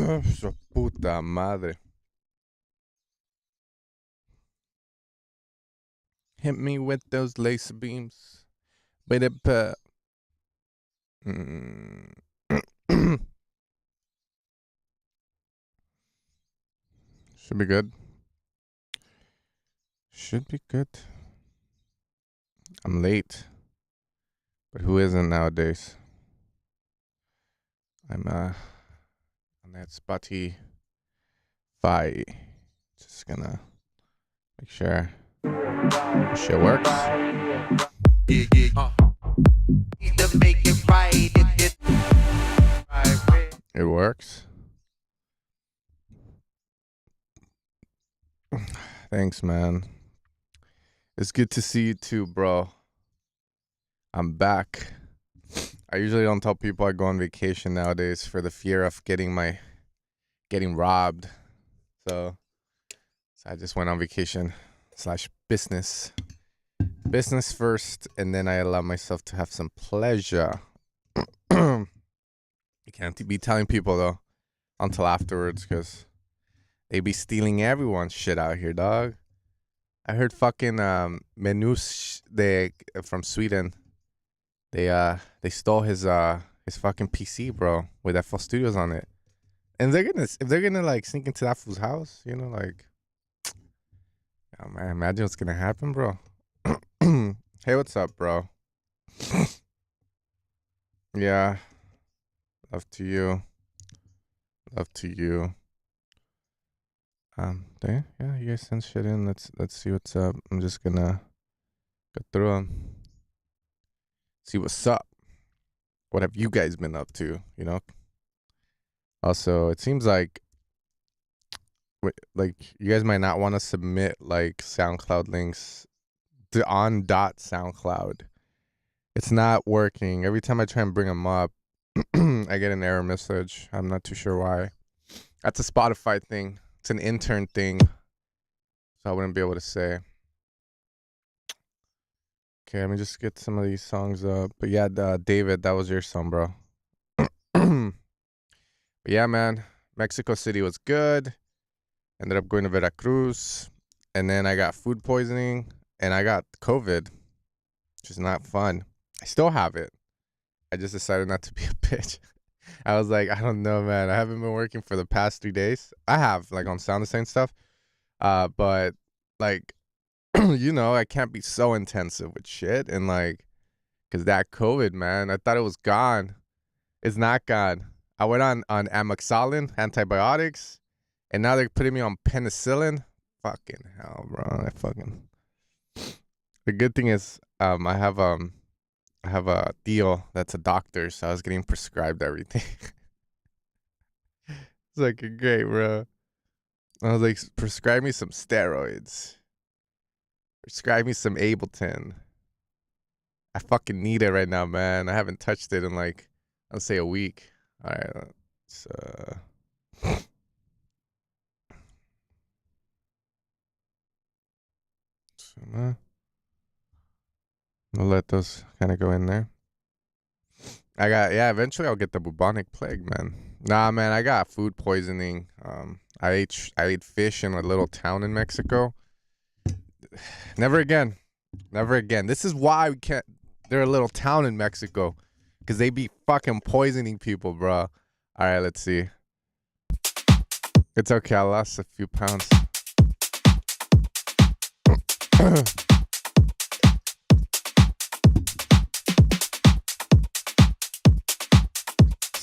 Su puta madre. Hit me with those laser beams. Should be good. Should be good. I'm late. But who isn't nowadays? I'm on that Spotify. Just gonna make sure shit works. It works. Thanks, man. It's good to see you too, bro. I'm back. I usually don't tell people I go on vacation nowadays for the fear of getting robbed. So I just went on vacation / business. Business first, and then I allow myself to have some pleasure. You can't be telling people though until afterwards, because they be stealing everyone's shit out here, dog. I heard fucking Menus from Sweden. They stole his fucking PC, bro, with FL Studios on it. And if they're gonna like sneak into that fool's house, you know, like, oh man, imagine what's gonna happen, bro. Hey, what's up, bro? Yeah. Love to you. Love to you. Yeah, you guys send shit in. Let's see what's up. I'm just gonna go through them. See what's up. What have you guys been up to, you know? Also, it seems like you guys might not want to submit like SoundCloud links to on.SoundCloud. It's not working. Every time I try and bring them up, I get an error message. I'm not too sure why. That's a Spotify thing. It's an intern thing. So I wouldn't be able to say. Okay, let me just get some of these songs up. But yeah, David, that was your song, bro. But yeah, man. Mexico City was good. Ended up going to Veracruz. And then I got food poisoning. And I got COVID. Which is not fun. I still have it. I just decided not to be a bitch. I was like, I don't know, man. I haven't been working for the past 3 days. I have, like, on sound design stuff. But, like, you know, I can't be so intensive with shit. And, like, because that COVID, man, I thought it was gone. It's not gone. I went on amoxicillin, antibiotics. And now they're putting me on penicillin. Fucking hell, bro. The good thing is, I have a deal that's a doctor, so I was getting prescribed everything. It's like, great, bro. I was like, prescribe me some steroids. Prescribe me some Ableton. I fucking need it right now, man. I haven't touched it in like, I'll say a week. All right, let's I'll let those kind of go in there. Eventually I'll get the bubonic plague, man. Nah, man, I got food poisoning. I ate fish in a little town in Mexico. Never again. This is why we can't. They're a little town in Mexico, because they be fucking poisoning people, bro. All right, let's see. It's okay. I lost a few pounds.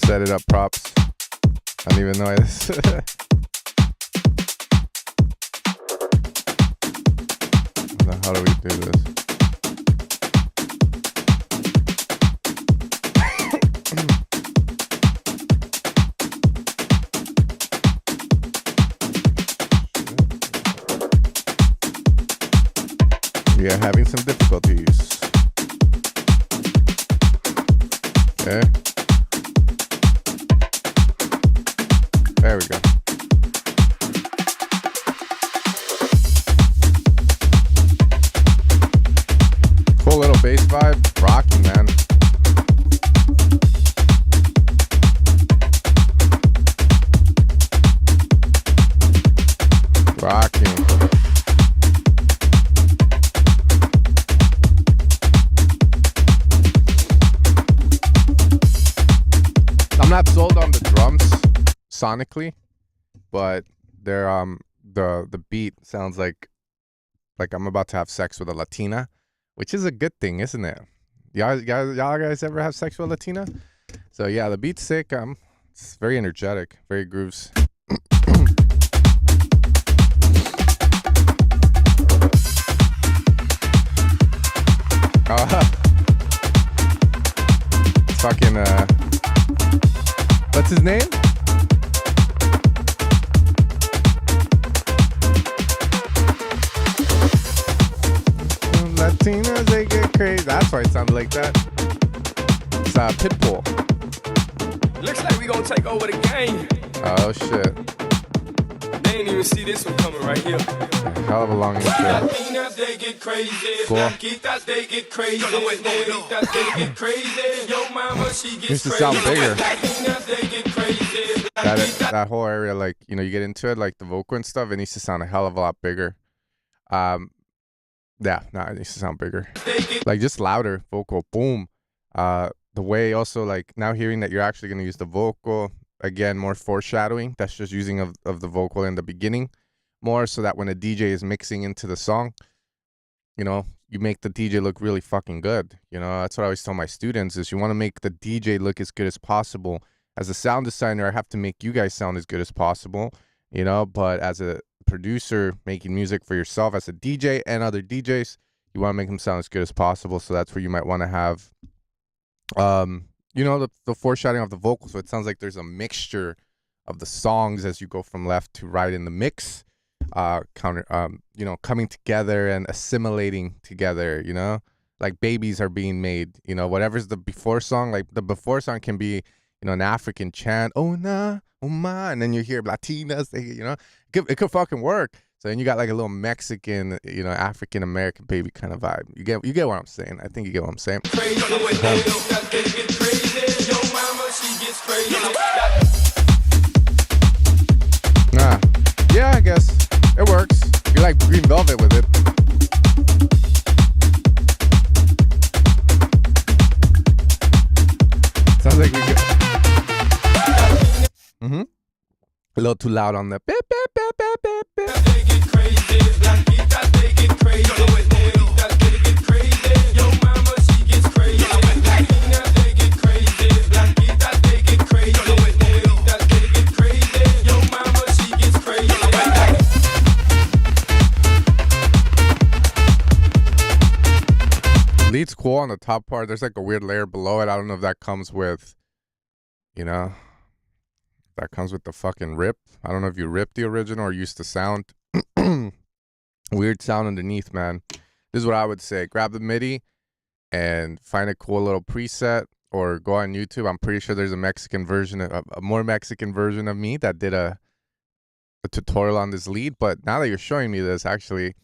Set it up, props. I don't even know this. How do we do this? We are having some difficulties. Okay. There we go. Cool little bass vibe. Rocking, man. Rocking. I'm not sold on the drums sonically, but they're the beat sounds like I'm about to have sex with a Latina, which is a good thing, isn't it? Y'all guys ever have sex with a Latina? So yeah, the beat's sick. It's very energetic, very grooves. Fucking what's his name? Latinas, they get crazy. That's why it sounded like that. It's Pitbull. Looks like we gonna take over the game. Oh shit. They ain't even see this one coming right here. Hell of a long intro. Latinas, they get crazy. Cool. Blanquitas, they get crazy. Negritas, they get crazy. Yo mama, she gets Used to crazy. sound bigger. Latinas, they get crazy. That whole area, like, you know, you get into it, like the vocal and stuff, it needs to sound a hell of a lot bigger. Yeah, it needs to sound bigger. Like just louder vocal, boom. The way also, like, now hearing that you're actually going to use the vocal, again, more foreshadowing. That's just using of the vocal in the beginning more, so that when a DJ is mixing into the song, you know, you make the DJ look really fucking good. You know, that's what I always tell my students, is you want to make the DJ look as good as possible. As a sound designer, I have to make you guys sound as good as possible, you know, but as a producer making music for yourself, as a DJ and other DJs, you want to make them sound as good as possible. So that's where you might want to have you know, the foreshadowing of the vocals, so it sounds like there's a mixture of the songs as you go from left to right in the mix, you know, coming together and assimilating together, you know, like babies are being made, you know, whatever's the before song, like the before song can be, you know, an African chant, oh nah, oh my, and then you hear Latinas, you know, it could fucking work. So then you got like a little Mexican, you know, African American baby kind of vibe. You get what I'm saying. I think you get what I'm saying. Yeah, I guess it works. You're like Green Velvet with it. Sounds like we get. A little too loud on the beep, beep, beep, beep, beep, beep. They get crazy. Blanquitas, they get crazy. Negritas, they get crazy. Yo mama, she gets crazy. Latinas, they get crazy. Blanquitas, they get crazy. Negritas, they get crazy. Yo mama, she gets crazy. Lead's cool on the top part. There's like a weird layer below it. I don't know if that comes with, you know, that comes with the fucking rip. I don't know if you ripped the original or used the sound. Weird sound underneath, man. This is what I would say. Grab the MIDI and find a cool little preset, or go on YouTube. I'm pretty sure there's a Mexican version, a more Mexican version of me that did a tutorial on this lead. But now that you're showing me this, actually,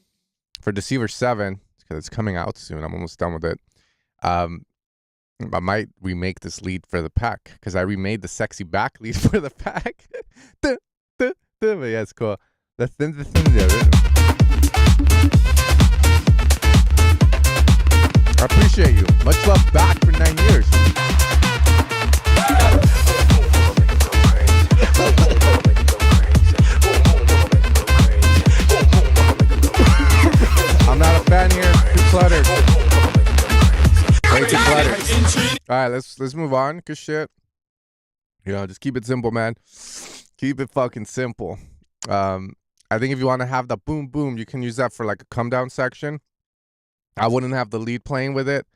for Deceiver 7, because it's coming out soon, I'm almost done with it. I might remake this lead for the pack, because I remade the sexy back lead for the pack. But yeah, it's cool. Let's send this in there. I appreciate you. Much love back for 9 years. I'm not a fan here. Too cluttered. Way too cluttered. All right, let's move on. Good shit. You know, just keep it simple, man. Keep it fucking simple. I think if you want to have the boom boom, you can use that for like a come down section. I wouldn't have the lead playing with it,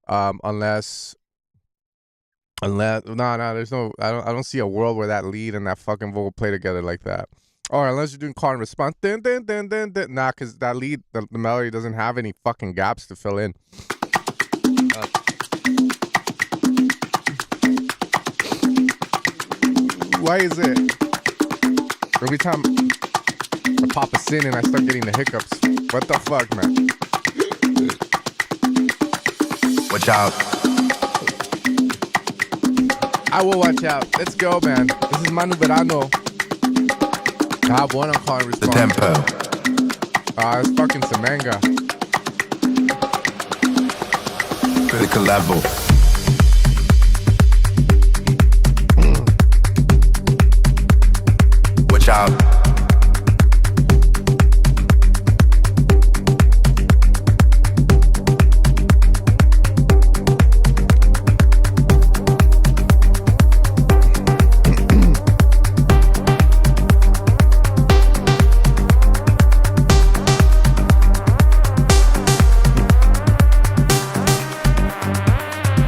unless there's no, I don't see a world where that lead and that fucking vocal play together like that. Or unless you're doing call and response, nah, because that lead, the melody doesn't have any fucking gaps to fill in. Why is it every time I pop a sin and I start getting the hiccups? What the fuck, man? Watch out. I will watch out. Let's go, man. This is Manu Verano. I have one on call and The response. tempo. It's fucking Semanga. Critical level. Watch out.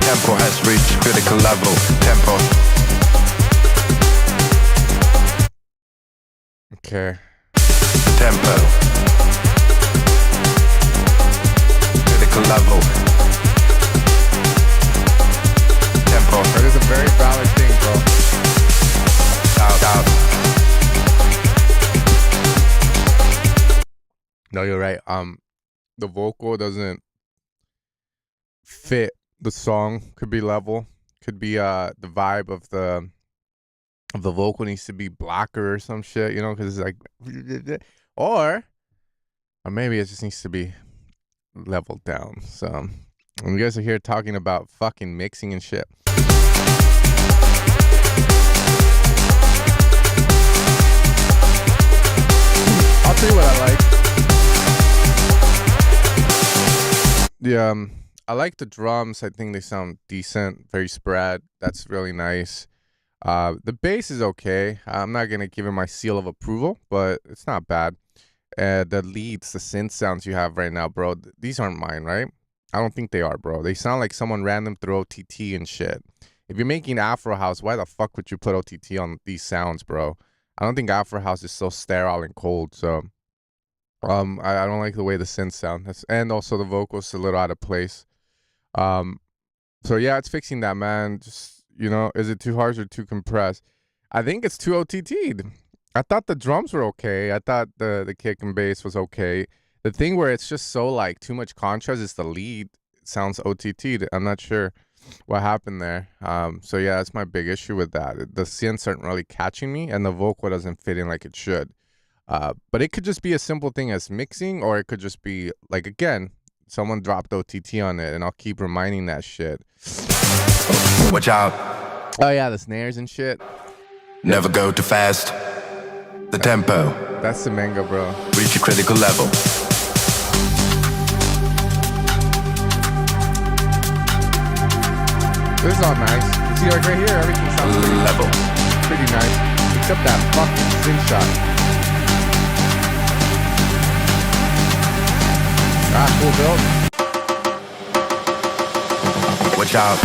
Tempo has reached critical level. Tempo. Okay. Tempo. Critical level. Tempo. That is a very valid thing, bro. Out. No, you're right. The vocal doesn't fit the song. Could be level. Could be the vibe of the vocal needs to be blacker or some shit, you know, because it's like, or maybe it just needs to be leveled down. So when you guys are here talking about fucking mixing and shit, I'll tell you what I like. I like the drums. I think they sound decent, very spread. That's really nice. The bass is okay. I'm not gonna give it my seal of approval, but it's not bad. The leads, the synth sounds you have right now, bro, these aren't mine, right? I don't think they are, bro. They sound like someone random through OTT and shit. If you're making Afro house, why the fuck would you put OTT on these sounds, bro? I don't think Afro house is so sterile and cold, so I don't like the way the synths sound. And also the vocals a little out of place. So yeah, it's fixing that, man. Just, you know, is it too harsh or too compressed? I think it's too OTT'd. I thought the drums were okay. I thought the kick and bass was okay. The thing where it's just so like too much contrast is the lead. It sounds OTT'd. I'm not sure what happened there. So yeah, that's my big issue with that. The synths aren't really catching me, and the vocal doesn't fit in like it should. But it could just be a simple thing as mixing, or it could just be like, again, someone dropped OTT on it, and I'll keep reminding that shit. Watch out. Oh yeah, the snares and shit. Never go too fast. The tempo. That's the manga, bro. Reach a critical level. This is all nice. You see, like right here, everything sounds pretty nice, except that fucking synth shot. Cool build. Watch out.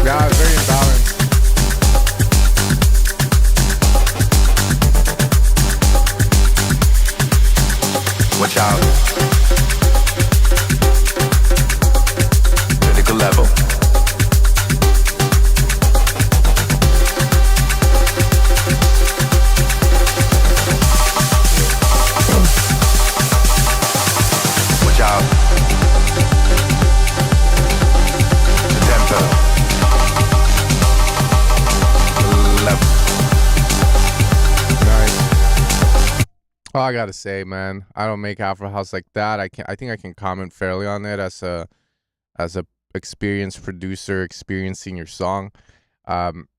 Yeah, it's very imbalanced. Watch out. Critical level. Watch out. The tempo. Level. Nice. Oh, I gotta say, man, I don't make Afro house like that. I think I can comment fairly on it as a experienced producer experiencing your song.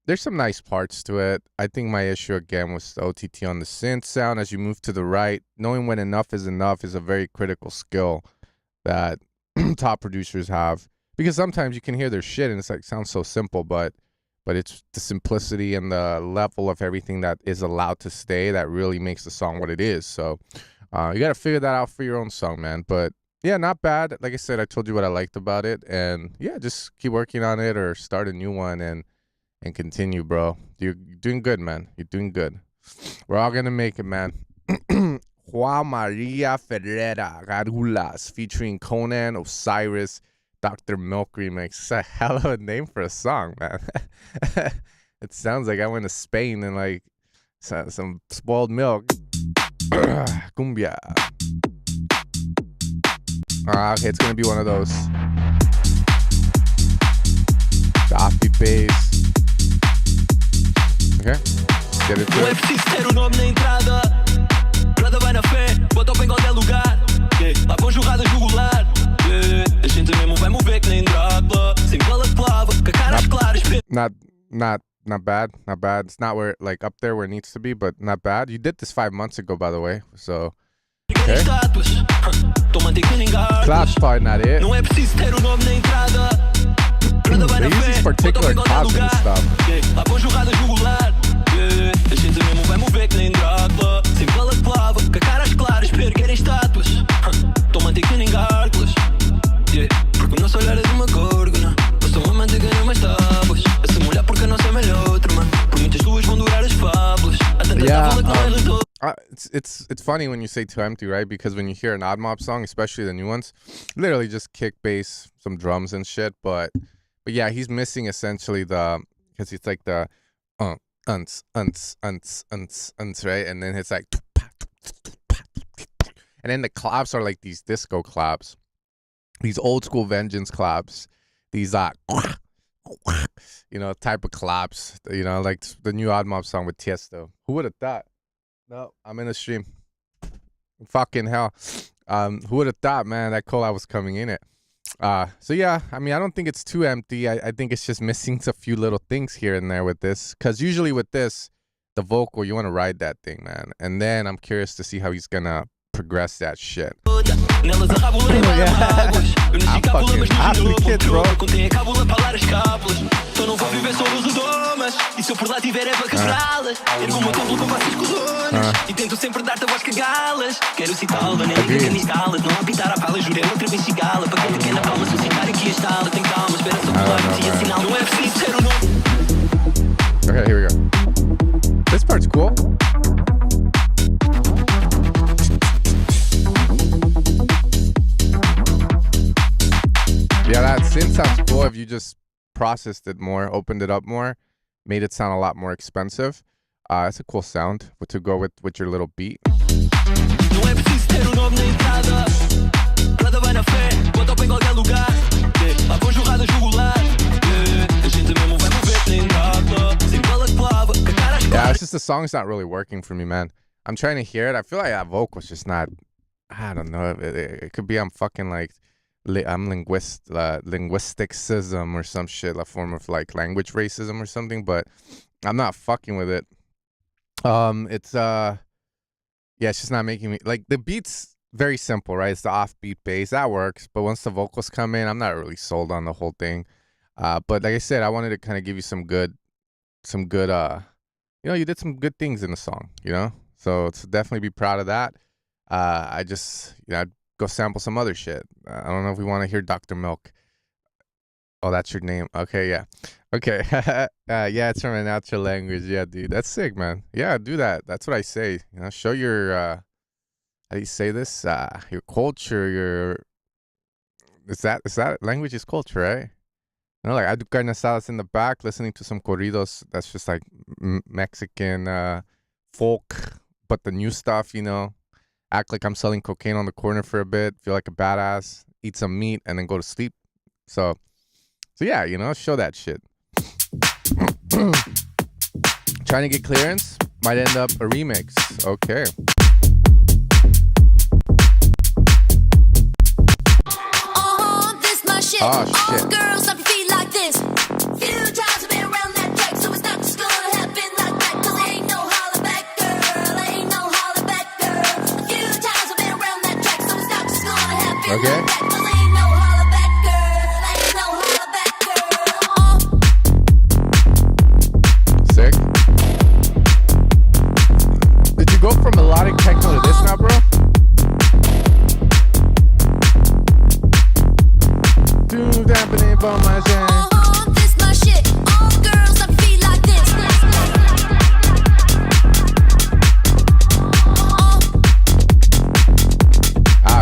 There's some nice parts to it. I think my issue again was the OTT on the synth sound. As you move to the right, knowing when enough is a very critical skill that top producers have, because sometimes you can hear their shit and it's like, sounds so simple, but it's the simplicity and the level of everything that is allowed to stay that really makes the song what it is. So you got to figure that out for your own song, man. But yeah, not bad. Like I said, I told you what I liked about it, and yeah, just keep working on it or start a new one and continue, bro. You're doing good, man. You're doing good. We're all gonna make it, man. Juan Maria Ferreira Garulas featuring Conan Osiris, Dr. Milk remix. It's a hell of a name for a song, man. It sounds like I went to Spain and like some spoiled milk. Cumbia. Okay, it's gonna be one of those. The offbeat bass. Okay, let's get into Não é it. preciso ter o nome na entrada. Prada vai na fé, bota o pé em qualquer lugar. Lá com jorrada jugular. A gente mesmo vai mover que nem Drácula. Sem bala de clava, com a cara às claras. Not bad. It's not where like up there where it needs to be, but not bad. You did this 5 months ago, by the way. So okay. Claps probably not it. Não é preciso ter o nome na entrada. They use these particular claps and stuff. Lá com jorrada jugular. A gente mesmo vai mover que nem Drácula. Sem bala de clava, com a cara às claras. Para erguerem estátuas. Estou manteiga nem gárgulas. Porque o nosso olhar é de uma górgona. Passou uma manteiga numas tábuas. Essa mulher porque a nossa é melhor, mano. Por muitas luas vão durar as fábulas. A tanta tábua que não é retorno. It's funny when you say too empty, right? Because when you hear an Odd Mob song, especially the new ones, literally just kick, bass, some drums and shit. But yeah, he's missing essentially because it's like the unts, right? And then it's like, and then the claps are like these disco claps, these old school Vengeance claps, these type of claps, like the new Odd Mob song with Tiesto. Who would have thought? No, I'm in the stream. Fucking hell. Who would have thought, man, that collab was coming in it. So yeah, I mean, I don't think it's too empty. I think it's just missing a few little things here and there with this. Because usually with this, the vocal, you want to ride that thing, man. And then I'm curious to see how he's going to progress that shit. I'm fucking happy kid, bro. E tento sempre dar-te a voz cagá-las. Quero citá-la, nem liga que me escala. Não apitar a bala, jurei outra vez cigala. Para quem te quer na palma, suscitar aqui a estala. Tem calma, espera só pular e assinal. Não é preciso ser o nome. Okay, here we go. This part's cool. Yeah, that synth sounds cool if you just processed it more, opened it up more, made it sound a lot more expensive. It's a cool sound to go with your little beat. Não é preciso ter o nome na entrada. Prada vai na fé, bota o pé em qualquer lugar. Lá com jorrada jugular. A gente mesmo vai mover que nem Drácula. Sem bala de clava, com a cara às claras. Yeah, it's just the song's not really working for me, man. I'm trying to hear it. I feel like that vocal's just not. I don't know. It could be I'm fucking like. I'm linguisticism or some shit, a form of like language racism or something, but I'm not fucking with it. It's just not making me like the beat's very simple, right? It's the offbeat bass that works, but once the vocals come in, I'm not really sold on the whole thing. But like I said, I wanted to kind of give you some good, you did some good things in the song, so definitely be proud of that. I just, I'd go sample some other shit. I don't know if we want to hear Dr. Milk. Oh, that's your name. Okay, yeah. Okay. Yeah, it's from a natural language. Yeah, dude. That's sick, man. Yeah, do that. That's what I say. Show your, how do you say this? Your culture, is that language is culture, right? Like I do carne asadas in the back, listening to some corridos. That's just like Mexican folk, but the new stuff, act like I'm selling cocaine on the corner for a bit, feel like a badass, eat some meat, and then go to sleep. So yeah, show that shit. Trying to get clearance, might end up a remix. Okay. This my shit. Oh, shit. All girls up your feet like this. Few times I've been around that track, so it's not just gonna happen like that. 'Cause ain't no holler back, girl. Ain't no holler back, girl. A few times I've been around that track, so it's not just gonna happen Okay. like that. 'Cause ain't no holler back, girl. Ain't no holler back, girl. Sick. Did you go from melodic techno to this now, bro? Do that, but ain't about my jam. This my shit. All girls up your feet like this.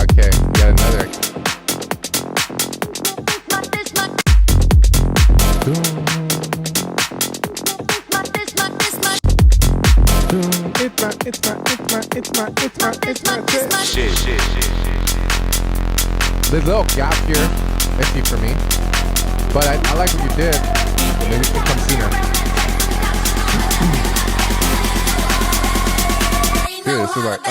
Okay. Got another. This my. It's my shit. There's a little gap here, iffy for me. But I like what you did. Maybe you can come sooner. Dude, this is like,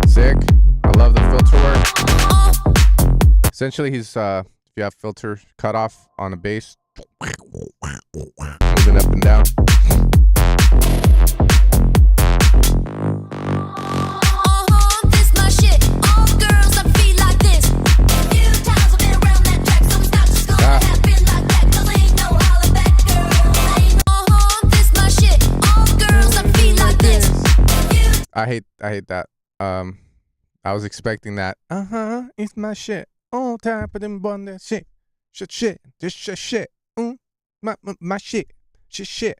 Sick. I love the filter work. Essentially, he's, if you have filter cut off on a bass, moving up and down. This my shit. All girls I feel like this. Few times I've been around that track, so it's not just gonna happen like that. 'Cause ain't no holler back, girl. This my shit. All girls I feel like this. I hate that. I was expecting that. It's my shit. All time for them bun that shit. Shit. This shit. My shit. Shit. Shit.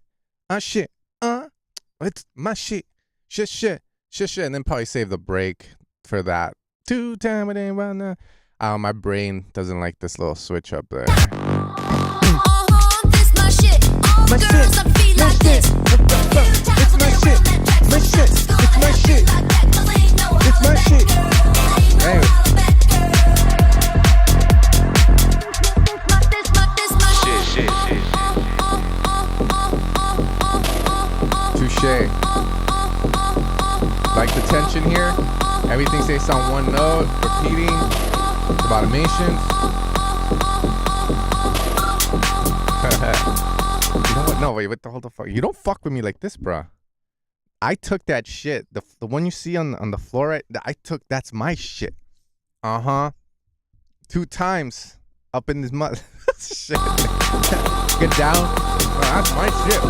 It's my shit. Shit. And then probably save the break for that. 2 time it ain't run now. My brain doesn't like this little switch up there. This my shit. All girls I feel like this. It's my shit. My shit. It's my shit. It's my shit. Hey. Touche. Like the tension here. Everything stays on one note. Repeating. It's about animations. You know what? No, wait. What the fuck? You don't fuck with me like this, bruh. I took that shit. The one you see on the floor, right? That's my shit. 2 times up in this mud. Shit. Get down. That's my shit.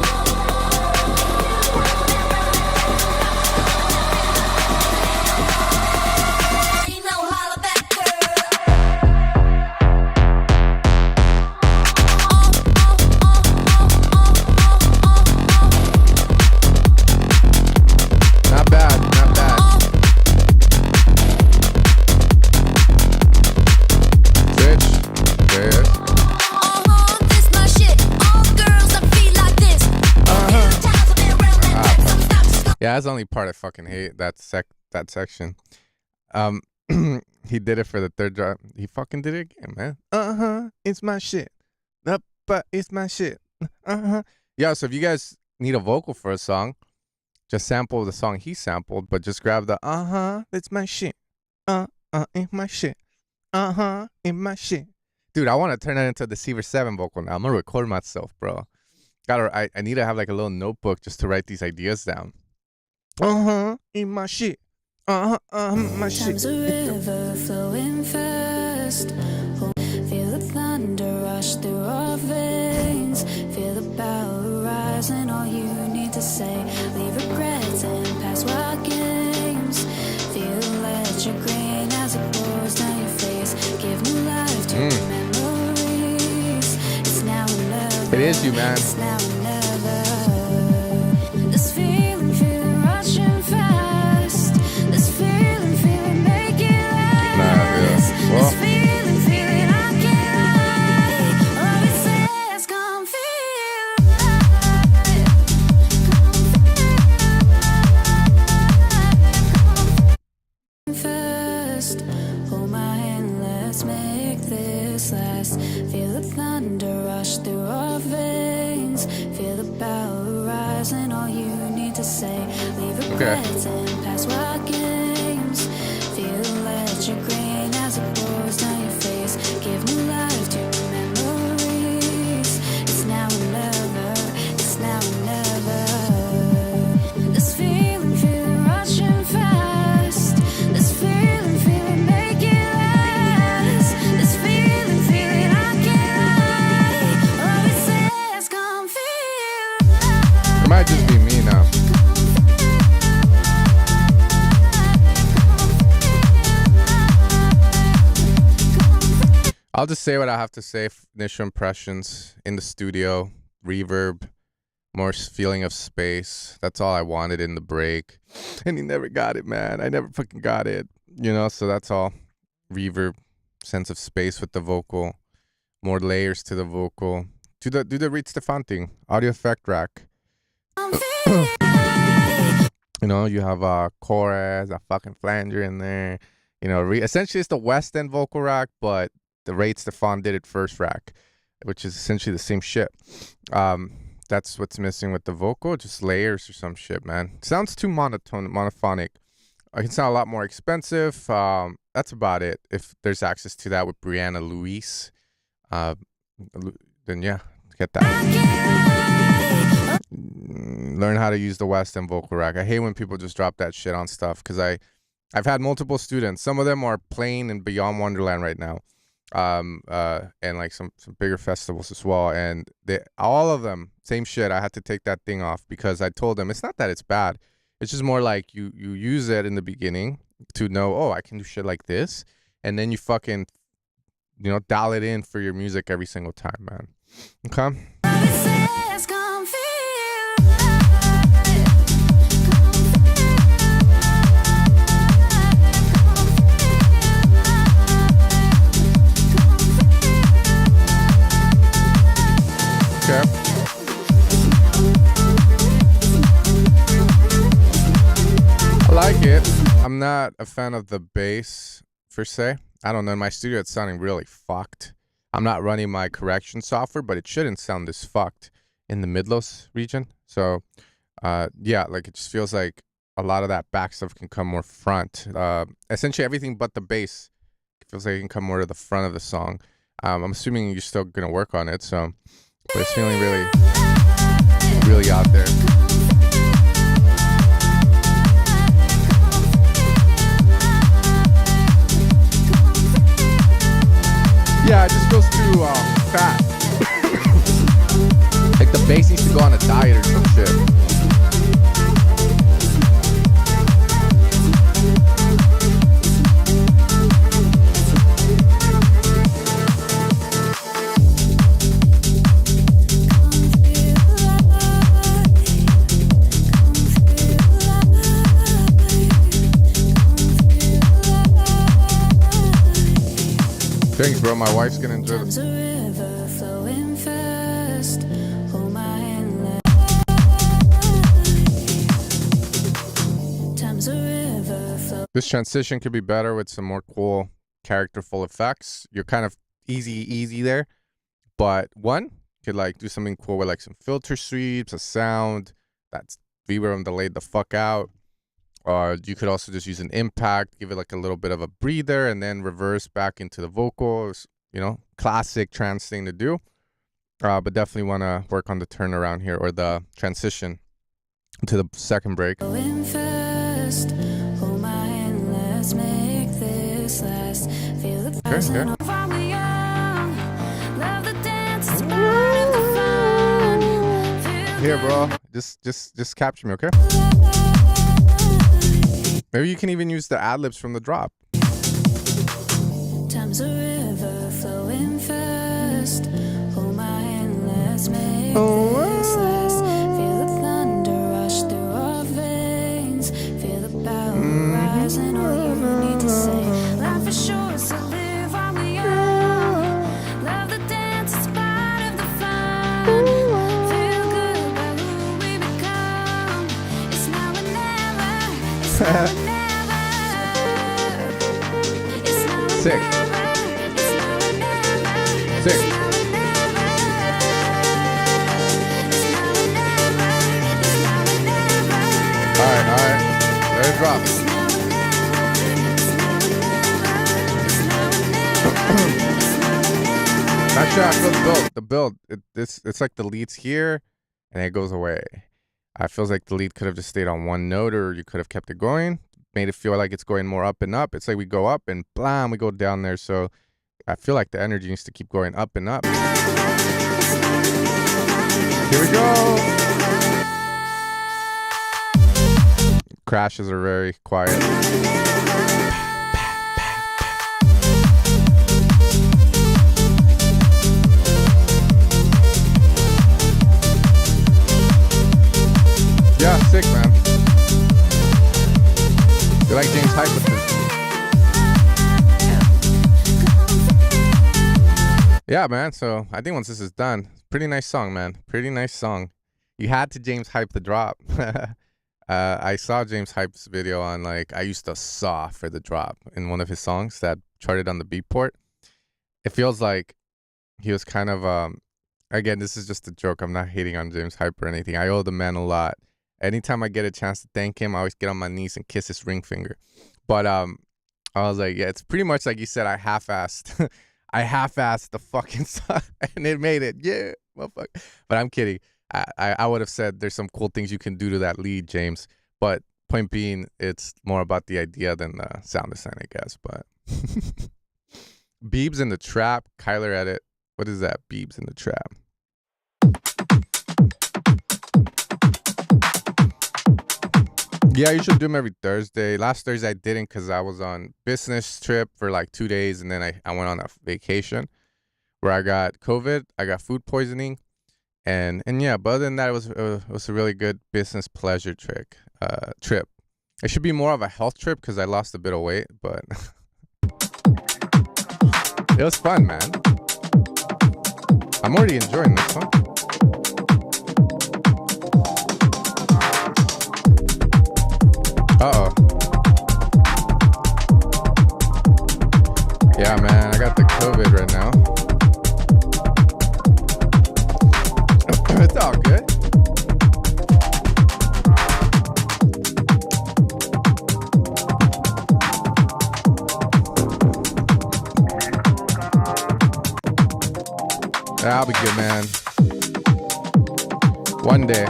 Yeah, that's the only part I fucking hate. That section. He did it for the third drop. He fucking did it again, man. It's my shit. But it's my shit. Yeah, so if you guys need a vocal for a song, just sample the song he sampled, but just grab the it's my shit. It's my shit. It's my shit. Dude, I want to turn that into a Deceiver 7 vocal now. I'm gonna record myself, bro. I need to have like a little notebook just to write these ideas down. In my shit. My shit. Time's a river flowing fast. Feel the thunder rush through our veins. Feel the power rising. All you need to say. Leave regrets and past wild games. Feel electric green as it pours down your face. Give new life to memories. It's now or never. It is you, man. It's now or never. This feeling rushing fast. This feeling make it last. Well. This feeling I can't lie. All it says, come feel right. Fast. Hold my hand, let's make this last. Feel the thunder rush through our veins. Feel the power rising. All you need to say. Leave regrets and past wild games. Feel electric green as it pours down your face. Give new life to memories. It's now or never. It's now or never. This feeling rushing fast. This feeling make it last. This feeling I can't lie. All it says, come feel right. It might just be me now. I'll just say what I have to say. Initial impressions in the studio, reverb, more feeling of space. That's all I wanted in the break. And he never got it, man. I never fucking got it. You know, so that's all. Reverb, sense of space with the vocal, more layers to the vocal. Do the Reed Stefan thing, audio effect rack. You know, you have a chorus, a fucking flanger in there. You know, essentially it's the West End vocal rack, but the Ray Stefan did it first rack, which is essentially the same shit. That's what's missing with the vocal, just layers or some shit, man. Sounds too monophonic. It can sound a lot more expensive. That's about it. If there's access to that with Brianna Luis, then yeah, get that. Learn how to use the West End vocal rack. I hate when people just drop that shit on stuff, because I've had multiple students. Some of them are playing in Beyond Wonderland right now, and like some bigger festivals as well. And all of them, same shit. I had to take that thing off because I told them it's not that it's bad. It's just more like you use it in the beginning to know, oh, I can do shit like this, and then you fucking, you know, dial it in for your music every single time, man. Okay. Okay. I like it. I'm not a fan of the bass per se. I don't know. In my studio, it's sounding really fucked. I'm not running my correction software, but it shouldn't sound this fucked in the mid-low region. So, yeah, like it just feels like a lot of that back stuff can come more front. Essentially, everything but the bass feels like it can come more to the front of the song. I'm assuming you're still gonna work on it, so, but it's feeling really, really out there. Yeah, it just feels too fat. Like the bass needs to go on a diet or some shit. Thanks, bro. My wife's gonna enjoy this. This transition could be better with some more cool characterful effects. You're kind of easy there, but one could like do something cool with like some filter sweeps, a sound that's reverb and delayed the fuck out. You could also just use an impact, give it like a little bit of a breather, and then reverse back into the vocals. You know, classic trance thing to do. But definitely want to work on the turnaround here, or the transition to the second break. Okay, here. Here, bro. Just capture me, okay? Maybe you can even use the ad-libs from the drop. Time's a river flowing fast. Hold my hand, let's make this last. Feel the thunder rush through our veins. Feel the power rising, all you need to say. Life is short, so live while we're young. Love the dance, it's part of the fun. Feel good about who we become. It's now or never. It's now or never. Sick. Sick. Alright. Let it drop. Not sure I feel the build. It's like the lead's here and it goes away. I feels like the lead could have just stayed on one note, or you could have kept it going. Made it feel like it's going more up and up. It's like we go up and blam, we go down there. So I feel like the energy needs to keep going up and up. Here we go. Crashes are very quiet. Yeah, sick, man. You like James Hype with this? Yeah, man. So I think once this is done, pretty nice song, man. Pretty nice song. You had to James Hype the drop. I saw James Hype's video on like I used to saw for the drop in one of his songs that charted on the Beatport. It feels like he was kind of again, this is just a joke. I'm not hating on James Hype or anything. I owe the man a lot. Anytime I get a chance to thank him, I always get on my knees and kiss his ring finger. But I was like, yeah, it's pretty much like you said. I half-assed, I half-assed the fucking song, and it made it. Yeah, motherfucker. But I'm kidding. I would have said there's some cool things you can do to that lead, James. But point being, it's more about the idea than the sound design, I guess. But Beebs in the Trap, Kyler Edit. What is that? Beebs in the Trap. Yeah, you should do them every Thursday. Last Thursday I didn't because I was on business trip for like 2 days, and then I went on a vacation where I got COVID. I got food poisoning, and yeah. But other than that, it was a really good business pleasure trip. It should be more of a health trip because I lost a bit of weight, but it was fun, man. I'm already enjoying this one. Uh-oh. Yeah, man, I got the COVID right now. It's all good. Yeah, I'll be good, man. One day.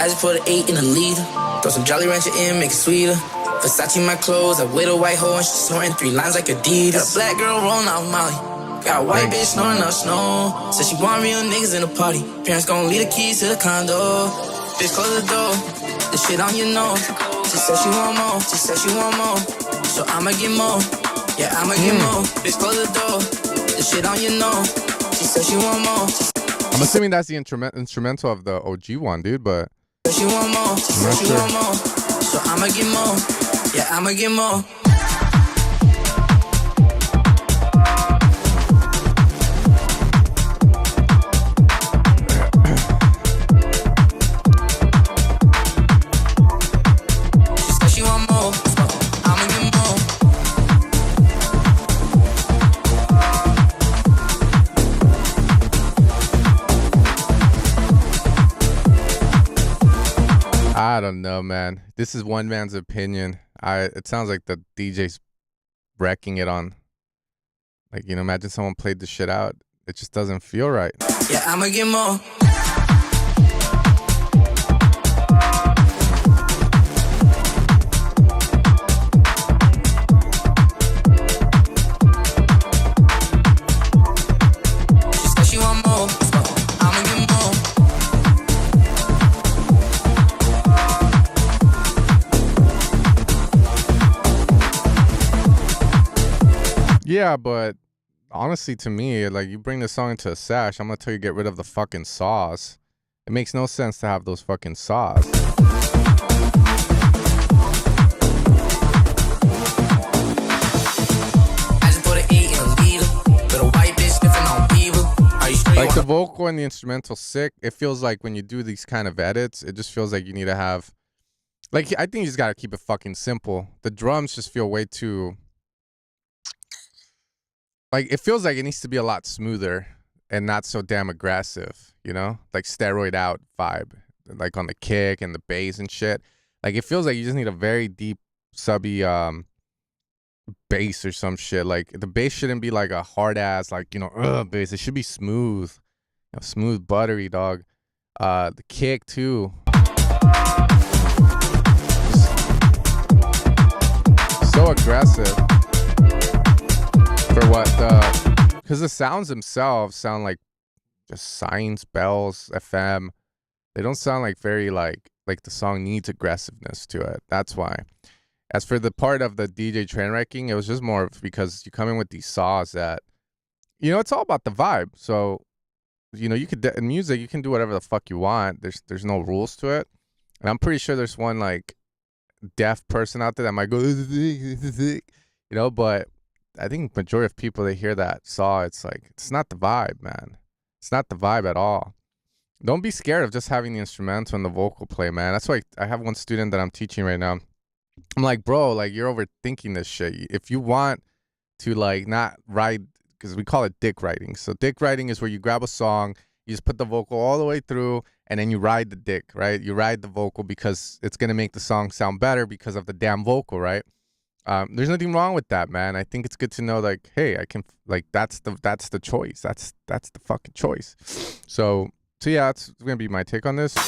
I just put an 8 in a liter. Throw some Jolly Rancher in, make it sweeter. Versace my clothes, I with a white hoe and she snorting 3 lines like Adidas. Got a black girl rolling out Molly. Got a white bitch snoring up snow. Said she want real niggas in the party. Parents gon' leave the keys to the condo. Bitch, close the door. The shit on your nose. She said she want more. She said she want more. So I'ma get more. Yeah, I'ma get more. Bitch, close the door. The shit on your nose. She said she want more. I'm assuming that's the instrumental of the OG one, dude, but she want more. She said she want more. So I'ma get more. Yeah, I'ma get more. She said she want more. So I'ma get more. I don't know, man. This is one man's opinion. It sounds like the DJ's wrecking it on. Like, you know, imagine someone played the shit out. It just doesn't feel right. Yeah, I'ma get more. She said she want more. So I'ma get more. Yeah, but honestly, to me, like, you bring this song into a sash, I'm gonna tell you get rid of the fucking saws. It makes no sense to have those fucking saws. I just put an 8 in a liter. With a white bitch sniffing on Bieber. Are you sure? Like, the vocal and the instrumental sick. It feels like when you do these kind of edits, it just feels like you need to have, like, I think you just gotta keep it fucking simple. The drums just feel way too, like, it feels like it needs to be a lot smoother and not so damn aggressive, you know? Like steroid out vibe, like on the kick and the bass and shit. Like, it feels like you just need a very deep, subby bass or some shit. Like, the bass shouldn't be like a hard ass, like, you know, bass. It should be smooth, you know, smooth, buttery, dog. The kick too. So aggressive. For what? Because the sounds themselves sound like just signs, bells, FM. They don't sound like very like the song needs aggressiveness to it. That's why. As for the part of the DJ train wrecking, it was just more because you come in with these saws that, you know, it's all about the vibe. So, you know, you could in music you can do whatever the fuck you want. There's no rules to it, and I'm pretty sure there's one like deaf person out there that might go, you know, but I think majority of people, they hear that saw, it's like, it's not the vibe, man. It's not the vibe at all. Don't be scared of just having the instrumental and the vocal play, man. That's why I have one student that I'm teaching right now. I'm like, bro, like you're overthinking this shit. If you want to like not write, because we call it dick writing. So dick writing is where you grab a song, you just put the vocal all the way through, and then you ride the dick, right? You ride the vocal because it's gonna make the song sound better because of the damn vocal, right? There's nothing wrong with that, man. I think it's good to know, like, hey, I can, like, that's the choice. That's the fucking choice. So yeah, that's gonna be my take on this. I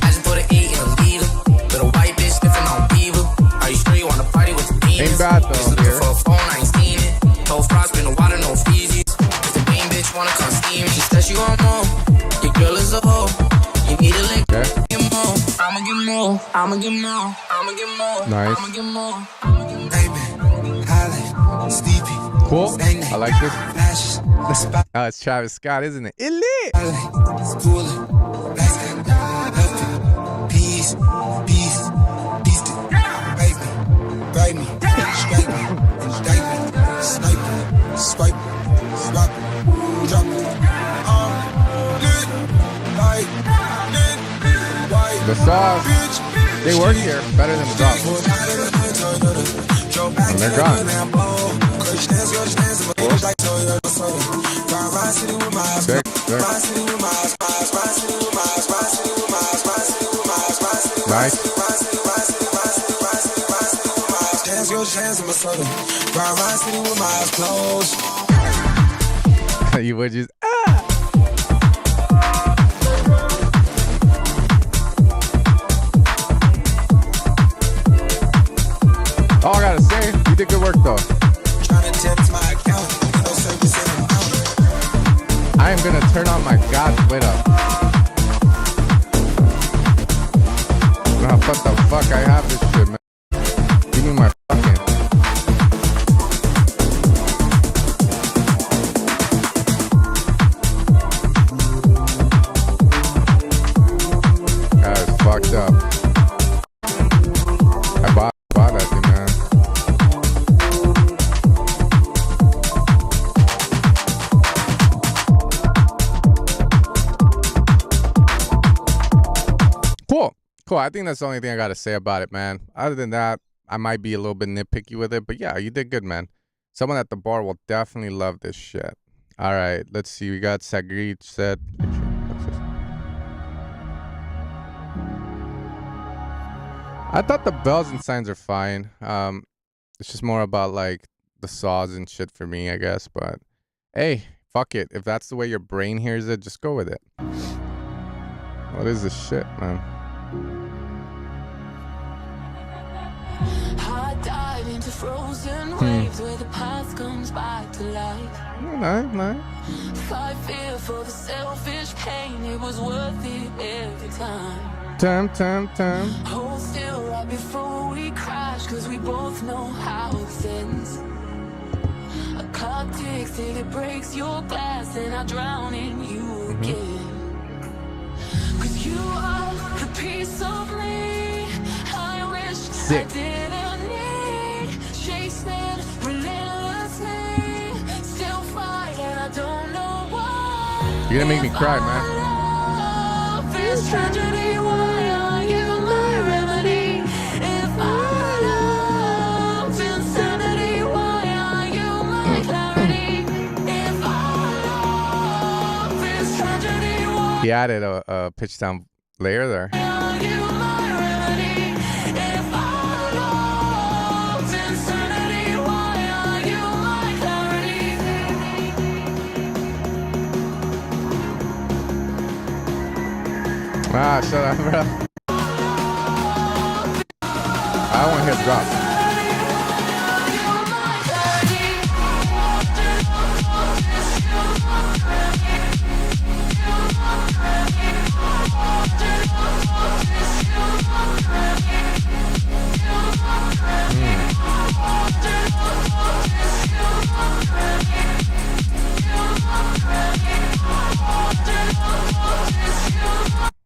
just put an E in a leader. Little white bitch sniffing on Beaver. Are you sure you wanna party with the demons? Ain't bad though. Looking for a phone, I ain't seen it. No frost, been the water, no Fiji. If the main bitch wanna come steam, she says she want more. Your girl is a hoe. You need a lick. Okay. Get more. I'ma get more. I'ma get more. I'ma get more. Nice. I'ma get more. Baby, Holly, Stevie. Cool. I like this. Oh, it's Travis Scott, isn't it? It lit. Peace, peace, peace. Bite me, strike me, indict me, snipe me, swipe me, swap me, drop me. Lit, like, lit, white. The sauce, they work here better than the drop. And they're gone. Sick, sick. Nice. You would just all I gotta say, you did good work though. I am gonna turn on my God's lit up. Nah, what the fuck? I have this shit, man. Give me my fucking. That is fucked up. I bought that thing, man. Cool. I think that's the only thing I gotta say about it, man. Other than that, I might be a little bit nitpicky with it, but yeah, you did good, man. Someone at the bar will definitely love this shit. All right, let's see. We got Sagreed said. What's this? I thought the bells and signs are fine. It's just more about like the saws and shit for me, I guess. But hey, fuck it. If that's the way your brain hears it, just go with it. What is this shit, man? Hard dive into frozen waves where the past comes back to life. Nice. Fight fear for the selfish pain, it was worth it every time. Time. Hold still right before we crash, cause we both know how it ends. A clock ticks till it breaks your glass, and I drown in you again. Cause you are the piece of me I wish Sick. I didn't need. Chasing relentlessly, still fight, and I don't know why. You're gonna make me cry, man. Love is tragedy, why are you my remedy? If I love insanity, why are you my clarity? If I love is tragedy, why He added a pitch down layer there. are you my remedy? If I love insanity, why are you my clarity? Ah, shut up, bro. I want to hit drop.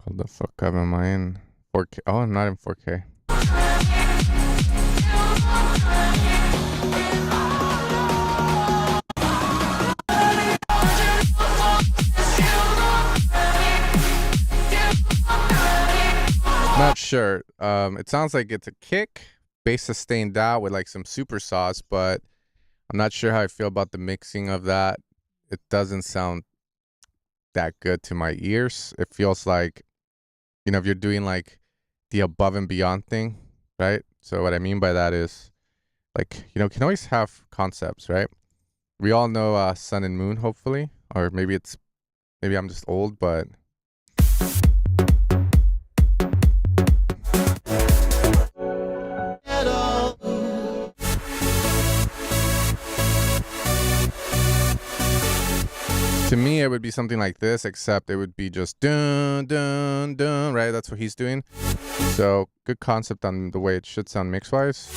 Hold the fuck up, am I in 4K? Oh, I'm not in 4K. sure. It sounds like it's a kick, bass sustained out with like some super sauce, but I'm not sure how I feel about the mixing of that. It doesn't sound that good to my ears. It feels like, you know, if you're doing like the above and beyond thing, right? So what I mean by that is, like, you know, can always have concepts, right? We all know Sun and Moon, hopefully, or maybe I'm just old, but to me it would be something like this, except it would be just dun dun dun, right? That's what he's doing. So good concept on the way it should sound mix wise.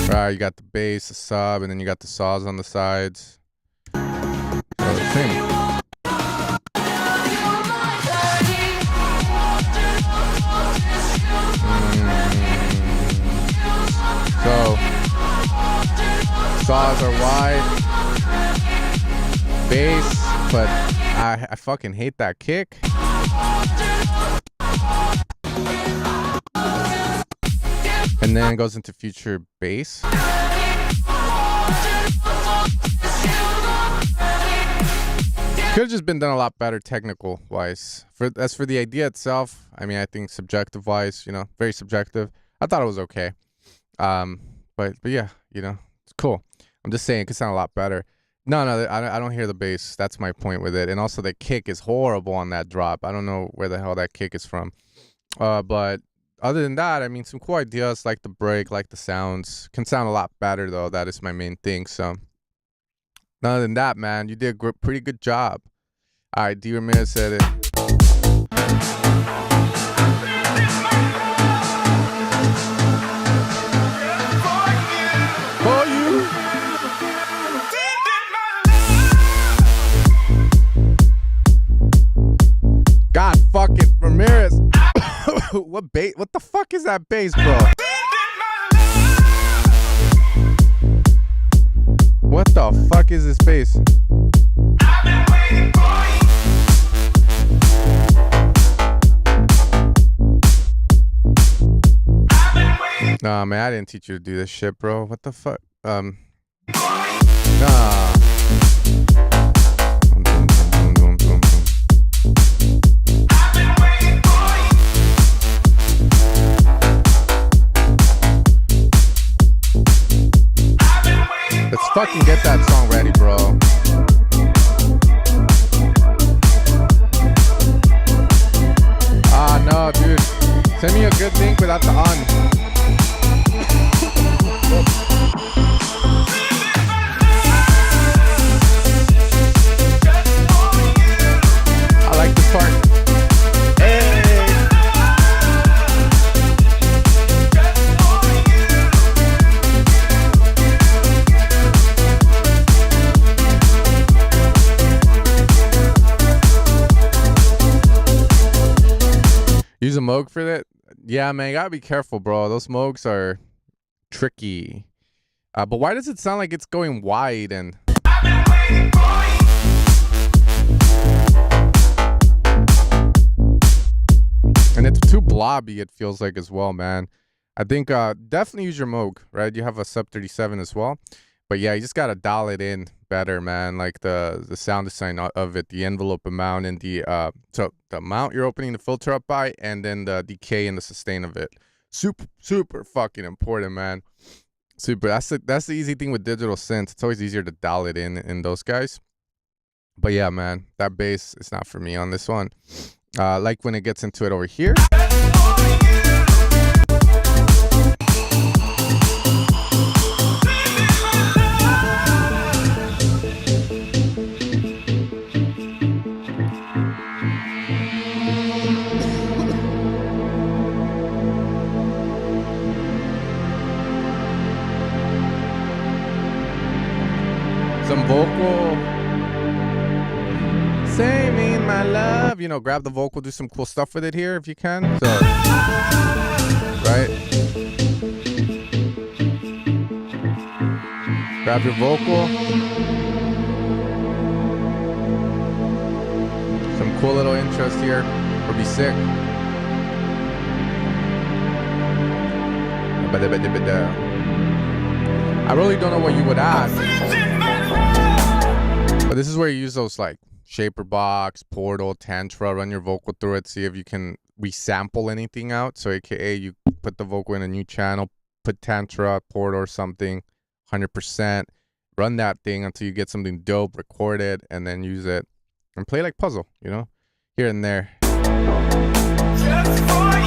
Right, you got the bass, the sub, and then you got the saws on the sides. So, saws are wide, bass, but I fucking hate that kick. And then it goes into future bass. Could have just been done a lot better technical wise. As for the idea itself, I mean, I think subjective wise, you know, very subjective. I thought it was okay. But yeah, you know, it's cool. I'm just saying it could sound a lot better. No, I don't hear the bass. That's my point with it. And also the kick is horrible on that drop. I don't know where the hell that kick is from. But other than that, I mean, some cool ideas, like the break, like the sounds. Can sound a lot better, though. That is my main thing. So, other than that, man, you did a pretty good job. All right, D. Ramirez said it. For you. God fucking Ramirez. What the fuck is that bass, bro? What the fuck is this bass? Nah, man, I didn't teach you to do this shit, bro. What the fuck? Nah. Let's fucking get that song ready, bro. Ah, no, dude. Send me a good link without the on. I like this part. Hey. Use a Moog for that? Yeah, man, you gotta be careful, bro. Those Moogs are tricky. But why does it sound like it's going wide and... And it's too blobby, it feels like, as well, man. I think definitely use your Moog, right? You have a Sub 37 as well. But yeah, you just gotta dial it in better, man. Like the sound design of it, the envelope amount, and the amount you're opening the filter up by, and then the decay and the sustain of it. Super fucking important, man. Super. That's the easy thing with digital synth. It's always easier to dial it in those guys. But yeah, man, that bass is not for me on this one. Like when it gets into it over here. Some vocal, say me my love, you know, grab the vocal, do some cool stuff with it here if you can. So, right, grab your vocal. Cool little interest here. Would be sick. I really don't know what you would add. But this is where you use those like shaper box, portal, tantra, run your vocal through it, see if you can resample anything out. So aka you put the vocal in a new channel, put tantra, portal or something, 100%. Run that thing until you get something dope, record it, and then use it and play like puzzle, you know, here and there. Just for you.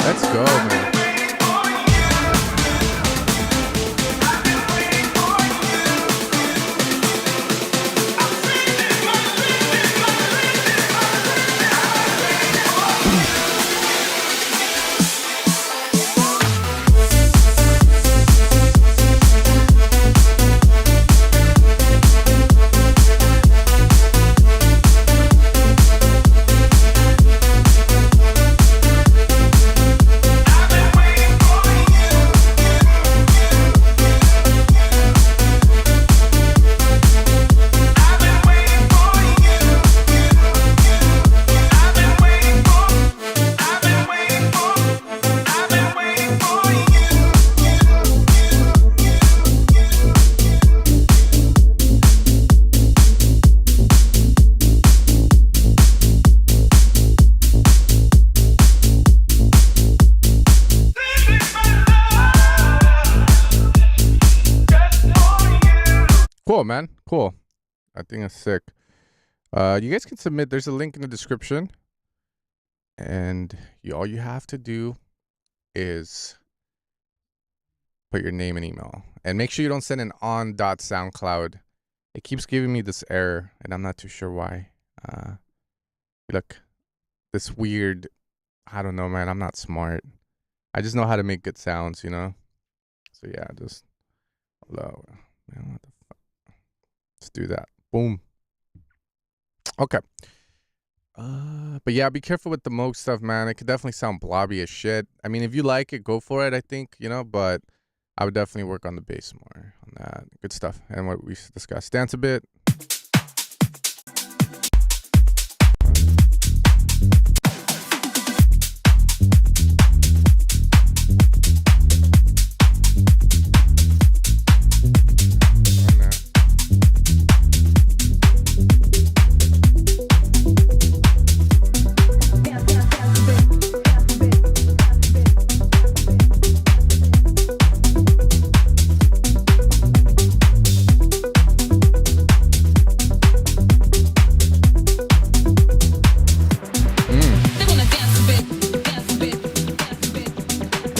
Let's go, man. Cool, man. Cool. I think it's sick. You guys can submit. There's a link in the description. And all you have to do is put your name and email. And make sure you don't send an on.soundcloud. It keeps giving me this error, and I'm not too sure why. Look, this weird, I don't know, man. I'm not smart. I just know how to make good sounds, you know? So, yeah, just, hello. Man, what the fuck? Let's do that. Boom. Okay. But yeah, be careful with the Moog stuff, man. It could definitely sound blobby as shit. I mean, if you like it, go for it, I think, you know, but I would definitely work on the bass more on that. Good stuff. And what we discussed. Dance a bit.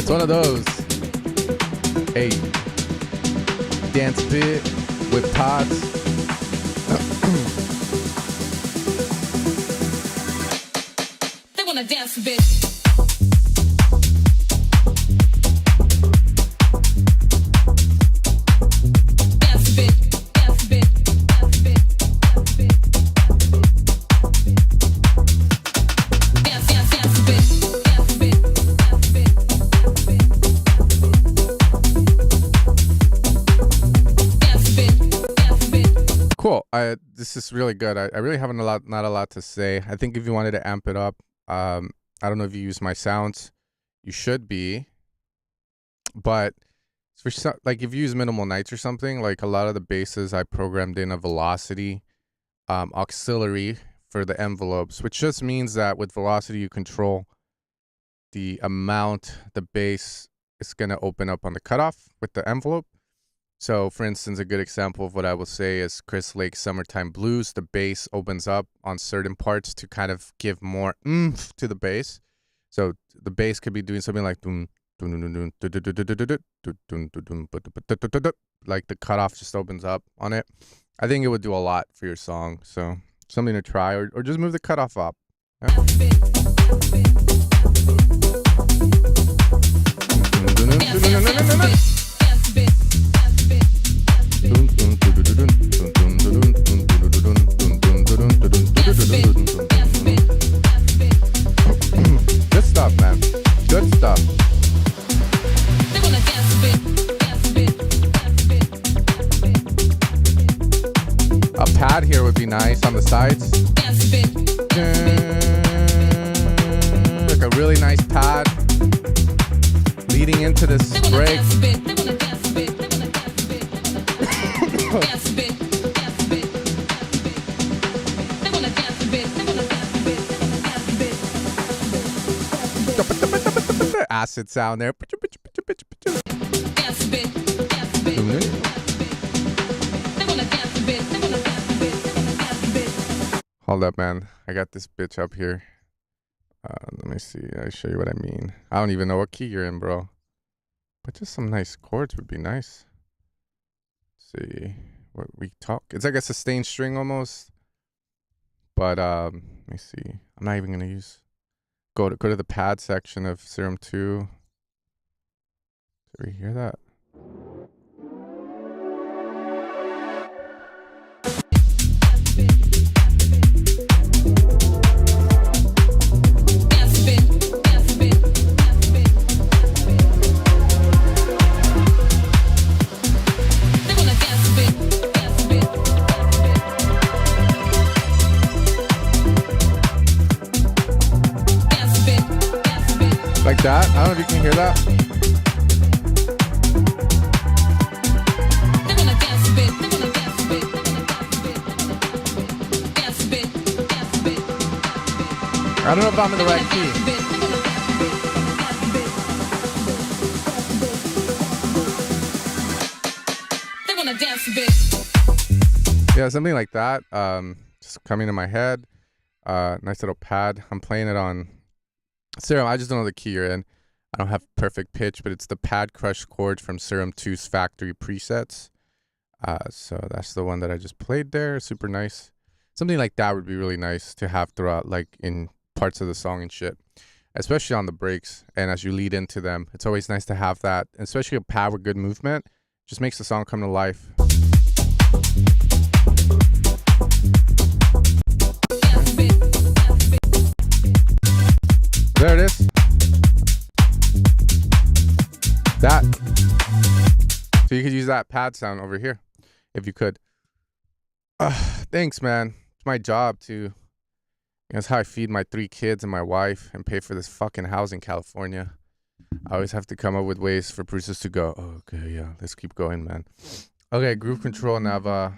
One of those. Hey, dance bit with pods. They wanna dance a bit. Dance a bit. Dance a bit. Dance a bit. Dance a bit. Dance, dance, dance a bit. Dance a bit. Dance a bit. Cool. This is really good. I really haven't not a lot to say. I think if you wanted to amp it up, I don't know if you use my sounds, you should be. But for like if you use minimal nights or something, like a lot of the basses I programmed in a velocity auxiliary for the envelopes, which just means that with velocity you control the amount the bass is going to open up on the cutoff with the envelope. So, for instance, a good example of what I will say is Chris Lake's Summertime Blues. The bass opens up on certain parts to kind of give more oomph to the bass. So the bass could be doing something like like the cutoff just opens up on it. I think it would do a lot for your song. So something to try, or just move the cutoff up. Yeah. pad here would be nice on the sides. Like a really nice pad leading into this break. Acid sound there. Hold up, man. I got this bitch up here. Let me see. I'll show you what I mean. I don't even know what key you're in, bro. But just some nice chords would be nice. Let's see what we talk. It's like a sustained string almost. But let me see. I'm not even gonna use. Go to the pad section of Serum 2. Did we hear that? Like that. I don't know if you can hear that. I don't know if I'm in the right key. Yeah, something like that. Just coming to my head. Nice little pad. I'm playing it on Serum. I just don't know the key you're in. I don't have perfect pitch, but it's the pad crush chord from Serum 2's factory presets. So that's the one that I just played there. Super nice. Something like that would be really nice to have throughout, like in parts of the song and shit, especially on the breaks and as you lead into them. It's always nice to have that, especially a pad with good movement. Just makes the song come to life. There it is. That. So you could use that pad sound over here if you could. Thanks, man. It's my job to. That's how I feed my 3 kids and my wife and pay for this fucking house in California. I always have to come up with ways for producers to go, oh, okay, yeah, let's keep going, man. Okay, groove control, Nava.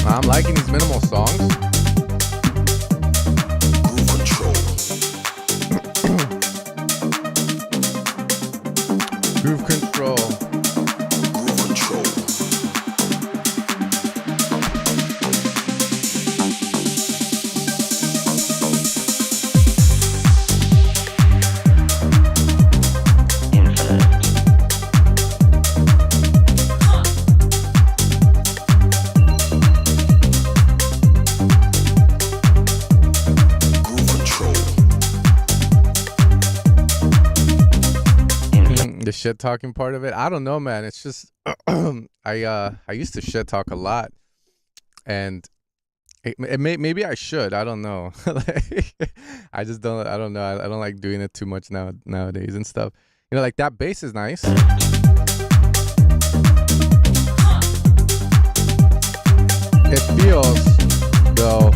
I'm liking these minimal songs. Groove control. Groove control. The shit talking part of it, I don't know, man. It's just I used to shit talk a lot, and maybe I should. I don't know. Like, I just don't. I don't know. I don't like doing it too much nowadays and stuff. You know, like that bass is nice. It feels though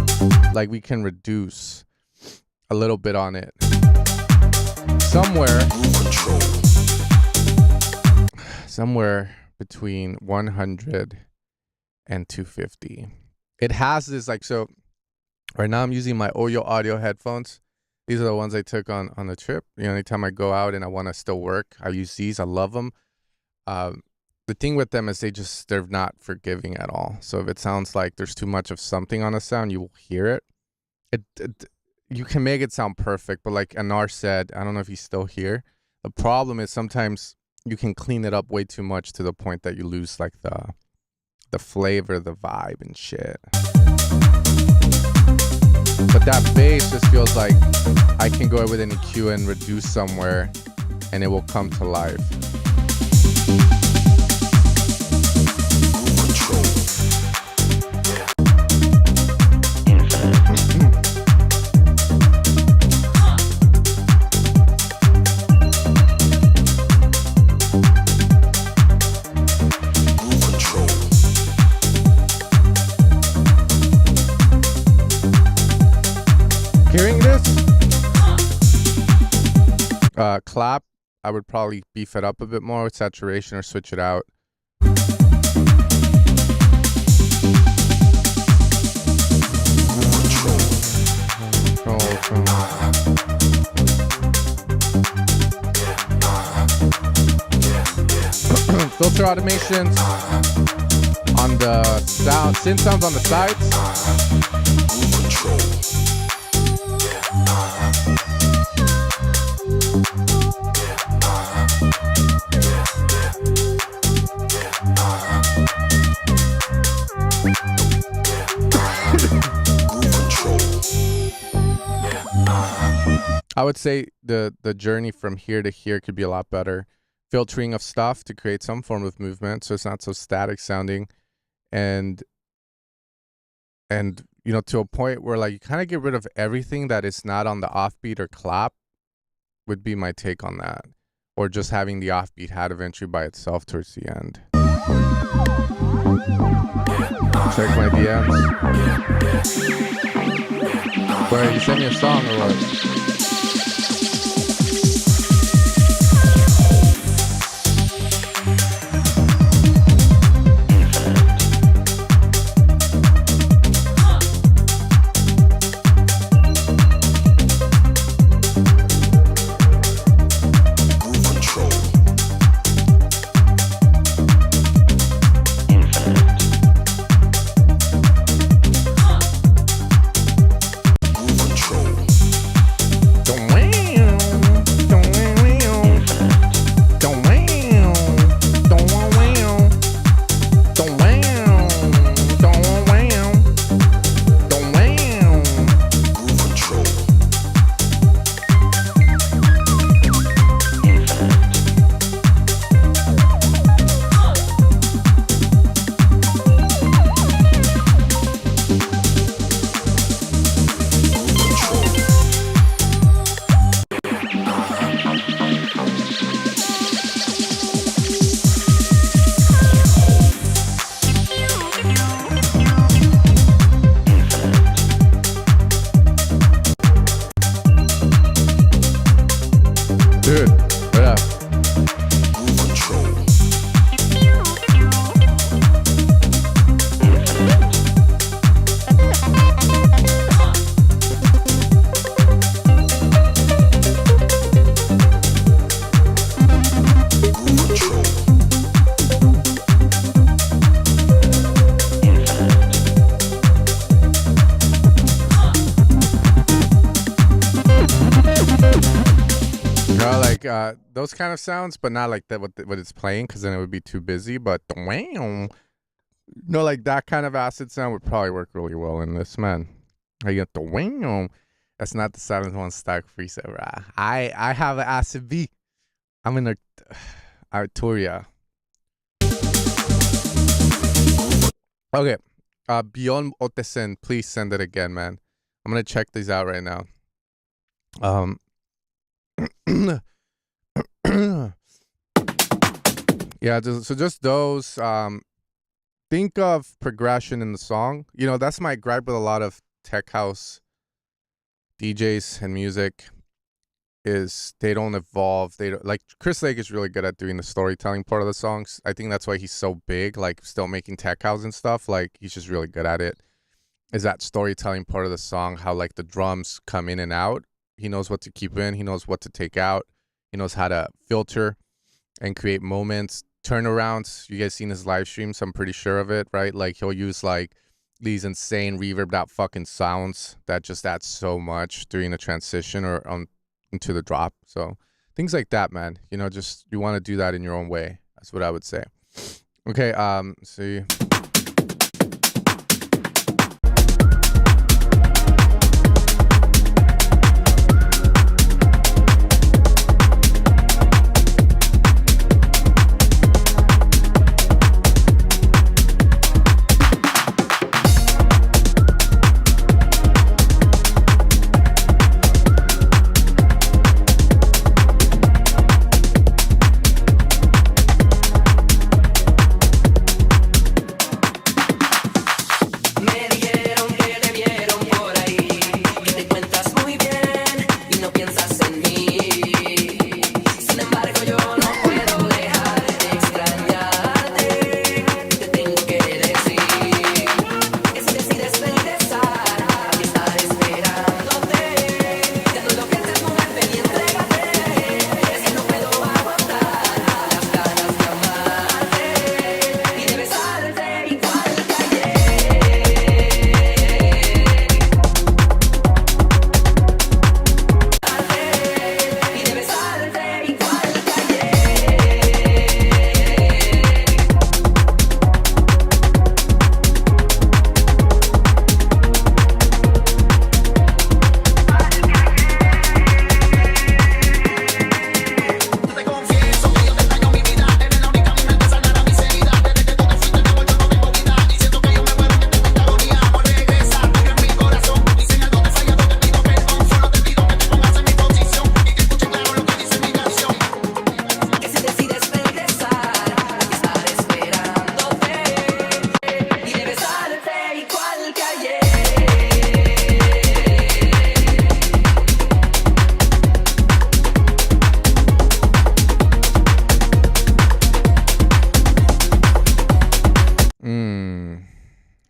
like we can reduce a little bit on it somewhere between 100 and 250. It has this like, so right now I'm using my Oyo audio headphones. These are the ones I took on the trip. You know, anytime I go out and I want to still work, I use these. I love them. The thing with them is they're not forgiving at all. So if it sounds like there's too much of something on a sound, you will hear it. You can make it sound perfect, but like Anar said, I don't know if he's still here. The problem is sometimes you can clean it up way too much to the point that you lose like the flavor, the vibe and shit. But that bass just feels like I can go with an EQ and reduce somewhere and it will come to life. clap, I would probably beef it up a bit more with saturation or switch it out. Filter automations on the sound, synth sounds on the sides. I would say the journey from here to here could be a lot better. Filtering of stuff to create some form of movement, so it's not so static sounding, and you know, to a point where like you kind of get rid of everything that is not on the offbeat or clap would be my take on that, or just having the offbeat hat eventually by itself towards the end. Check my DMs. Where you sent me a song or what? Those kind of sounds, but not like that what it's playing, because then it would be too busy. But no, like that kind of acid sound would probably work really well in this, man. I get the wing. That's not the Silent One stack freezer. I have an acid V. I'm in a Arturia. Okay, Beyond Otesen, please send it again, man. I'm gonna check these out right now. Yeah, so just those. Think of progression in the song. You know, that's my gripe with a lot of tech house DJs and music, is they don't evolve. They don't, like Chris Lake is really good at doing the storytelling part of the songs. I think that's why he's so big, like still making tech house and stuff. Like he's just really good at it. Is that storytelling part of the song, how like the drums come in and out. He knows what to keep in, he knows what to take out, he knows how to filter and create moments, turnarounds. You guys seen his live streams, I'm pretty sure of it, right? Like he'll use like these insane reverbed out fucking sounds that just add so much during the transition or into the drop. So things like that, man. You know, just you want to do that in your own way. That's what I would say. Okay, see.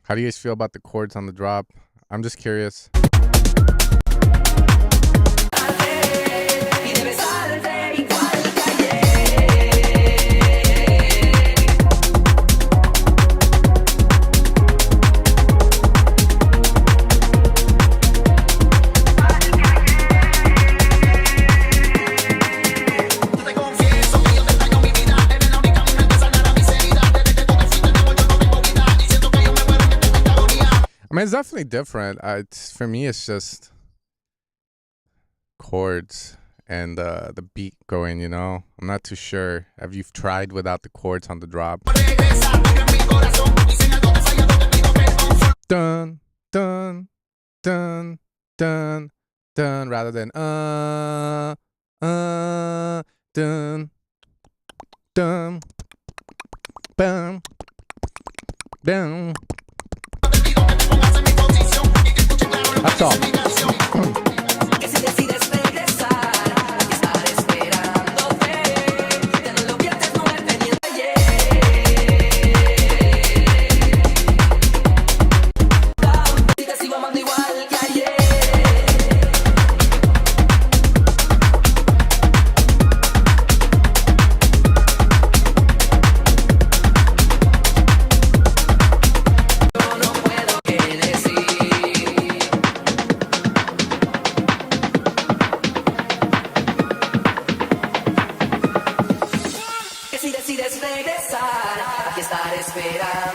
How do you guys feel about the chords on the drop? I'm just curious. I mean, it's definitely different. For me, it's just chords and the beat going, you know? I'm not too sure. Have you tried without the chords on the drop? Dun, dun, dun, dun, dun, rather than dun, dun, bum, bum. That's all.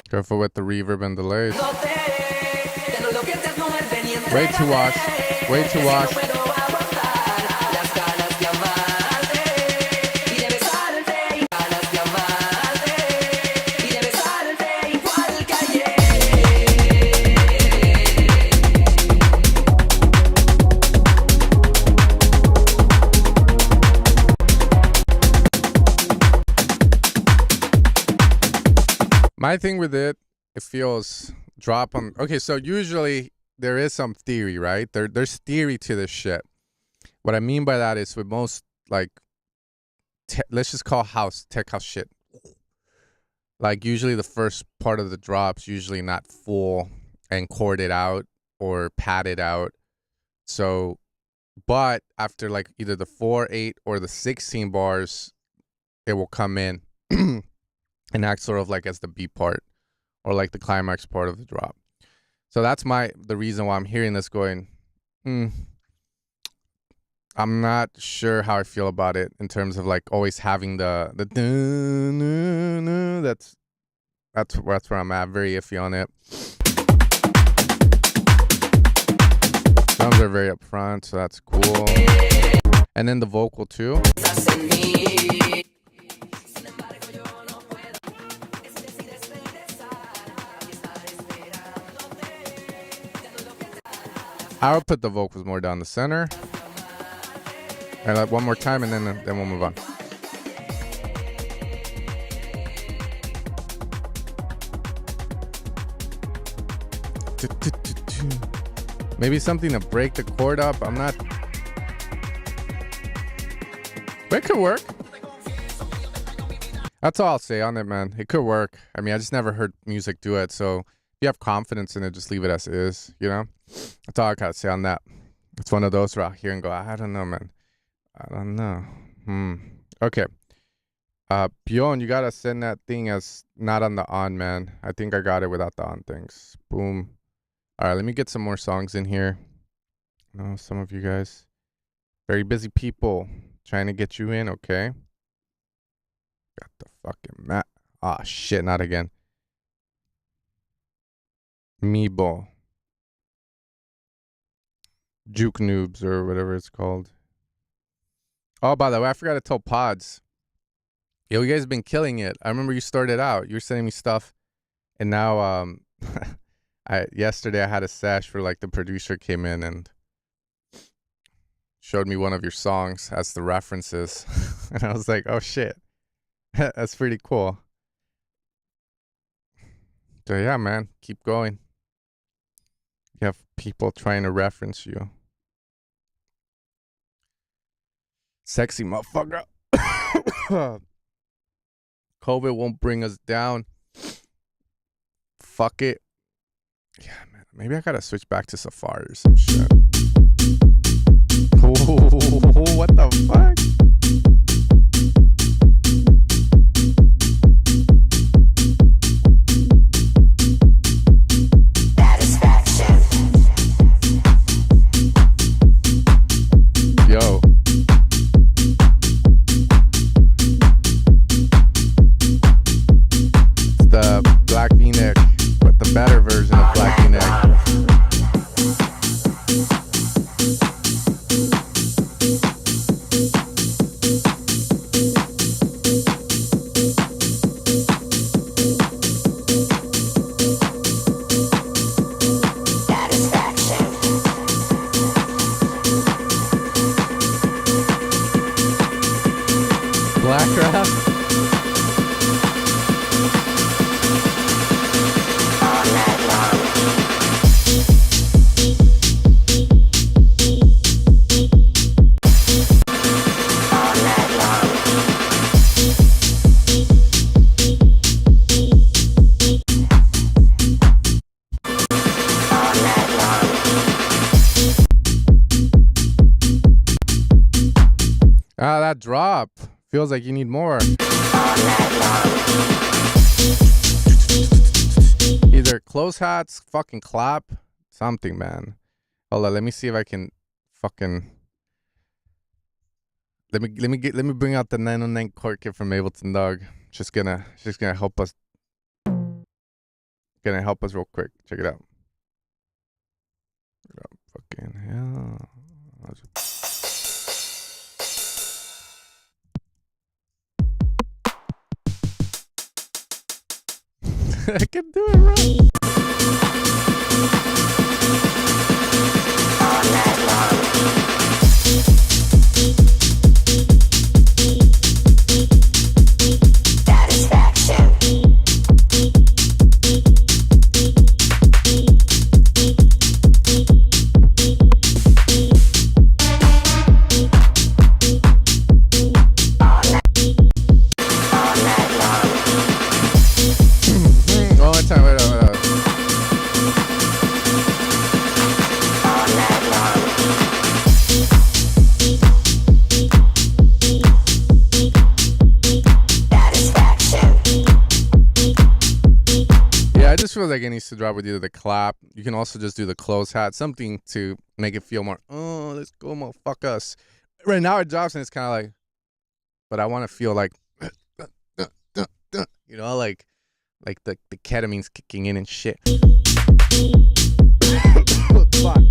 Careful with the reverb and delays. Way too wash. Way too wash. My thing with it feels drop on. Okay, so usually there is some theory, right? There's theory to this shit. What I mean by that is with most, like, let's just call tech house shit. Like, usually the first part of the drop's usually not full and chorded out or padded out. So, but after like either the 4, 8, or the 16 bars, it will come in and act sort of like as the beat part or like the climax part of the drop. So that's the reason why I'm hearing this going, I'm not sure how I feel about it in terms of like always having the that's where I'm at. Very iffy on it. Drums are very upfront, so that's cool. And then the vocal too. I would put the vocals more down the center. And like one more time, and then we'll move on. Maybe something to break the chord up. I'm not. But it could work. That's all I'll say on it, man. It could work. I mean, I just never heard music do it. So if you have confidence in it, just leave it as is, you know? That's all I gotta say on that. It's one of those where I'll hear and go, I don't know, man. I don't know. Okay. Bjorn, you gotta send that thing as not on the on, man. I think I got it without the on things. Boom. All right, let me get some more songs in here. I know some of you guys, very busy people, trying to get you in, okay? Got the fucking mat. Ah, shit, not again. Meebo. Juke Noobs or whatever it's called. Oh, by the way, I forgot to tell Pods. Yo, you guys have been killing it. I remember you started out. You were sending me stuff. And now, yesterday I had a sesh for like the producer came in and showed me one of your songs as the references. And I was like, oh shit. That's pretty cool. So yeah, man, keep going. You have people trying to reference you. Sexy motherfucker. COVID won't bring us down. Fuck it. Yeah, man. Maybe I gotta switch back to Safari or some shit. Oh, what the fuck? Yo. It's the Black V-neck, but the better version of Black V-neck. Black rap. Ah, that drop feels like you need more. Either close hats, fucking clap, something, man. Hold on, let me see if I can fucking. Let me bring out the 909 chord kit from Ableton, dog. Just gonna help us. Gonna help us real quick. Check it out. Fucking hell. I can do it right. Feels like it needs to drop with either the clap. You can also just do the close hat, something to make it feel more, oh, let's go, motherfuckers. Right now it drops and it's kind of like, but I want to feel like, you know, like the ketamine's kicking in and shit. Fuck.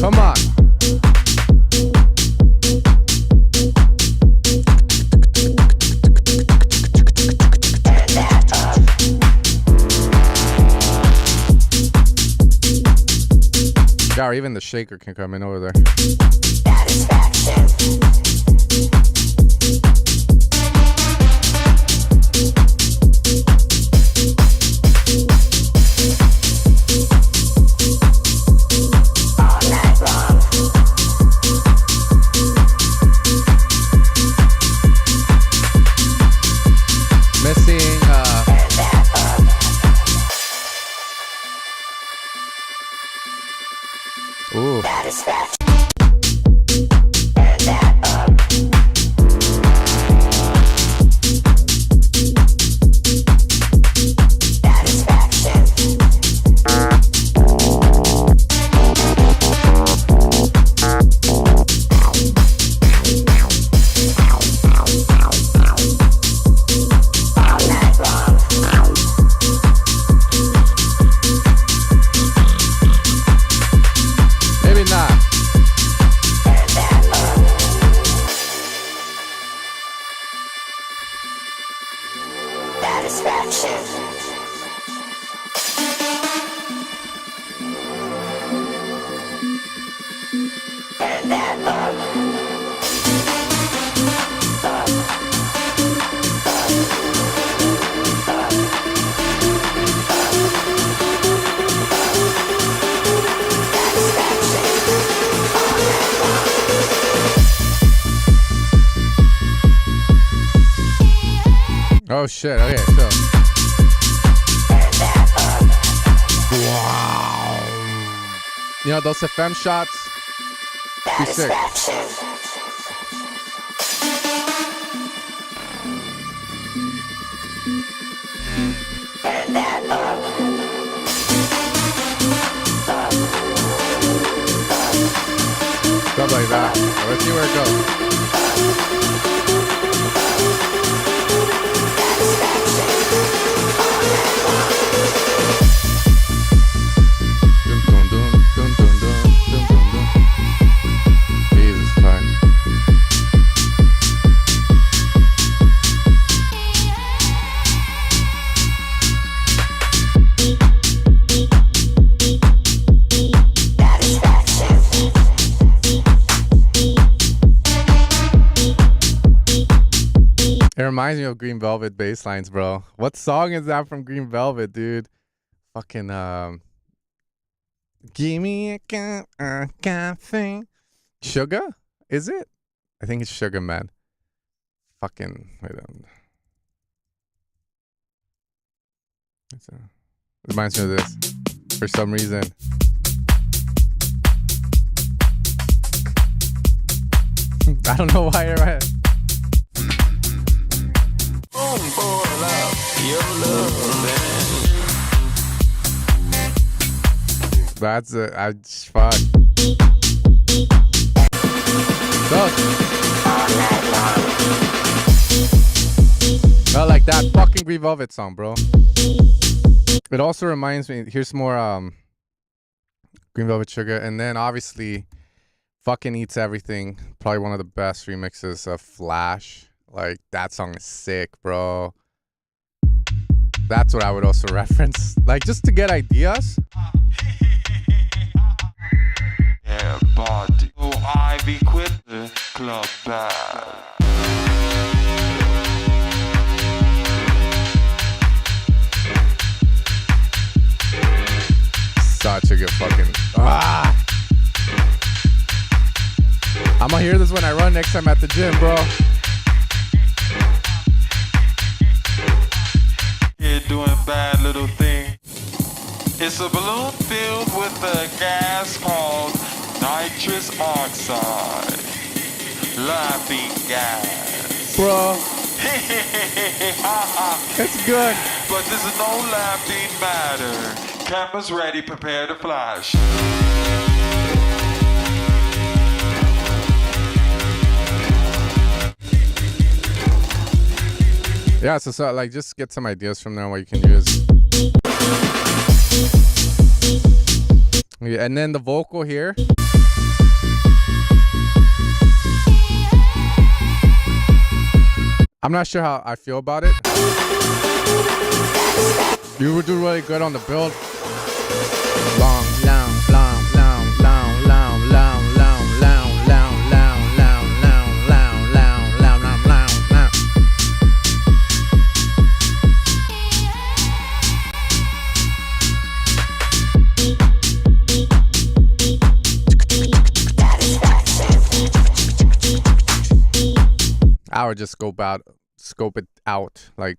Come on. Or even the shaker can come in over there. Missing ooh. Maybe not. Oh shit. Okay, so. Wow. You know those FM shots? Be sick. Stuff like that. Let's see where it goes. Jesus Christ. It reminds me of Green Velvet bass lines, bro. What song is that from Green Velvet, dude? Fucking give me a cafe. Sugar? Is it? I think it's Sugar, man. Fucking wait a minute. It reminds me of this for some reason. I don't know why. Right. That's it. I fuck. I like that fucking Green Velvet song, bro. It also reminds me. Here's more Green Velvet Sugar, and then obviously, fucking Eats Everything. Probably one of the best remixes of Flash. Like that song is sick, bro. That's what I would also reference, like just to get ideas. Yeah, body. Oh, Ivy quit the club bad. Such a good fucking. I'm gonna hear this when I run next time at the gym, bro. Here doing bad little thing. It's a balloon filled with a gas called nitrous oxide. Laughing gas. Bro. It's good. But this is no laughing matter. Cameras ready, prepare to flash. Yeah, so like just get some ideas from there what you can use. Yeah, and then the vocal here. I'm not sure how I feel about it. You would do really good on the build. Long, long, long, long, long, long, long, long, long, long, long, long, long, long, long, long, long, long, long. I would just scope it out, like.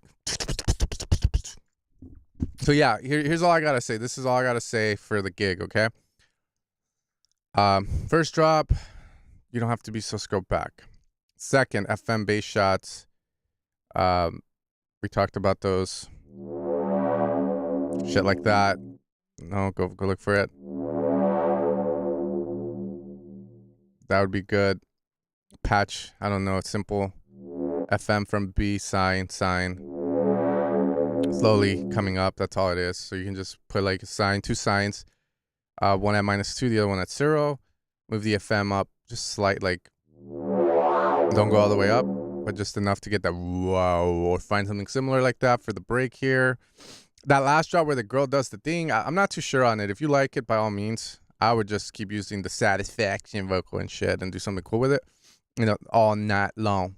So yeah, here's all I gotta say. This is all I gotta say for the gig, okay? First drop, you don't have to be so scoped back. Second, FM bass shots. We talked about those. Shit like that. No, go look for it. That would be good. Patch, I don't know, it's simple. FM from B, sine. Slowly coming up, that's all it is. So you can just put like a sine, two sines, one at -2, the other one at 0. Move the FM up just slight, like don't go all the way up, but just enough to get that wow, or find something similar like that for the break here. That last drop where the girl does the thing, I'm not too sure on it. If you like it, by all means, I would just keep using the satisfaction vocal and shit and do something cool with it. You know, all night long.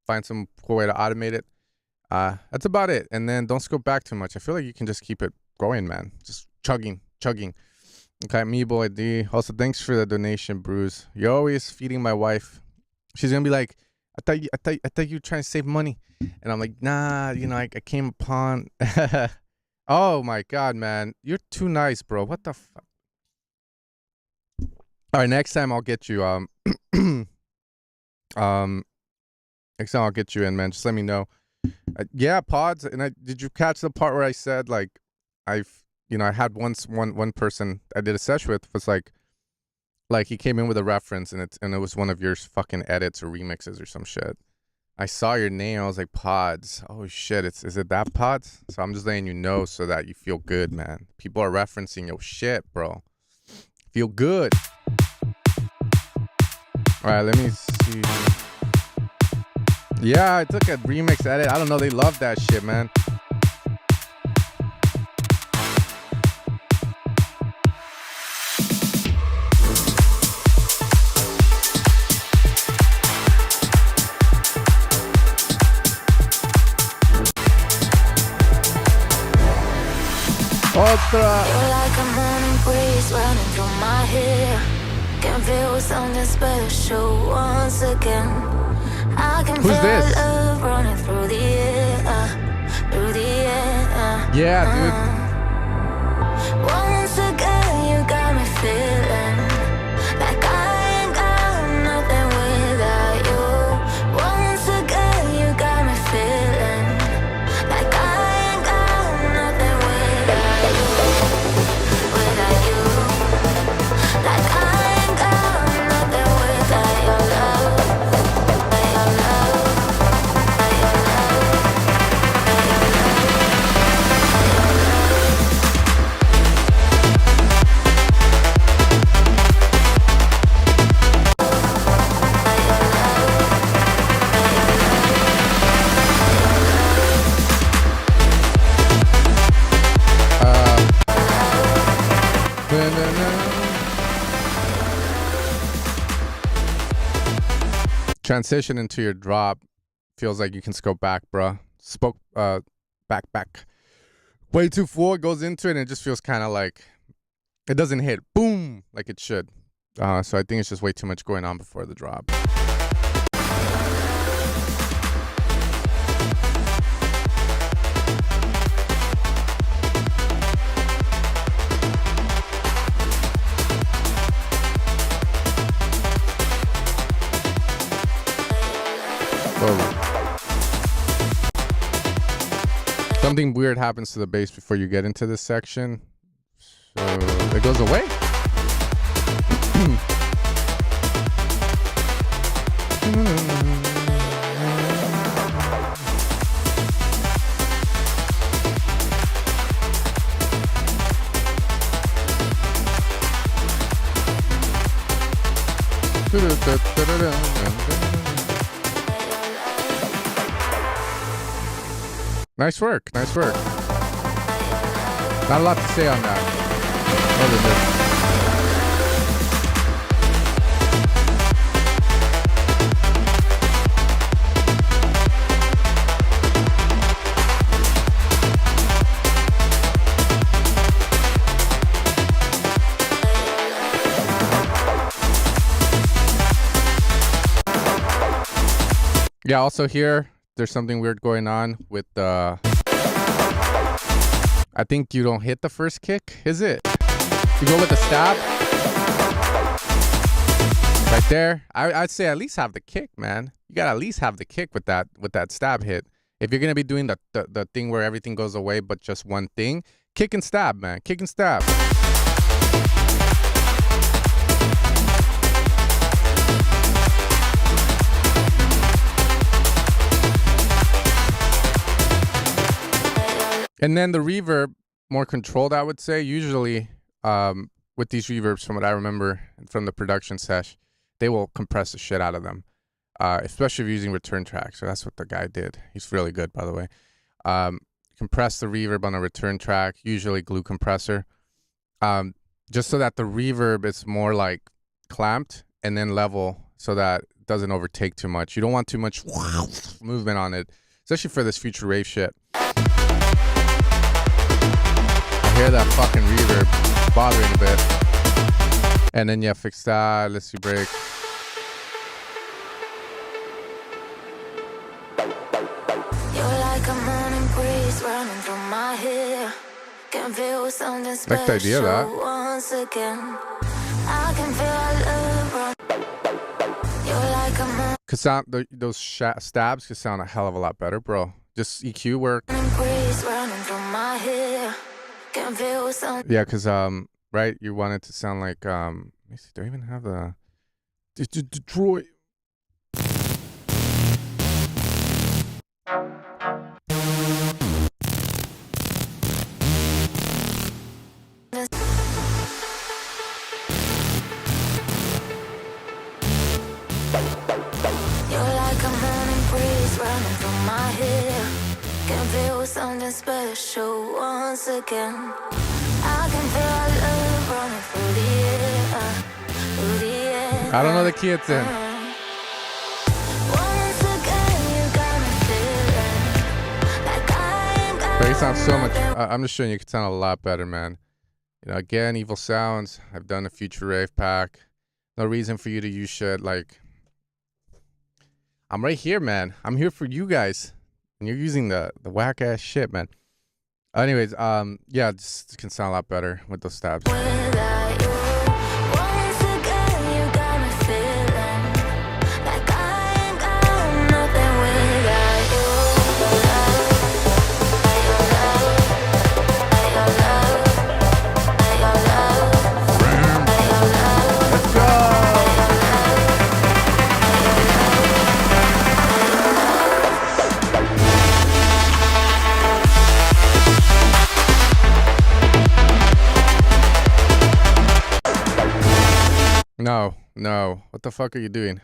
Find some cool way to automate it. That's about it. And then don't scope back too much. I feel like you can just keep it going, man. Just chugging. Okay, me boy D. Also, thanks for the donation, Bruce. You're always feeding my wife. She's gonna be like, I thought you were trying to save money. And I'm like, nah, you know, I came upon. Oh my God, man, you're too nice, bro. What the fuck? All right, next time I'll get you. Next time I'll get you in, man. Just let me know. Yeah, pods. And did you catch the part where I said like, I had one person I did a session with was like he came in with a reference and it was one of your fucking edits or remixes or some shit. I saw your name. I was like, Pods. Oh shit, is it that Pods? So I'm just letting you know so that you feel good, man. People are referencing your shit, bro. Feel good. All right, let me see. Yeah, I took a remix edit. I don't know. They love that shit, man. Otra. You're like a morning breeze running through my hair. Can feel something special once again. I can Who's feel this? love running through the air, through the air. Yeah, Once again, you got me feeling like I ain't got nothing without you. Once again, you got me feeling like I ain't got nothing without you. Without you, like I ain't got nothing without your love. Your love, your love, Transition into your drop feels like you can go back, bruh. Back. Way too full. It goes into it and it just feels kind of like it doesn't hit boom like it should. So I think it's just way too much going on before the drop. Something weird happens to the bass before you get into this section. So it goes away. Nice work. Not a lot to say on that. Other than yeah, also here, there's something weird going on with the... I think you don't hit the first kick, is it? You go with the stab. Right there. I'd say at least have the kick, man. You gotta at least have the kick with that stab hit. If you're gonna be doing the thing where everything goes away but just one thing, kick and stab, man. Kick and stab. And then the reverb, more controlled, I would say. Usually, with these reverbs, from what I remember from the production sesh, they will compress the shit out of them, especially if you're using return tracks. So that's what the guy did. He's really good, by the way. Compress the reverb on a return track, usually glue compressor, just so that the reverb is more like clamped and then level so that it doesn't overtake too much. You don't want too much movement on it, especially for this future rave shit. Hear that fucking reverb bothering a bit. And then yeah, fix that. Let's see, break. Can feel something Like the idea of that. special once again. I can feel our love run. You're like a morning Could sound those stabs could sound a hell of a lot better, bro. Just EQ work. breeze running through my hair. Can feel something. Yeah, cause right, you want it to sound like let me see, do I even have the Detroit? You're like a morning breeze running through my hair. Can feel something special once again. I can feel our love running through the air, through the air. I don't know the key it's in. Once again, you got me feeling like I ain't got But it sounds so much. nothing. I'm just showing you, it could sound a lot better, man. You know, again, Evil Sounds. I've done a future rave pack. No reason for you to use shit like. I'm right here, man. I'm here for you guys, and you're using the whack ass shit, man. Anyways, yeah, it just can sound a lot better with those stabs. Without you, once again, you got me feeling like I ain't got nothing without you. Your love, your love, your love, your love. Let's go. No, no. What the fuck are you doing?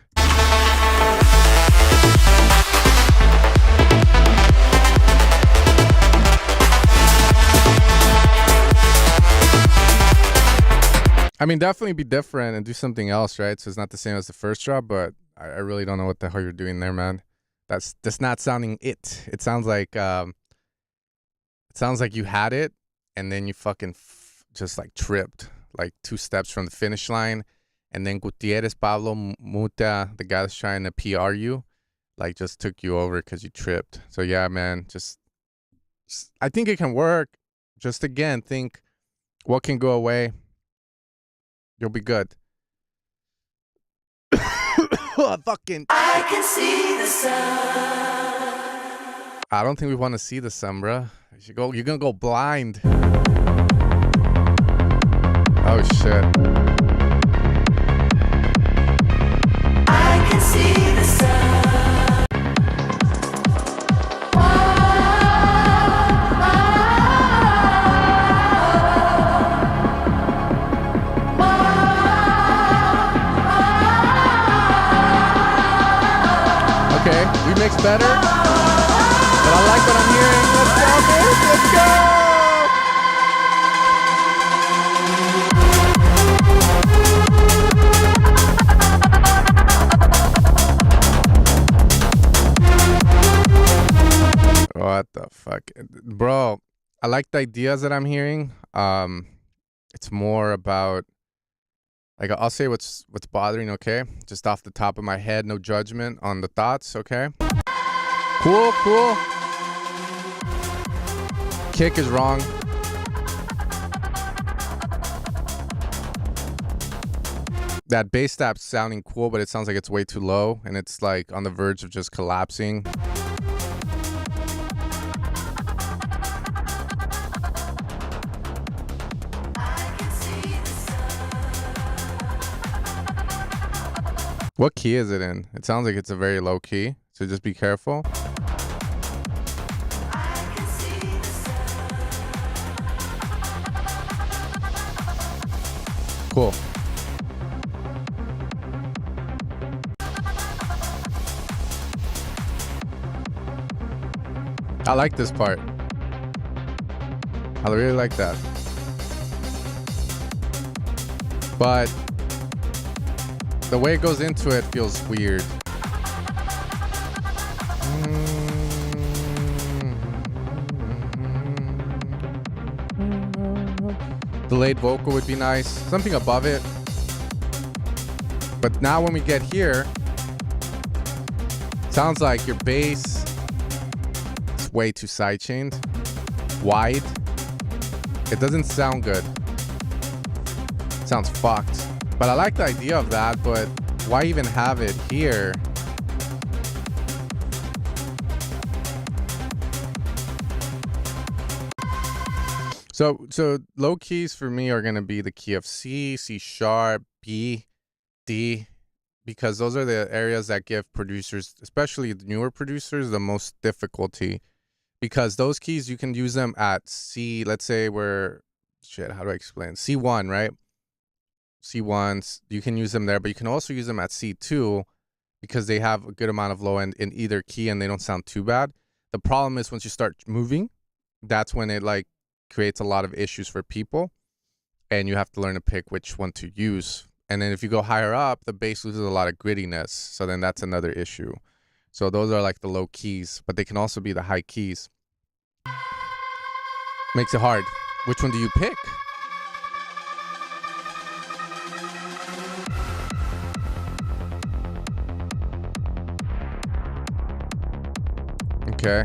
I mean, definitely be different and do something else, right? So it's not the same as the first drop, but I really don't know what the hell you're doing there, man. That's not sounding it. It sounds like you had it and then you fucking just like tripped like 2 steps from the finish line, and then Gutierrez Pablo Muta, the guy that's trying to PR you, like just took you over because you tripped. So yeah, man, just I think it can work. Just again, think what can go away. You'll be good. Fucking. I can see the sun. I don't think we want to see the sun, bro. You should go. You're gonna go blind. Oh shit. I can see the sun. Okay, remix better. But I like what I'm hearing. Let's go, bitch. Let's go. What the fuck, bro? I like the ideas that I'm hearing. It's more about, like, I'll say what's bothering. Okay, just off the top of my head, no judgment on the thoughts. Okay, cool. Kick is wrong. That bass stap's sounding cool, but it sounds like it's way too low, and it's like on the verge of just collapsing. What key is it in? It sounds like it's a very low key, so just be careful. Cool. I like this part. I really like that. But the way it goes into it feels weird. Delayed vocal would be nice. Something above it. But now when we get here, sounds like your bass is way too sidechained. Wide. It doesn't sound good. It sounds fucked. But I like the idea of that, but why even have it here? So low keys for me are gonna be the key of C, C sharp, B, D, because those are the areas that give producers, especially the newer producers, the most difficulty. Because those keys, you can use them at C, let's say we're, shit, how do I explain? C1, right? C1s, you can use them there, but you can also use them at C2 because they have a good amount of low end in either key and they don't sound too bad. The problem is once you start moving, that's when it like creates a lot of issues for people and you have to learn to pick which one to use. And then if you go higher up, the bass loses a lot of grittiness. So then that's another issue. So those are like the low keys, but they can also be the high keys. Makes it hard. Which one do you pick? Okay.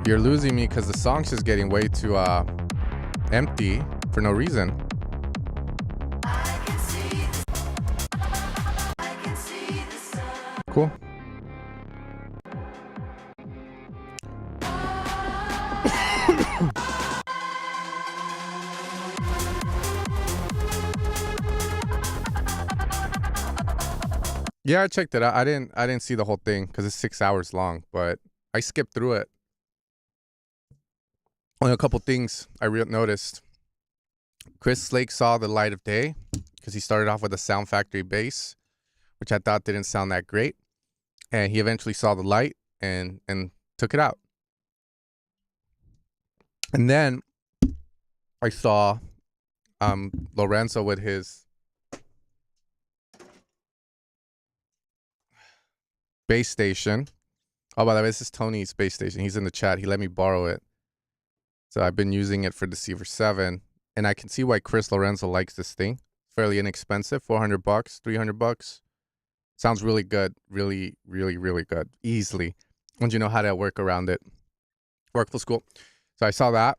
You're losing me because the song's just getting way too empty for no reason. Cool. Yeah, I checked it out. I didn't see the whole thing because it's 6 hours long, but I skipped through it. Only a couple things I noticed. Chris Slake saw the light of day because he started off with a Sound Factory bass, which I thought didn't sound that great. And he eventually saw the light and took it out. And then I saw Lorenzo with his bass station. Oh, by the way, this is Tony's bass station. He's in the chat. He let me borrow it. So I've been using it for Deceiver 7. And I can see why Chris Lorenzo likes this thing. Fairly inexpensive, $400, $300. Sounds really good. Really, really, really good. Easily. Once you know how to work around it. Workflow school. So I saw that.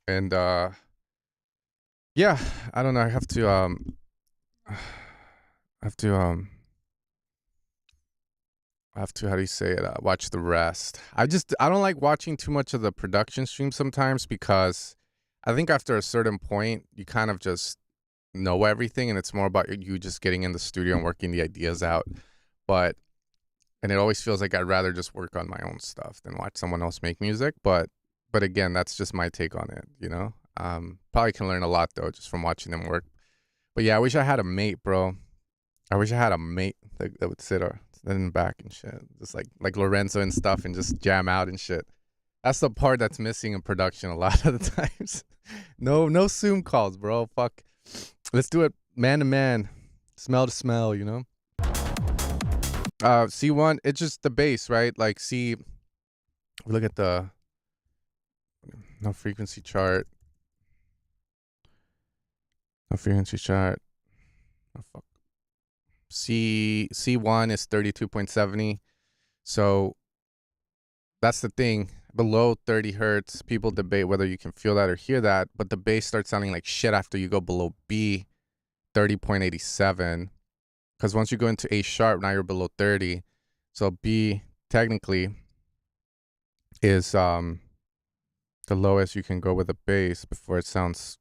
And yeah, I don't know. I have to, how do you say it? Watch the rest. I don't like watching too much of the production stream sometimes because I think after a certain point, you kind of just know everything and it's more about you just getting in the studio and working the ideas out. And it always feels like I'd rather just work on my own stuff than watch someone else make music. But again, that's just my take on it, you know? Probably can learn a lot though, just from watching them work. But yeah, I wish I had a mate, bro. I wish I had a mate that would sit in the back and shit. Just like Lorenzo and stuff and just jam out and shit. That's the part that's missing in production a lot of the times. No Zoom calls, bro. Fuck. Let's do it man to man. Smell to smell, you know? C1, it's just the bass, right? Like C, we look at the no frequency chart. No frequency chart. Oh, fuck. C1 is 32.70. So that's the thing. Below 30 hertz, people debate whether you can feel that or hear that, but the bass starts sounding like shit after you go below B, 30.87. Because once you go into A sharp, now you're below 30. So B technically is the lowest you can go with a bass before it sounds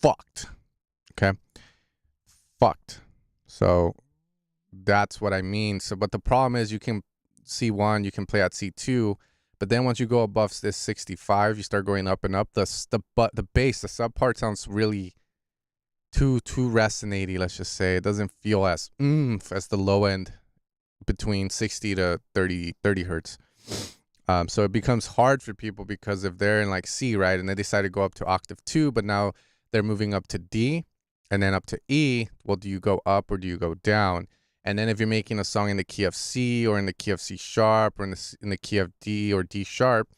fucked. Okay? Fucked. So that's what I mean. So, but the problem is you can C1, you can play at C2, but then once you go above this 65, you start going up and up. The bass, the sub part sounds really too resonate-y, let's just say. It doesn't feel as as the low end between 60 to 30 hertz. So it becomes hard for people because if they're in like C, right, and they decide to go up to octave 2, but now they're moving up to D and then up to E, well, do you go up or do you go down? And then if you're making a song in the key of C or in the key of C sharp or in the key of D or D sharp,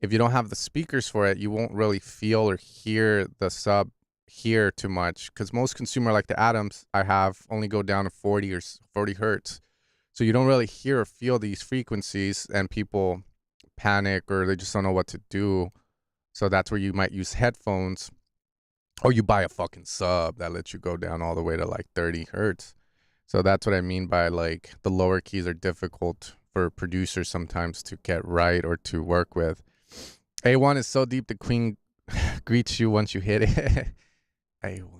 if you don't have the speakers for it, you won't really feel or hear the sub here too much, because most consumer like the Atoms I have only go down to 40 or 40 hertz. So you don't really hear or feel these frequencies, and people panic or they just don't know what to do. So that's where you might use headphones, or you buy a fucking sub that lets you go down all the way to like 30 hertz. So that's what I mean by like the lower keys are difficult for producers sometimes to get right or to work with. A1 is so deep the queen greets you once you hit it. A1.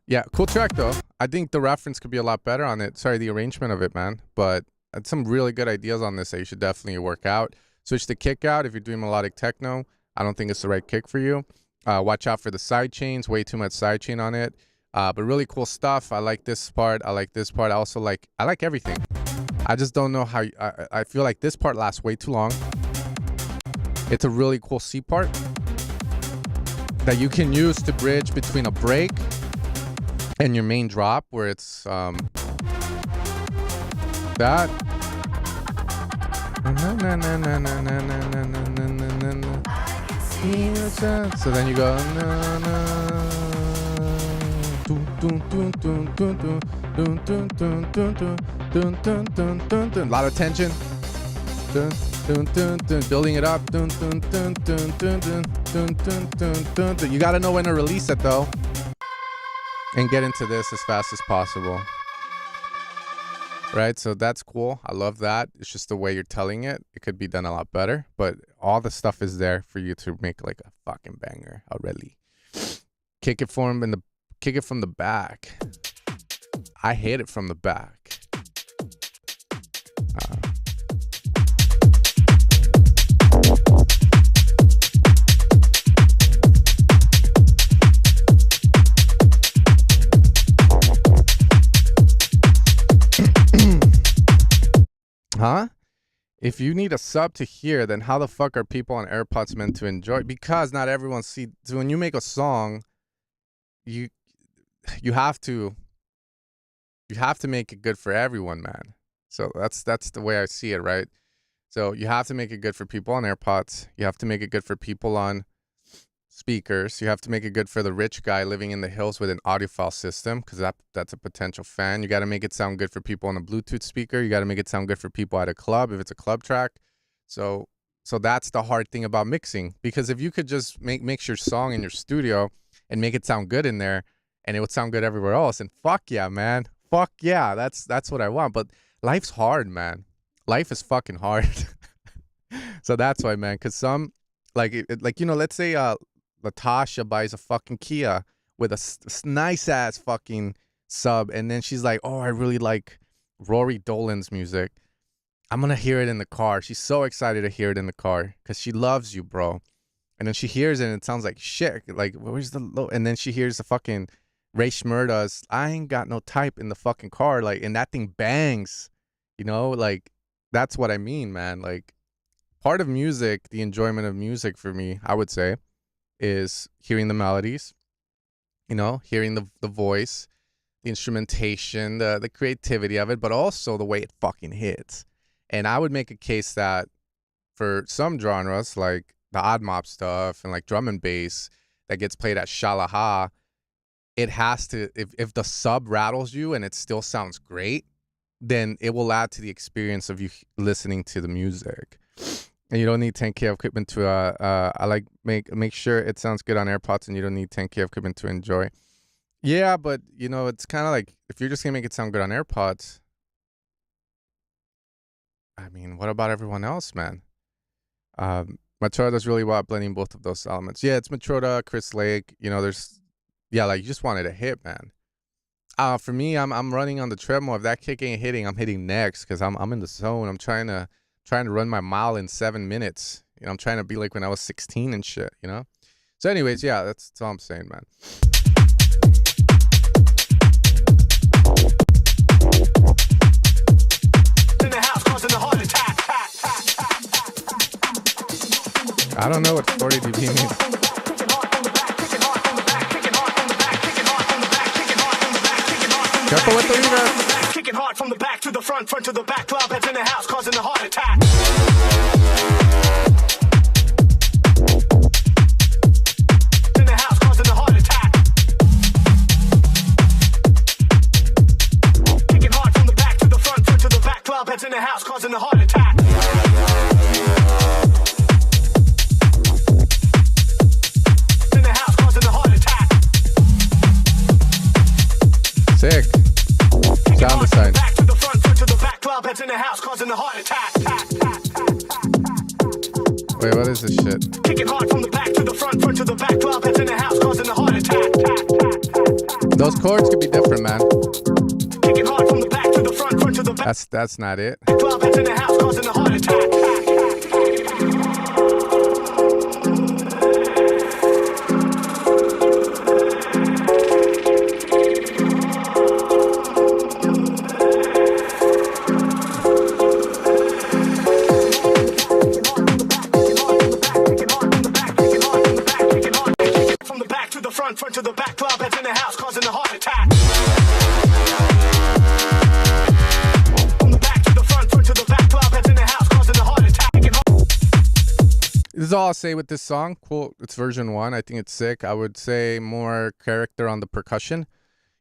Yeah, cool track though. I think the reference could be a lot better on it. Sorry, the arrangement of it, man. But some really good ideas on this that you should definitely work out. Switch the kick out if you're doing melodic techno. I don't think it's the right kick for you. Watch out for the side chains. Way too much side chain on it. But really cool stuff. I like this part. I like this part. I like everything. I just don't know how. I feel like this part lasts way too long. It's a really cool C part that you can use to bridge between a break and your main drop, where it's that. So then you go. A lot of tension. Building it up. You gotta know when to release it though, and get into this as fast as possible. Right, so that's cool. I love that. It's just the way you're telling it. It could be done a lot better, but all the stuff is there for you to make like a fucking banger already. Kick it from the back. I hate it from the back. Huh? If you need a sub to hear, then how the fuck are people on AirPods meant to enjoy? Because not everyone see. So when you make a song, you have to make it good for everyone, man. So that's the way I see it, right? So you have to make it good for people on AirPods. You have to make it good for people on speakers. You have to make it good for the rich guy living in the hills with an audiophile system, because that's a potential fan. You got to make it sound good for people on a Bluetooth speaker. You got to make it sound good for people at a club if it's a club track. So that's the hard thing about mixing, because if you could just mix your song in your studio and make it sound good in there, and it would sound good everywhere else, and fuck yeah, man. Fuck yeah, that's what I want. But life's hard, man. Life is fucking hard. So that's why, man, because some, like you know, let's say Latasha buys a fucking Kia with a nice ass fucking sub, and then she's like, oh, I really like Rory Dolan's music. I'm gonna hear it in the car. She's so excited to hear it in the car because she loves you, bro. And then she hears it and it sounds like shit. Like, where's the low? And then she hears the fucking Ray Shmurda's I Ain't Got No Type in the fucking car, like, and that thing bangs, you know? Like, that's what I mean, man. Like, part of music, the enjoyment of music for me, I would say, is hearing the melodies, you know, hearing the voice, the instrumentation, the creativity of it, but also the way it fucking hits. And I would make a case that for some genres, like the odd mob stuff and like drum and bass that gets played at Shalaha, it has to, if the sub rattles you and it still sounds great, then it will add to the experience of you listening to the music. And you don't need 10K of equipment to I like make sure it sounds good on AirPods, and you don't need 10K of equipment to enjoy. Yeah, but you know, it's kind of like, if you're just gonna make it sound good on AirPods, I mean, what about everyone else, man? Matroda does really well at blending both of those elements. Yeah, it's Matroda, Chris Lake. You know, like, you just wanted a hit, man. For me, I'm running on the treadmill. If that kick ain't hitting, I'm hitting next, because I'm in the zone. I'm trying to run my mile in 7 minutes. You know, I'm trying to be like when I was 16 and shit, you know? So anyways, yeah, that's all I'm saying, man. I don't know what 40 dB means. Careful with the reverb. Kicking hard from the back to the front to the back. Club heads in the house causing a heart attack. In the house causing a heart attack. Kicking hard from the back to the front to Wait, what is this shit? Kicking hard from the back to the front, front to the back. Club heads in the house, causing a heart attack. Those chords could be different, man. Kicking hard from the back to the front, front to the back. That's not it. Club heads in the house, causing a heart attack. Front to the back, club heads in the house, causing a heart attack. From the back to the front to the back, club heads in the house, causing a heart attack. This is all I'll say with this song. Cool. It's version 1. I think it's sick. I would say more character on the percussion.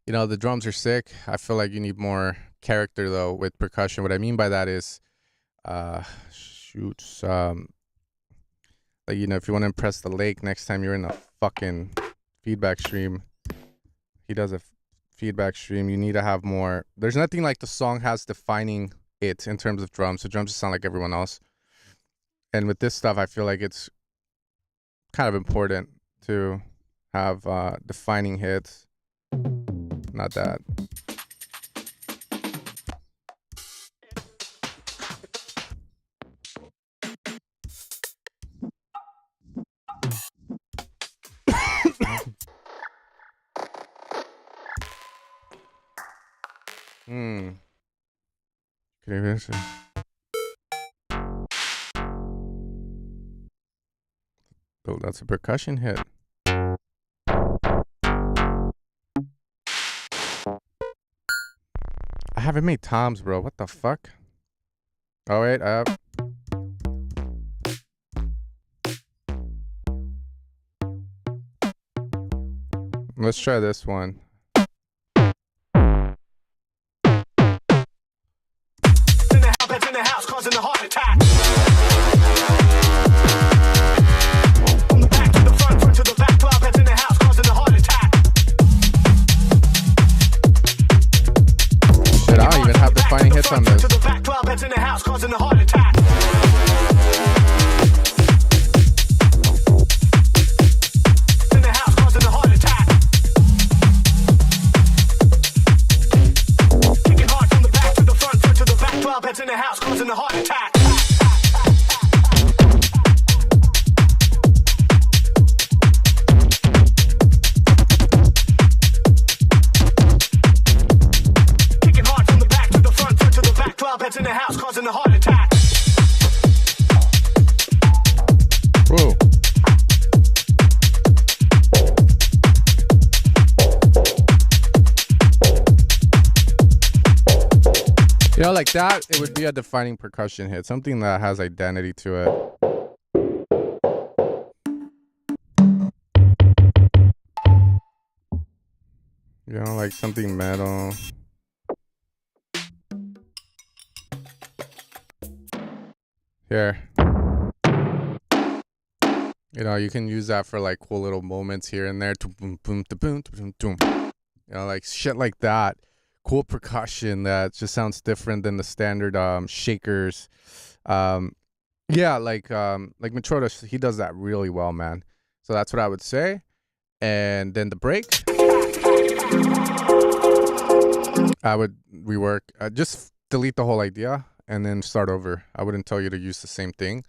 You know, the drums are sick. I feel like you need more character, though, with percussion. What I mean by that is, like, you know, if you want to impress the lake next time you're in a fucking feedback stream, he does a feedback stream, you need to have more. There's nothing like the song has defining it in terms of drums. The drums just sound like everyone else. And with this stuff, I feel like it's kind of important to have defining hits. Not that. Oh, that's a percussion hit. I haven't made toms, bro. What the fuck? Oh, wait. Let's try this one. In the house, causing a heart attack. From the back to the front, front to the back, club heads in the house, causing a heart attack. Shit, I don't even have defining hits on this. To the back, club heads in the house, causing a heart attack. In the house, causing a heart attack. Kicking hard from the back to the front, front to the back, club heads in the house, causing a heart attack. Kicking hard from the back to the front, front to the back, club heads in the house, causing a heart attack. Whoa. You know, like that, it would be a defining percussion hit. Something that has identity to it. You know, like something metal. Here. You know, you can use that for like cool little moments here and there. You know, like shit like that. Cool percussion that just sounds different than the standard shakers. Yeah, like Matroda, he does that really well, man. So that's what I would say. And then the break, I would rework, just delete the whole idea and then start over. I wouldn't tell you to use the same thing.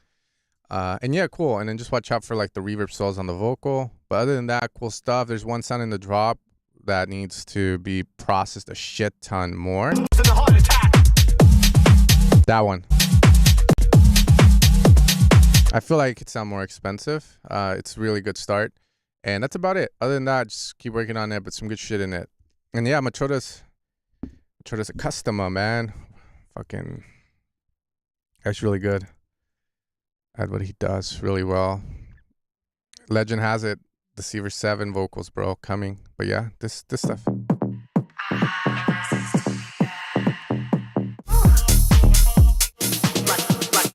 And yeah, cool. And then just watch out for like the reverb solos on the vocal. But other than that, cool stuff. There's one sound in the drop that needs to be processed a shit ton more. That one. I feel like it sounds more expensive. It's a really good start. And that's about it. Other than that, just keep working on it, but some good shit in it. And yeah, Matroda's a customer, man. Fucking, that's really good at what he does really well. Legend has it. Deceiver 7 vocals, bro, coming. But yeah, this stuff.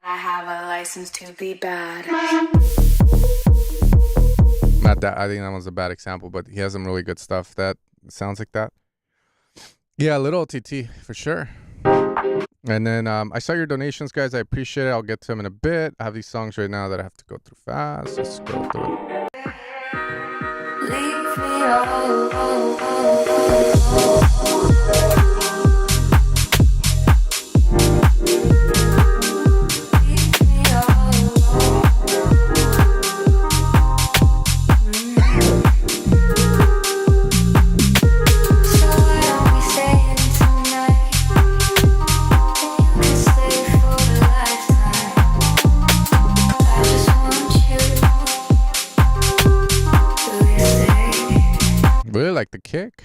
I have a license to be bad. Not that, I think that was a bad example, but he has some really good stuff that sounds like that. Yeah, little TT for sure. And then I saw your donations, guys. I appreciate it. I'll get to them in a bit. I have these songs right now that I have to go through fast. Let's go through it. Leave me alone. Really like the kick.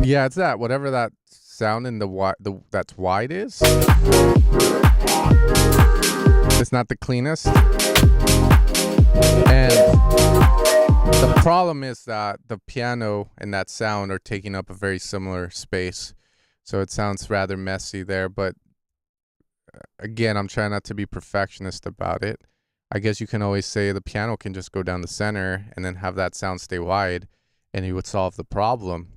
Yeah, it's that whatever that sound in that's wide is. It's not the cleanest. And the problem is that the piano and that sound are taking up a very similar space. So it sounds rather messy there. But again, I'm trying not to be perfectionist about it. I guess you can always say the piano can just go down the center and then have that sound stay wide, and you would solve the problem.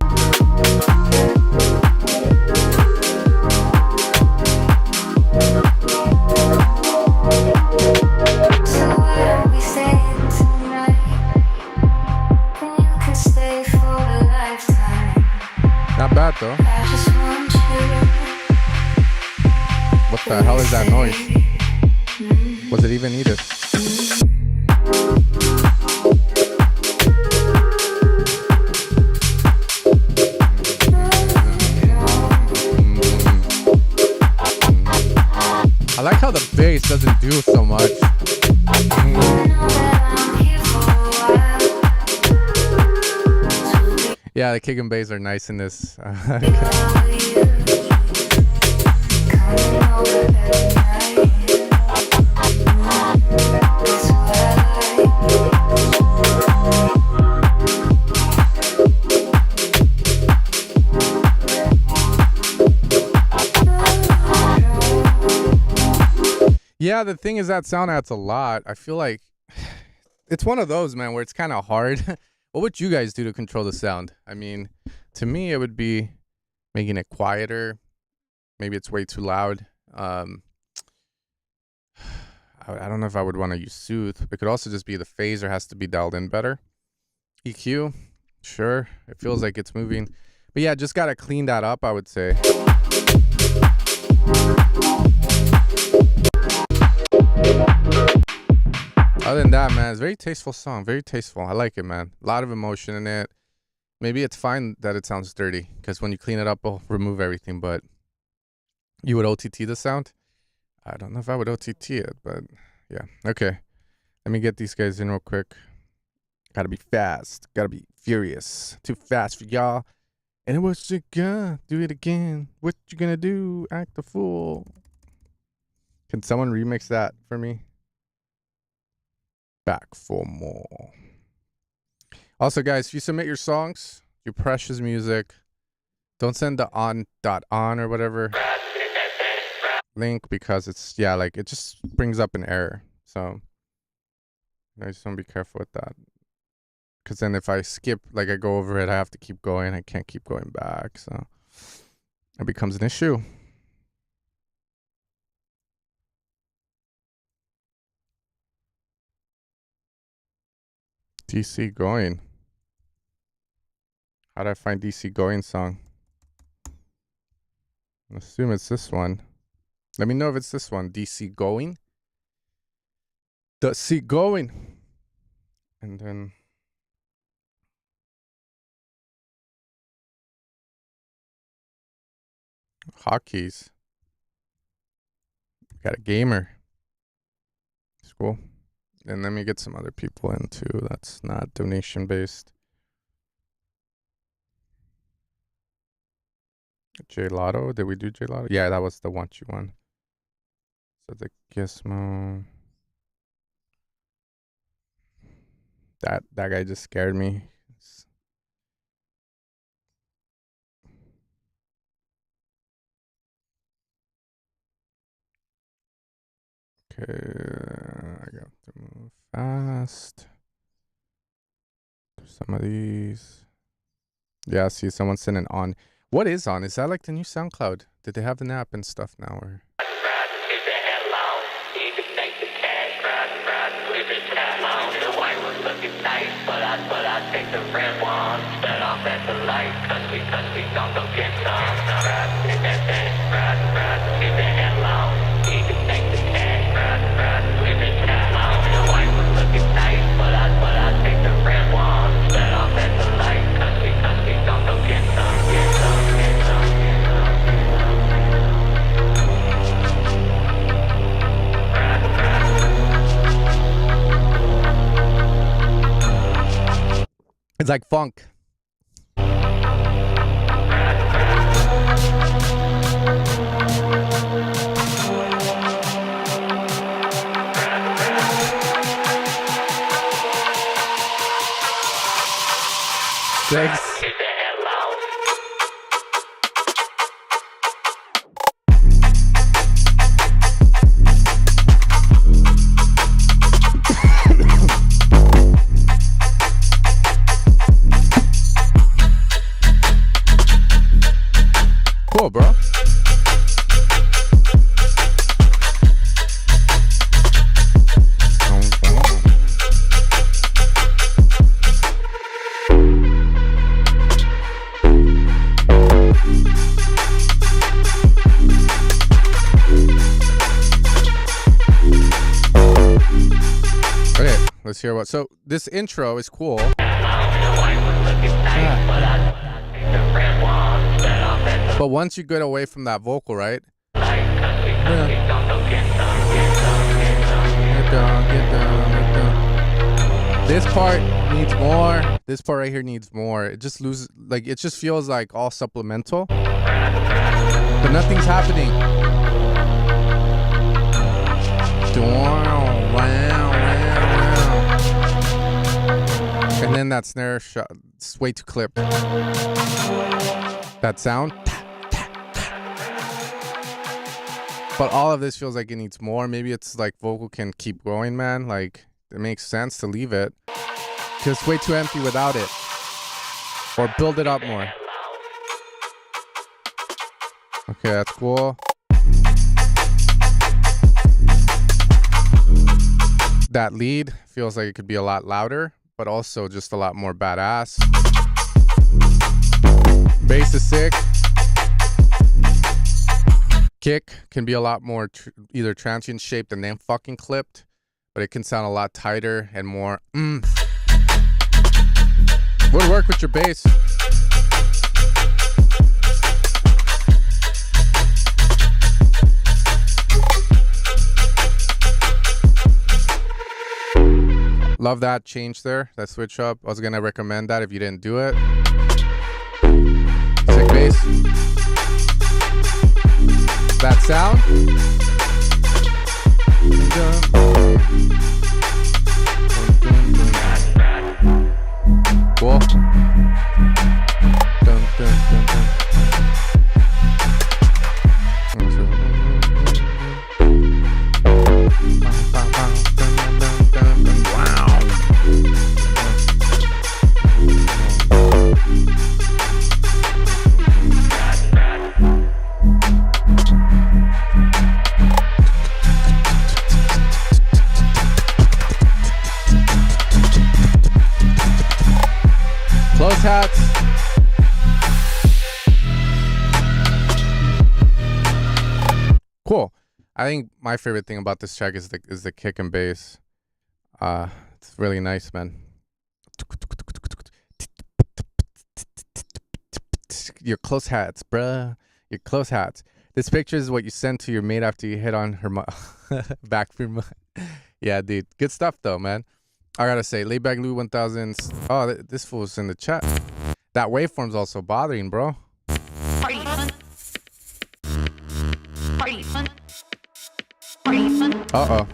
Not bad though. What the hell is that noise? Was it even needed? I like how the bass doesn't do so much. Yeah, the kick and bass are nice in this. Yeah, the thing is that sound adds a lot. I feel like it's one of those, man, where it's kind of hard. What would you guys do to control the sound? I mean, to me, it would be making it quieter. Maybe it's way too loud. I don't know if I would want to use soothe. It could also just be the phaser has to be dialed in better. EQ, sure. It feels like it's moving. But yeah, just got to clean that up, I would say. Other than that, man, it's a very tasteful song. Very tasteful. I like it, man. A lot of emotion in it. Maybe it's fine that it sounds dirty, because when you clean it up, it'll remove everything. But you would OTT the sound? I don't know if I would OTT it, but yeah. Okay. Let me get these guys in real quick. Gotta be fast. Gotta be furious. Too fast for y'all. And what you gonna do it again? What you gonna do? Act a fool. Can someone remix that for me? Back for more. Also, guys, if you submit your songs, your precious music, don't send the on or whatever link, because it's, yeah, like it just brings up an error. So I just want to be careful with that, because then if I skip, like I go over it, I have to keep going. I can't keep going back, so it becomes an issue. DC Going. How do I find DC Going song? I assume it's this one. Let me know if it's this one. DC Going. DC Going. And then hotkeys. Got a gamer. It's cool. And let me get some other people in too. That's not donation based. Gelato. Did we do Gelato? Yeah, that was the Want You one. So the Gizmo. That guy just scared me. Okay, I got to move fast. Some of these. Yeah, I see someone sending on. What is on? Is that like the new SoundCloud? Did they have an app and stuff now? Or? It's like funk. Thanks. Cool, bro. Okay, let's hear what. So this intro is cool. But once you get away from that vocal, right? This part needs more. This part right here needs more. It just loses, like, it just feels like all supplemental. But nothing's happening. And then that snare shot, it's way too clipped. That sound. But all of this feels like it needs more. Maybe it's like vocal can keep going, man. Like, it makes sense to leave it. Because it's way too empty without it. Or build it up more. Okay, that's cool. That lead feels like it could be a lot louder, but also just a lot more badass. Bass is sick. Kick can be a lot more either transient shaped and then fucking clipped, but it can sound a lot tighter and more would work with your bass. Love that change there, that switch up. I was gonna recommend that if you didn't do it. Sick bass. That sound. Cool. Close hats. Cool. I think my favorite thing about this track is the kick and bass. It's really nice, man. Your close hats, bruh. Your close hats. This picture is what you send to your mate after you hit on her back from. Yeah, dude. Good stuff, though, man. I gotta say, Laidback Lou 1000s. Oh, this fool's in the chat. That waveform's also bothering, bro. Uh-oh.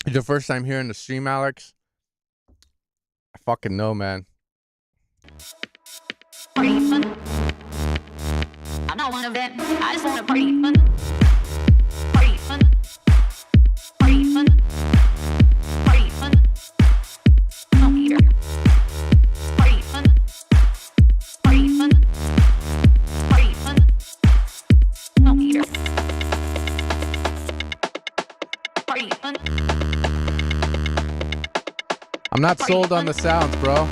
Your first time hearing the stream, Alex? I fucking know, man. I'm not one of them. I just want to party fun. I'm not sold on the sounds, bro.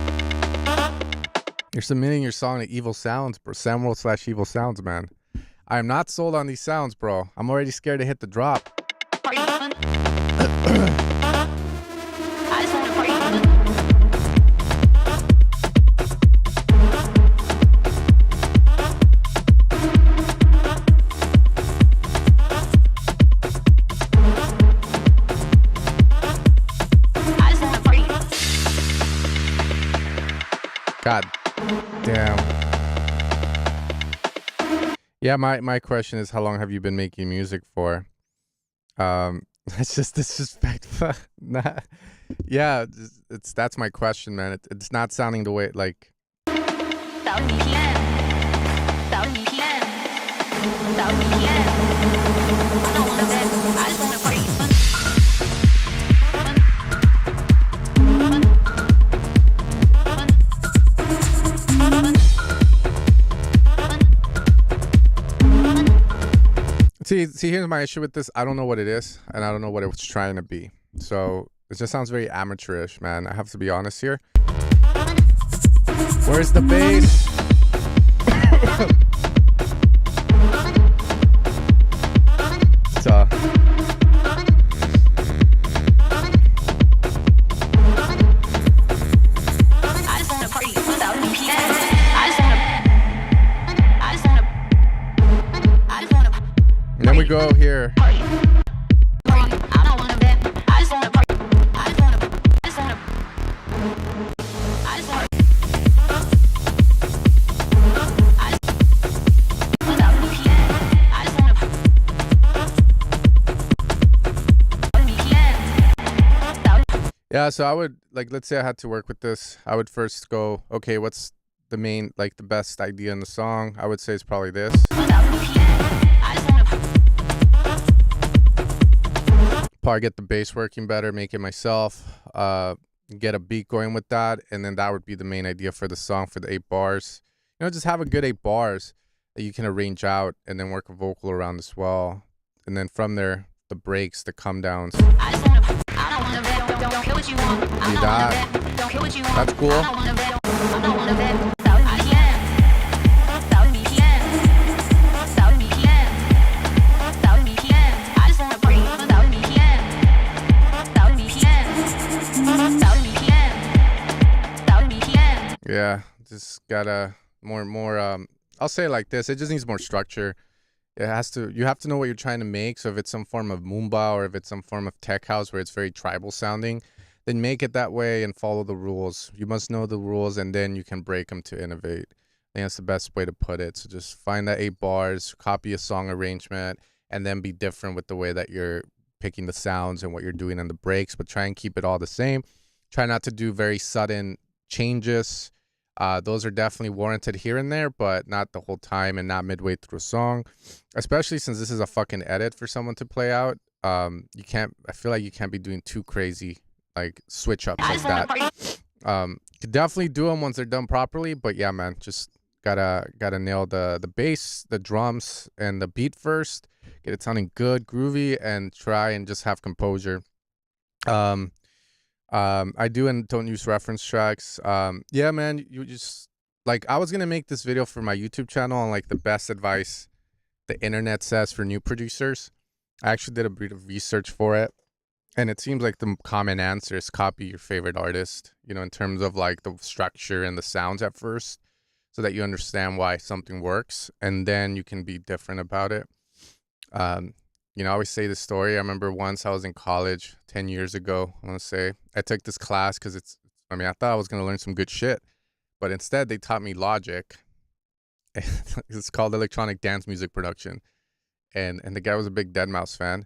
You're submitting your song to Evil Sounds, bro. Samworld/Evil Sounds, man. I am not sold on these sounds, bro. I'm already scared to hit the drop. God damn. Yeah, my question is, how long have you been making music for? It's just disrespectful. Nah. Yeah, that's my question, man. It's not sounding the way like. See, here's my issue with this. I don't know what it is, and I don't know what it was trying to be. So it just sounds very amateurish, man. I have to be honest here. Where's the bass? And then we go here. Yeah, so I would, like, let's say I had to work with this. I would first go, okay, what's the main, like, the best idea in the song? I would say it's probably this. Probably get the bass working better, make it myself, get a beat going with that, and then that would be the main idea for the song, for the 8 bars. You know, just have a good 8 bars that you can arrange out and then work a vocal around as well. And then from there, the breaks, the come downs. Do that. That's cool. Yeah, just gotta more I'll say it like this, it just needs more structure. You have to know what you're trying to make. So if it's some form of moomba or if it's some form of tech house where it's very tribal sounding, then make it that way and follow the rules. You must know the rules, and then you can break them to innovate. I think that's the best way to put it. So just find that 8 bars, copy a song arrangement, and then be different with the way that you're picking the sounds and what you're doing in the breaks, but try and keep it all the same. Try not to do very sudden changes. Those are definitely warranted here and there, but not the whole time and not midway through a song, especially since this is a fucking edit for someone to play out. I feel like you can't be doing too crazy, like, switch ups like that. Could definitely do them once they're done properly, but yeah, man, just gotta nail the bass, the drums, and the beat first. Get it sounding good, groovy, and try and just have composure. I do and don't use reference tracks. Yeah, man, you just, like, I was gonna make this video for my YouTube channel on, like, the best advice the internet says for new producers. I actually did a bit of research for it, and it seems like the common answer is copy your favorite artist, you know, in terms of, like, the structure and the sounds at first, so that you understand why something works, and then you can be different about it. You know, I always say this story. I remember once I was in college 10 years ago, I want to say. I took this class because I thought I was going to learn some good shit. But instead, they taught me Logic. It's called electronic dance music production. And the guy was a big Deadmau5 fan.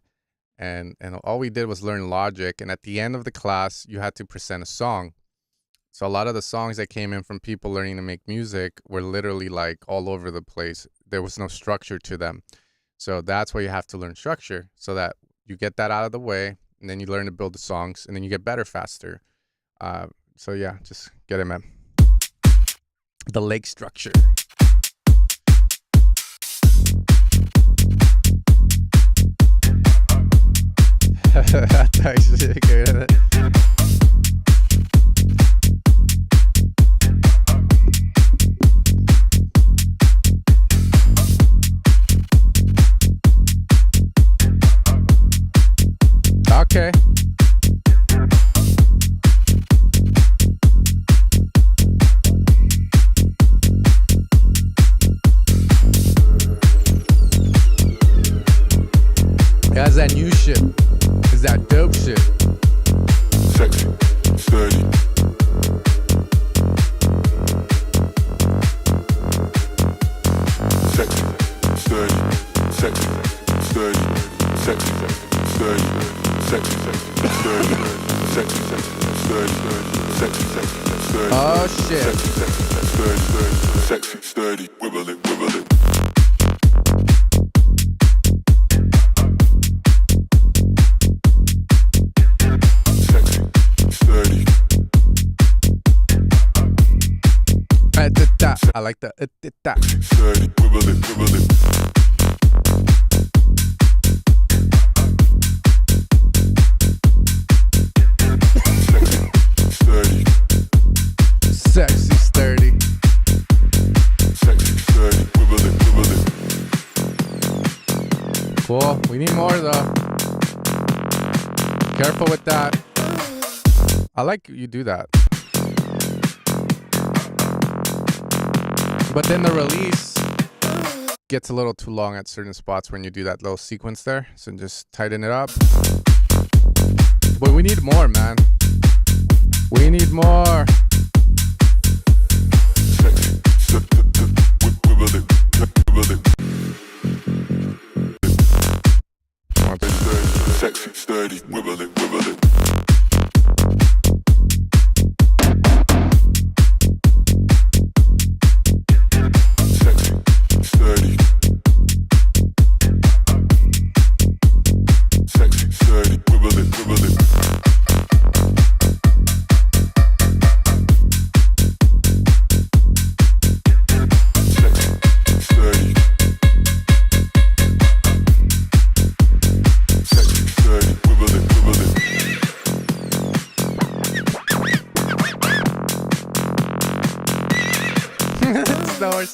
And all we did was learn Logic. And at the end of the class, you had to present a song. So a lot of the songs that came in from people learning to make music were literally, like, all over the place. There was no structure to them. So that's why you have to learn structure, so that you get that out of the way, and then you learn to build the songs, and then you get better faster. So yeah, just get it, man. The leg structure. Tight shit, good. Okay. That's that new shit. It's that dope shit. Sexy, sturdy. Sexy, sturdy, sexy, sturdy, sexy, sturdy, sexy, sturdy, sexy, sturdy, sexy, sturdy. Oh shit. Sexy, sturdy, wibble it, wibble it. I like the Sturdy, wibble it, wibble it. Sexy, sturdy. Sexy, sturdy, wibble it, wibble it. Cool. We need more though. Careful with that. I like you do that. But then the release gets a little too long at certain spots when you do that little sequence there. So just tighten it up. But we need more, man. We need more. Sexy, sturdy, wibble it, wibble it. Snores.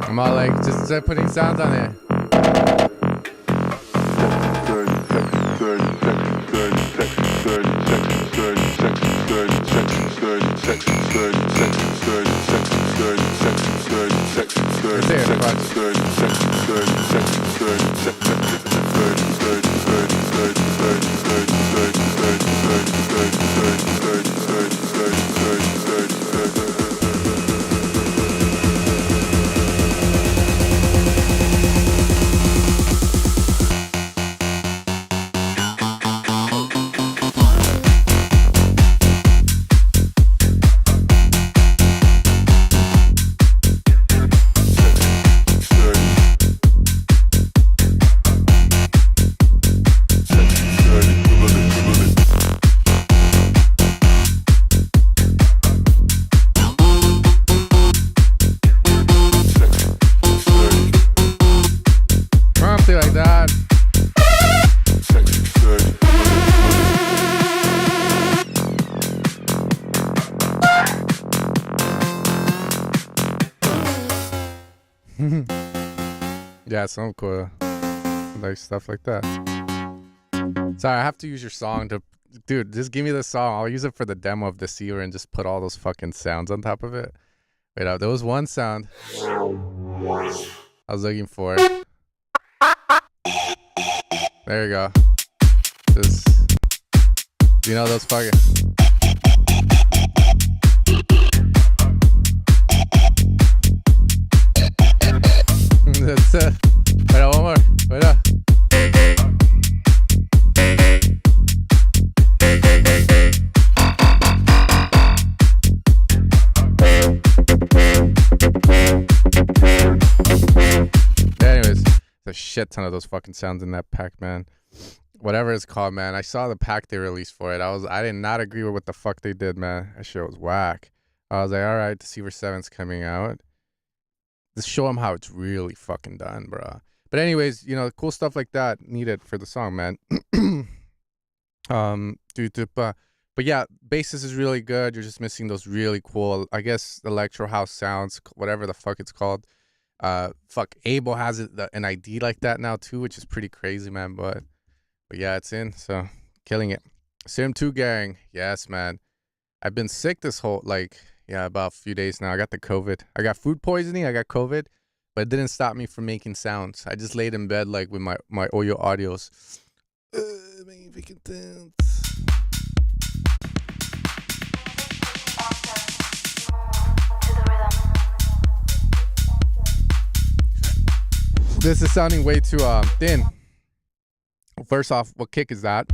I'm all like, just putting sounds on it. Like that. Yeah, some cool like stuff like that. Sorry, I have to use your song to, dude, just give me the song. I'll use it for the demo of Deceiver and just put all those fucking sounds on top of it. Wait, there was one sound I was looking for. There you go. Just, you know those fucking. That's it. Wait, one more. Wait up. shit ton of those fucking sounds in that pack, man. Whatever it's called, man. I saw the pack they released for it. I did not agree with what the fuck they did, man. That shit was whack. I was like, all right, Deceiver 7's coming out. Just show them how it's really fucking done, bro. But anyways, you know, cool stuff like that needed for the song, man. But yeah, bassist is really good. You're just missing those really cool, I guess, electro house sounds, whatever the fuck it's called. Fuck, Abel has an ID like that now too, which is pretty crazy, man. But yeah, it's in, so killing it. Sim 2 gang, yes, man. I've been sick this whole about a few days now. I got the COVID. I got food poisoning. I got COVID, but it didn't stop me from making sounds. I just laid in bed like with my Oyo audios. Making fucking sounds. This is sounding way too thin. First off, what kick is that?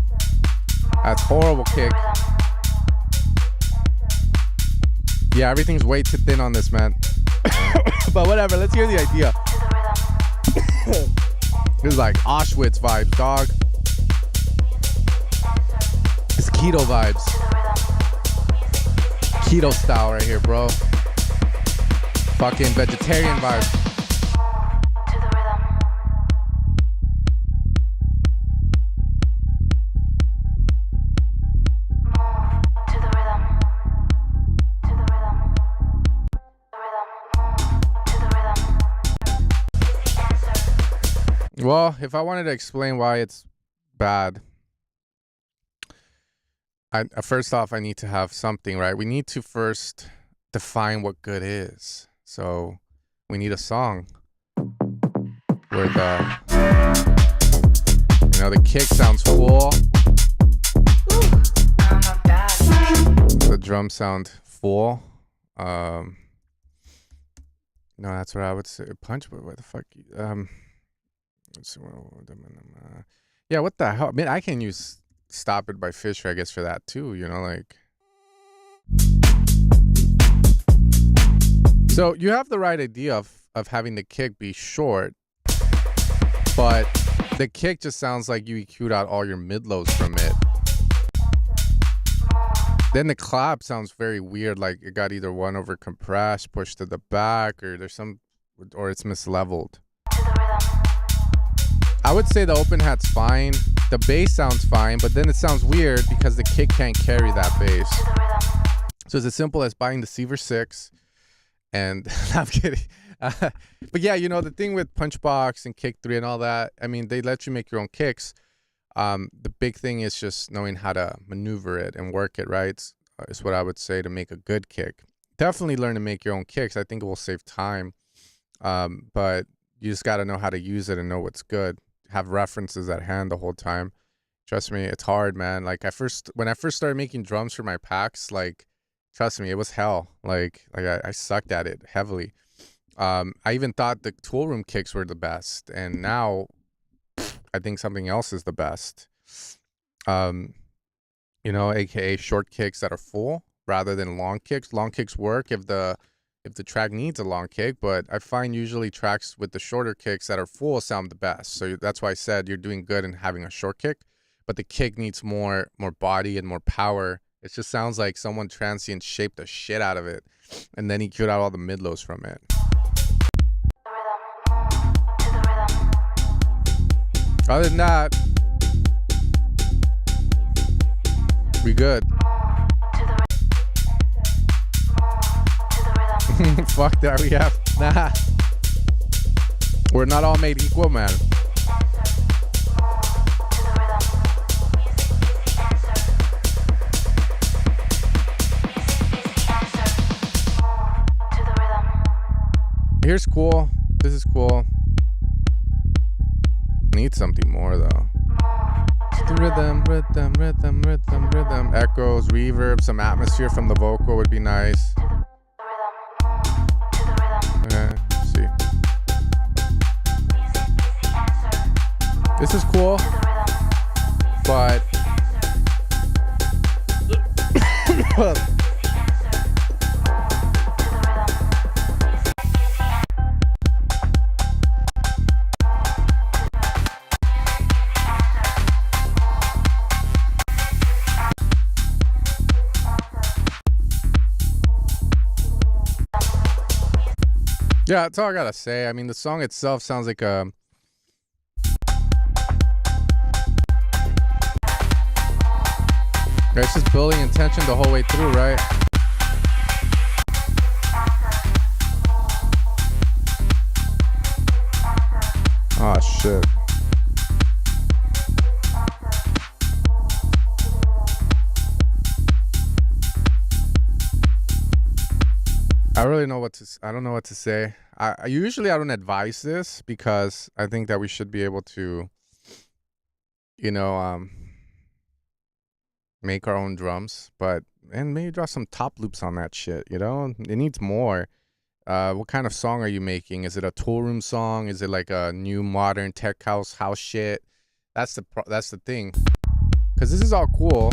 That's horrible kick. Yeah, everything's way too thin on this, man. But whatever, let's hear the idea. This is like Auschwitz vibes, dog. It's keto vibes. Keto style right here, bro. Fucking vegetarian vibes. Well, if I wanted to explain why it's bad, first off, I need to have something, right? We need to first define what good is. So we need a song where the kick sounds full. The drum sound full. No, that's what I would say. Punch, but what the fuck? Yeah, what the hell? I mean, I can use Stop It by Fisher, I guess, for that too, you know, like. So you have the right idea of having the kick be short, but the kick just sounds like you EQ'd out all your mid-lows from it. Then the clap sounds very weird, like it got either one over compressed, pushed to the back, or or it's misleveled. I would say the open hat's fine. The bass sounds fine, but then it sounds weird because the kick can't carry that bass. So it's as simple as buying Deceiver 6 and I'm kidding. But yeah, you know, the thing with Punchbox and Kick 3 and all that, I mean, they let you make your own kicks. The big thing is just knowing how to maneuver it and work it, right? Is what I would say to make a good kick. Definitely learn to make your own kicks. I think it will save time. But you just got to know how to use it and know what's good. Have references at hand the whole time. Trust me, it's hard, man. Like when I first started making drums for my packs, like, trust me, it was hell. Like I sucked at it heavily. I even thought the tool room kicks were the best, and now I think something else is the best. You know, aka short kicks that are full rather than long kicks. Long kicks work if the track needs a long kick, but I find usually tracks with the shorter kicks that are full sound the best. So that's why I said you're doing good in having a short kick, but the kick needs more body and more power. It just sounds like someone transient shaped the shit out of it, and then he queued out all the mid-lows from it. Other than that, we good. Fuck that, we have. Nah. We're not all made equal, man. Here's cool. This is cool. Need something more though. The rhythm. Echoes, reverb, some atmosphere from the vocal would be nice. Okay, let's see. This is cool, but Yeah, that's all I gotta say. I mean, the song itself sounds like a... It's just building intention the whole way through, right? Oh, shit. I really know what to. I don't know what to say. I usually I don't advise this because I think that we should be able to, you know, make our own drums, and maybe draw some top loops on that shit. You know, it needs more. What kind of song are you making? Is it a tool room song? Is it like a new modern tech house shit? That's the thing. Because this is all cool.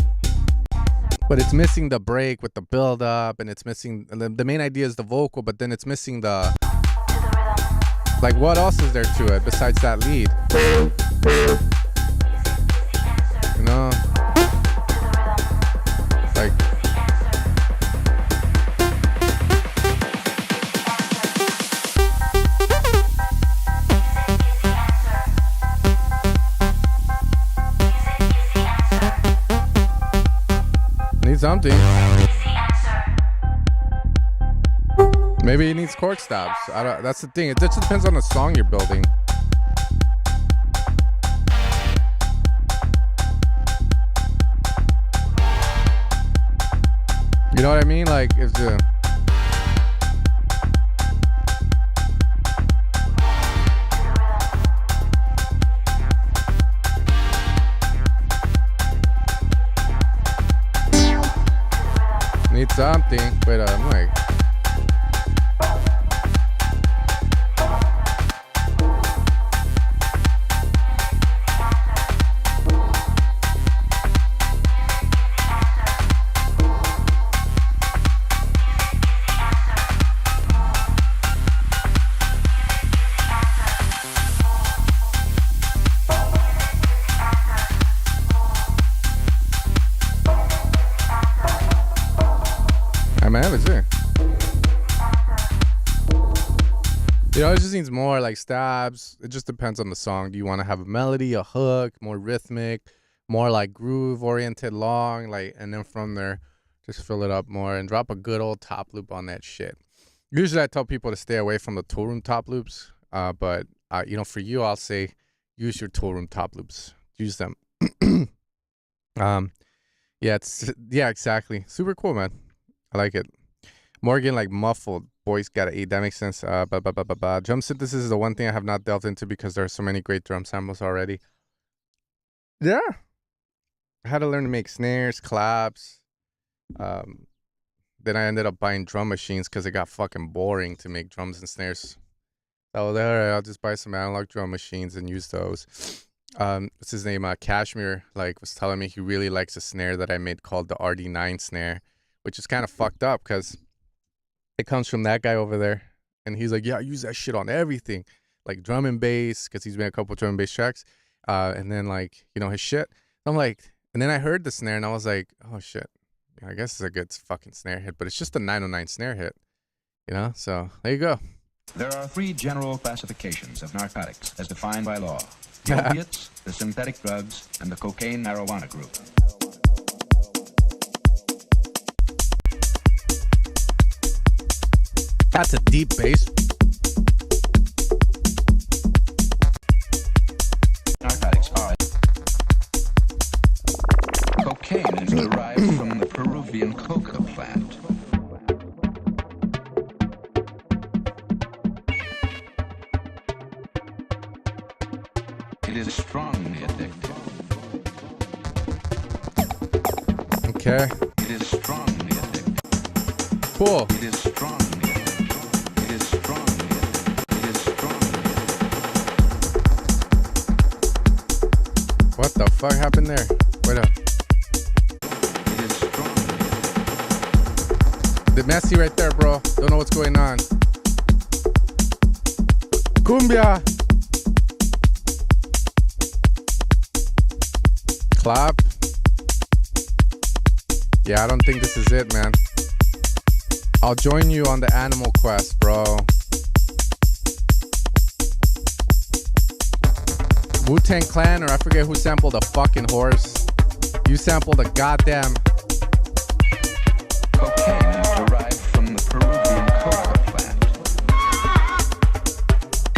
But it's missing the break with the build up, and it's missing the main idea is the vocal, but then it's missing the, like, what else is there to it besides that lead? You know, like, need something. Maybe it needs chord stops. That's the thing. It just depends on the song you're building. You know what I mean? Like, if the... Need something. Wait, I'm like... You know, it just needs more like stabs. It just depends on the song. Do you want to have a melody, a hook, more rhythmic, more like groove oriented, long, like, and then from there, just fill it up more and drop a good old top loop on that shit. Usually I tell people to stay away from the tool room top loops. But you know, for you, I'll say use your tool room top loops. Use them. Yeah, exactly. Super cool, man. I like it. Morgan, like muffled. Boys gotta eat. That makes sense. Drum synthesis is the one thing I have not delved into because there are so many great drum samples already. Yeah. I had to learn to make snares, claps. Then I ended up buying drum machines because it got fucking boring to make drums and snares. So there, I'll just buy some analog drum machines and use those. What's his name? Kashmir, like, was telling me he really likes a snare that I made called the RD9 snare, which is kind of fucked up because it comes from that guy over there. And he's like, yeah, I use that shit on everything. Like drum and bass, because he's made a couple drum and bass tracks. And then, like, you know, his shit. I'm like, and then I heard the snare and I was like, oh shit. I guess it's a good fucking snare hit, but it's just a 909 snare hit. You know? So there you go. There are 3 general classifications of narcotics as defined by law. The opiates, the synthetic drugs, and the cocaine marijuana group. That's a deep bass. Narcotics are. Cocaine is derived from the Peruvian coca plant. It is strongly addictive. Okay. It is strongly addictive. Cool. It is strongly addictive. It is strongly addictive. It is strongly addictive. What the fuck happened there? Wait up. It is strongly The messy right there, bro. Don't know what's going on. Cumbia. Clap. Yeah, I don't think this is it, man. I'll join you on the animal quest, bro. Wu-Tang Clan, or I forget who sampled a fucking horse. You sampled a goddamn... Cocaine is derived from the Peruvian coca plant.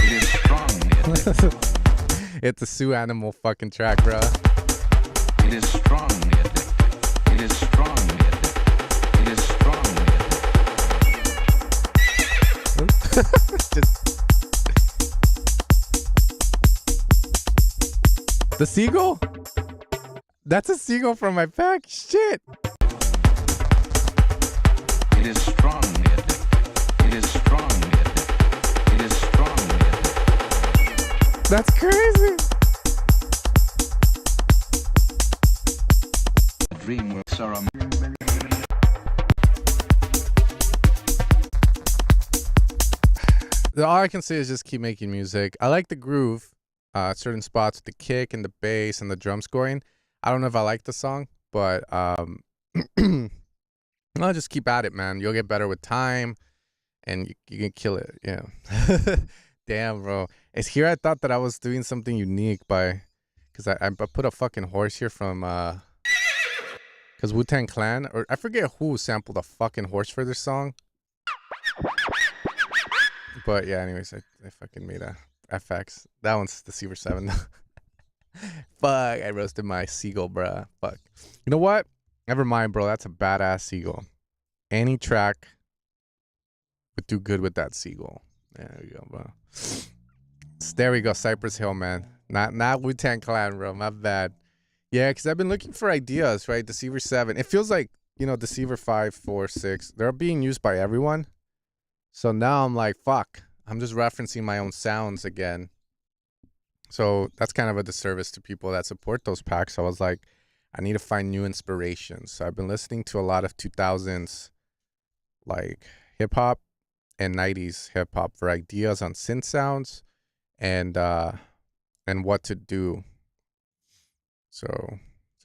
It is strongly addictive. It's a Sioux Animal fucking track, bro. It is strongly addictive. It is strongly addictive. It is strongly addictive. Just... The seagull? That's a seagull from my pack. Shit. It is strongly addictive. It is strongly addictive. It is strongly addictive. That's crazy. DreamWorks are a... All I can say is just keep making music. I like the groove. Certain spots with the kick and the bass and the drum scoring. I don't know if I like the song, but I'll just keep at it, man. You'll get better with time, and you can kill it. Yeah. Damn, bro. It's here I thought that I was doing something unique because I put a fucking horse here from because Wu-Tang Clan, or I forget who sampled a fucking horse for this song. But yeah, anyways, I fucking made a FX. That one's Deceiver 7. Fuck, I roasted my seagull, bruh. Fuck. You know what? Never mind, bro. That's a badass seagull. Any track would do good with that seagull. There we go, bro. There we go. Cypress Hill, man. Not Wu-Tang Clan, bro. My bad. Yeah, because I've been looking for ideas, right? Deceiver 7. It feels like, you know, Deceiver 5, 4, 6. They're being used by everyone. So now I'm like, fuck. I'm just referencing my own sounds again. So that's kind of a disservice to people that support those packs. So I was like, I need to find new inspirations. So I've been listening to a lot of 2000s like hip hop and 90s hip hop for ideas on synth sounds and what to do. So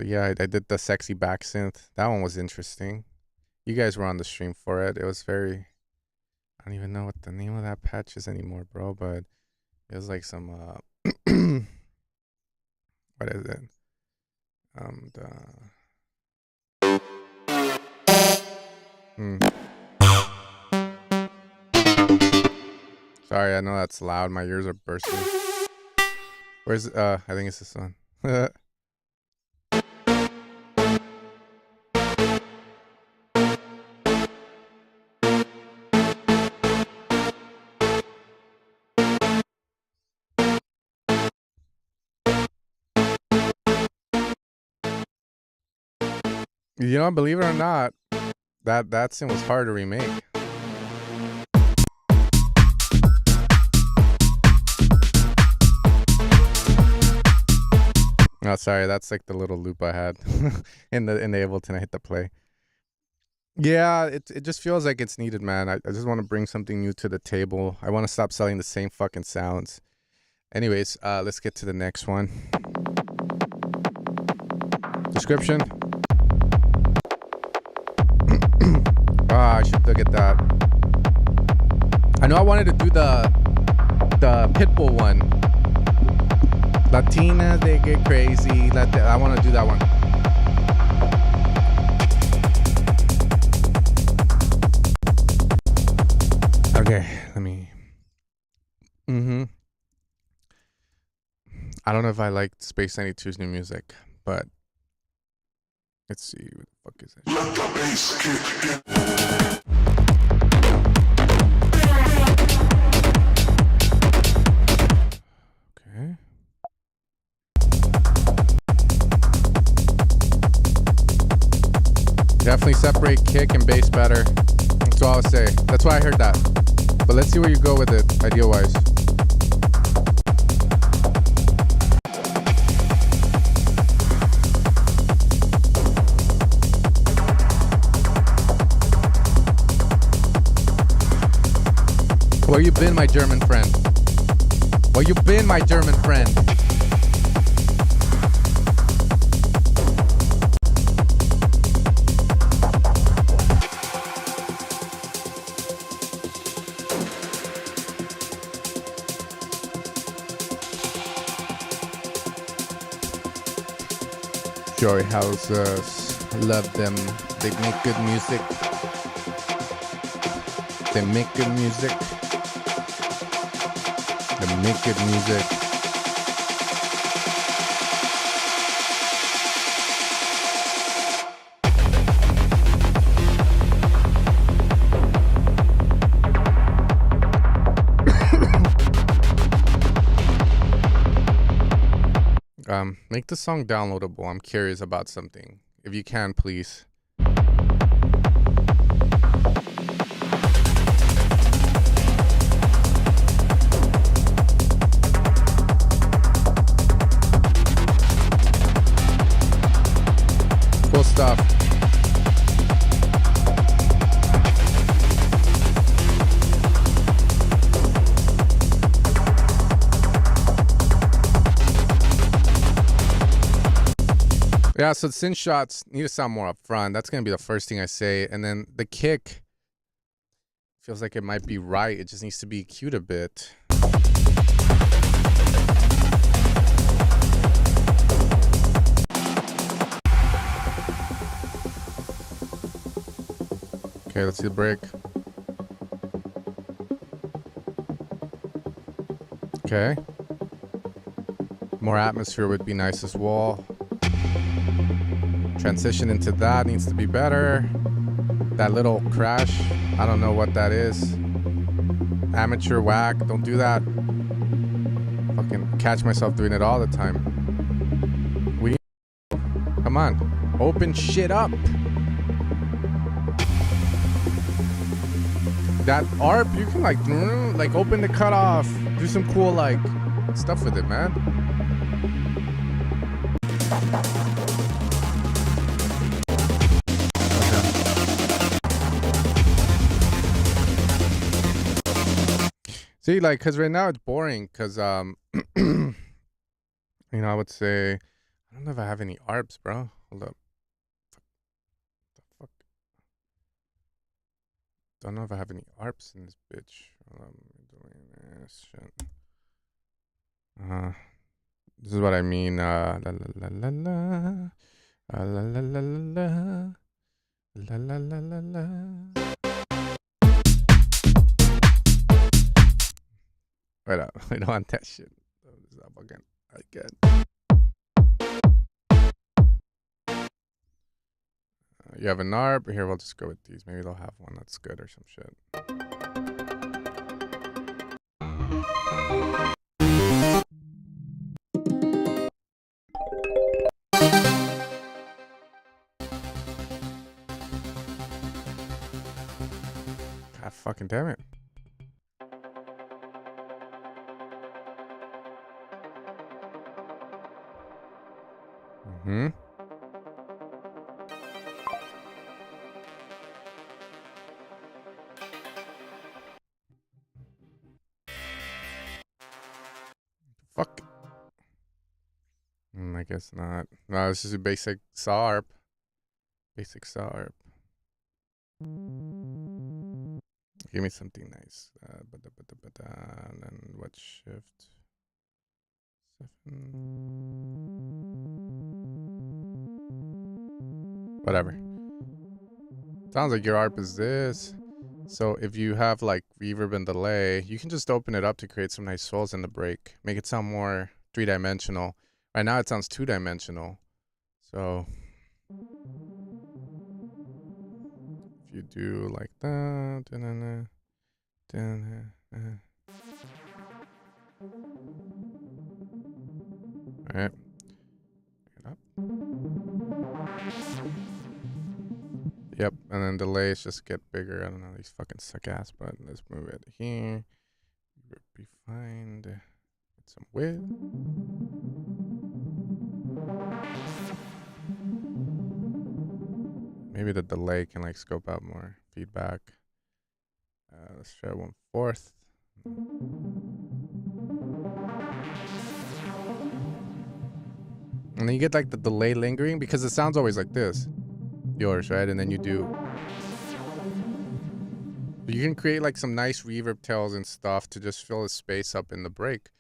yeah, I did the sexy back synth. That one was interesting. You guys were on the stream for it. It was very, I don't even know what the name of that patch is anymore, bro, but it was like some what is it? Sorry, I know that's loud. My ears are bursting. Where's I think it's this one. You know, believe it or not, that scene was hard to remake. Oh, sorry, that's like the little loop I had in the Ableton. I hit the play. Yeah, it just feels like it's needed, man. I just want to bring something new to the table. I want to stop selling the same fucking sounds. Anyways, let's get to the next one. Description. I should look at that. I know I wanted to do the Pitbull one. Latinas, they get crazy. I want to do that one. Okay, let me. I don't know if I like Space 92's new music, but let's see. What the fuck is it? Let the bass kick in. Okay. Definitely separate kick and bass better. That's all I'll say. That's why I heard that. But let's see where you go with it, idea-wise. Where you been, my German friend? Where you been, my German friend? Joy Houses. Love them. They make good music. They make good music. They make good music. Make the song downloadable. I'm curious about something. If you can, please. Cool stuff. Yeah, so synth shots need to sound more up front. That's going to be the first thing I say. And then the kick feels like it might be right. It just needs to be EQ'd a bit. Okay, let's see the break. Okay. More atmosphere would be nice as well. Transition into that needs to be better. That little crash, I don't know what that is. Amateur whack, don't do that. Fucking catch myself doing it all the time. Come on, open shit up. That ARP, you can like open the cutoff, do some cool like stuff with it, man. See, like, cause right now it's boring. Cause you know, I would say, I don't know if I have any ARPs, bro. Hold up. The fuck? Don't know if I have any ARPs in this bitch. Hold up, doing this shit. This is what I mean. La la la la la. La la la la la. La la la la la. Wait up, we don't want that shit. This is up again. You have an ARP. Here, we'll just go with these. Maybe they'll have one that's good or some shit. God fucking damn it. Fuck. I guess not. No, this is a basic SARP. Basic SARP. Give me something nice. And then what shift? 7. Whatever. Sounds like your ARP is this. So if you have like reverb and delay, you can just open it up to create some nice swells in the break. Make it sound more 3-dimensional. Right now it sounds 2-dimensional. So if you do like that, all right. Pick it up. Yep, and then delays just get bigger. I don't know, these fucking suck ass, but let's move it here. Be fine. Get some width. Maybe the delay can like scope out more feedback. Let's try 1/4. And then you get like the delay lingering because it sounds always like this. Yours, right? And then you do. You can create like some nice reverb tails and stuff to just fill the space up in the break.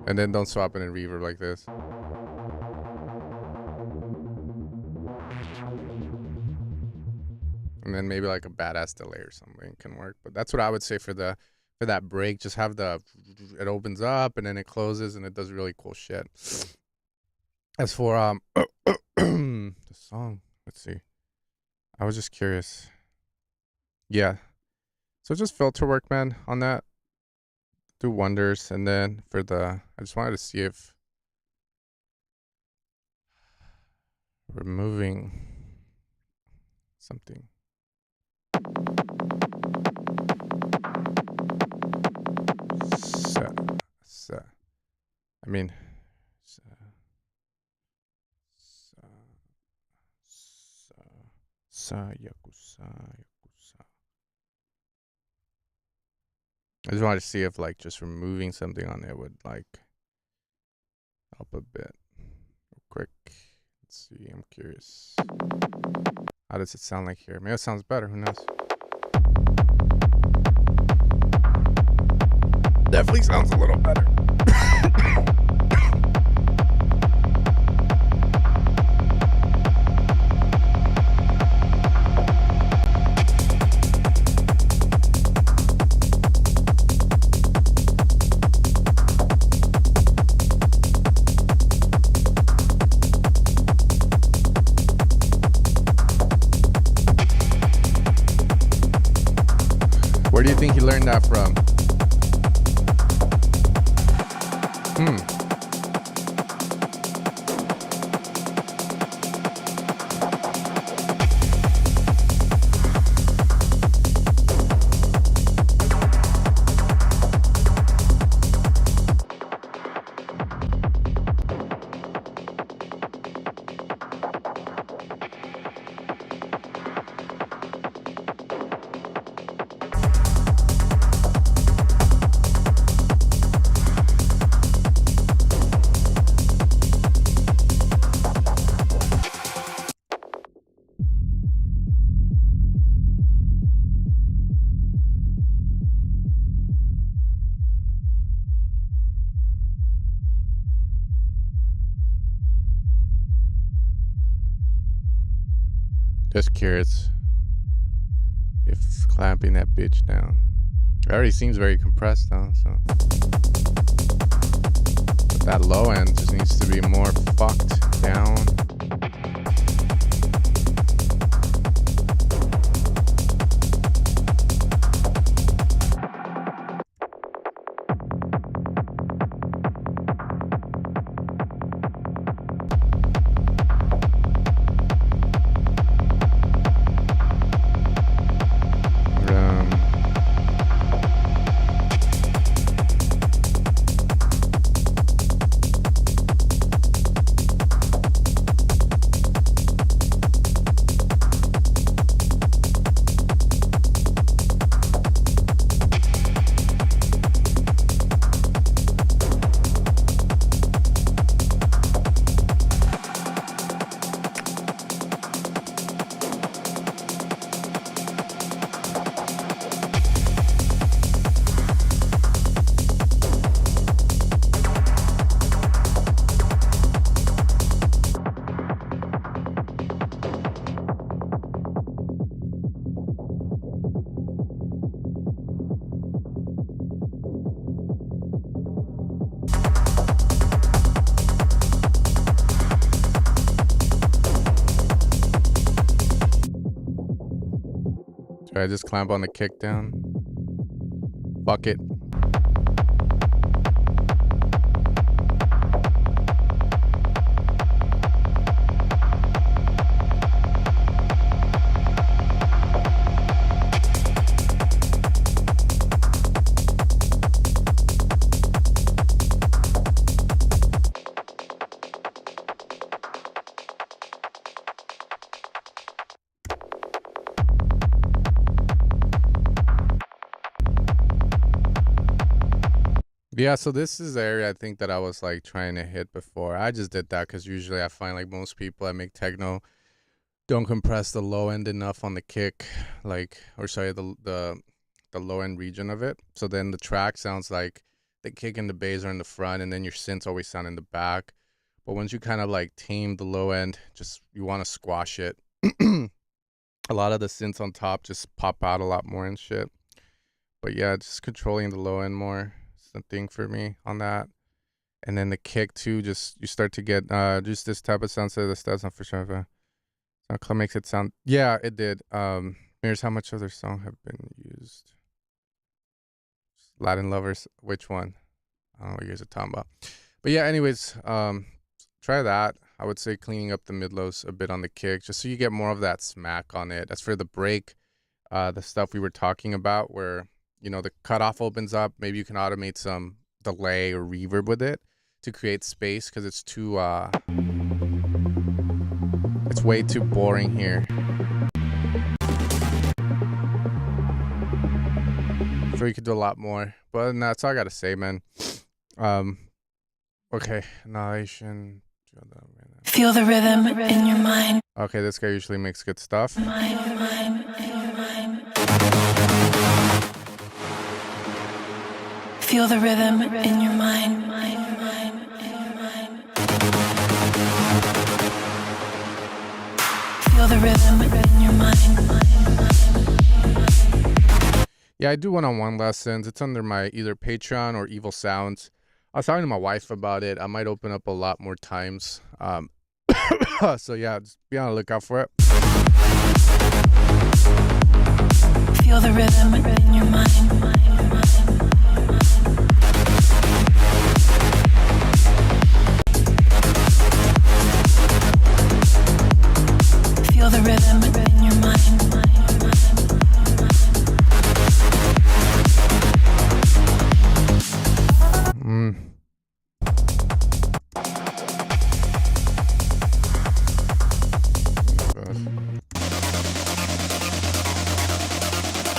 And then don't swap it in reverb like this. And then maybe like a badass delay or something can work. But that's what I would say for that break. Just have it opens up and then it closes and it does really cool shit. As for the song, let's see. I was just curious. Yeah. So just filter work, man, on that. Do wonders. And then for I just wanted to see if removing something. I mean, yakuza. I just wanted to see if like just removing something on there would like help a bit. Real quick. Let's see, I'm curious. How does it sound like here? Maybe it sounds better, who knows? Definitely sounds a little better. Where do you think he learned that from? Just curious if clamping that bitch down. It already seems very compressed though, so. But that low end just needs to be more fucked down. Should I just clamp on the kick down? Fuck it. Yeah, so this is the area I think that I was like trying to hit before. I just did that because usually I find like most people that make techno don't compress the low end enough on the kick, like, or sorry, the low end region of it. So then the track sounds like the kick and the bass are in the front, and then your synths always sound in the back. But once you kind of like tame the low end, just you want to squash it. A lot of the synths on top just pop out a lot more and shit. But yeah, just controlling the low end more is the thing for me on that. And then the kick too, just you start to get just this type of sound. So that's not for sure. SoundCloud makes it sound. Yeah, it did. Here's how much of their song have been used. Latin Lovers, which one? I don't know what you guys are talking about. But yeah, anyways, try that. I would say cleaning up the mid-lows a bit on the kick, just so you get more of that smack on it. As for the break, the stuff we were talking about where, you know, the cutoff opens up, maybe you can automate some delay or reverb with it to create space, because it's too, it's way too boring here. So you could do a lot more, but that's all I gotta say, man. Okay, Annihilation. Feel the rhythm in your mind. Okay, this guy usually makes good stuff. Mind. Feel the rhythm in your mind. Feel the rhythm in your mind. Yeah, I do one-on-one lessons. It's under my either Patreon or Evil Sounds. I was talking to my wife about it. I might open up a lot more times. So yeah, just be on the lookout for it. Feel the rhythm in your mind. Feel the rhythm in your mind.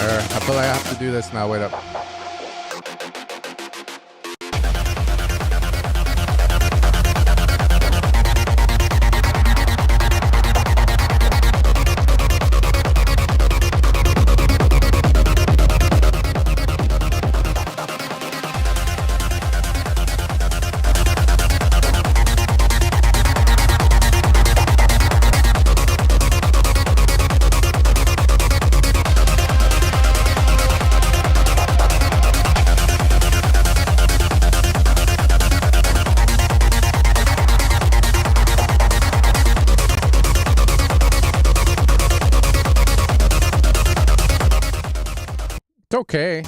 I feel like I have to do this now. Wait up. It's okay.